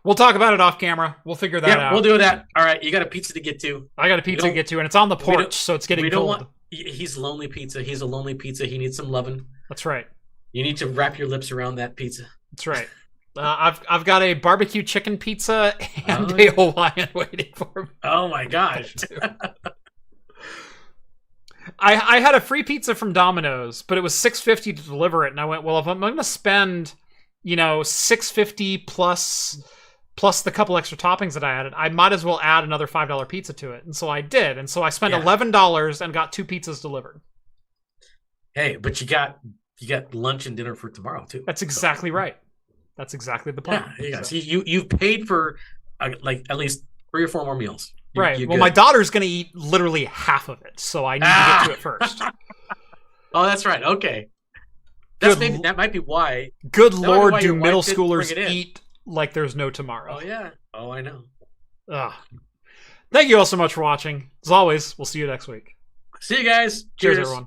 We'll talk about it off camera. We'll figure that out. Yeah, we'll do that. All right, you got a pizza to get to. I got a pizza to get to, and it's on the porch, so it's getting cold. He's lonely pizza. He's a lonely pizza. He needs some loving. That's right. You need to wrap your lips around that pizza. That's right. I've got a barbecue chicken pizza and a Hawaiian waiting for me. Oh my gosh. I had a free pizza from Domino's, but it was $6.50 to deliver it, and I went, well, if I'm going to spend, $6.50 plus the couple extra toppings that I added, I might as well add another $5 pizza to it. And so I did. And so I spent $11 and got 2 pizzas delivered. Hey, but you got lunch and dinner for tomorrow too. That's exactly right. That's exactly the plan. Yeah, so you've paid for at least 3 or 4 more meals. Right. Well, my daughter's going to eat literally half of it, so I need to get to it first. Oh, that's right. Okay. That might be why. Good Lord, do middle schoolers eat like there's no tomorrow? Oh, yeah. Oh, I know. Thank you all so much for watching. As always, we'll see you next week. See you guys. Cheers everyone.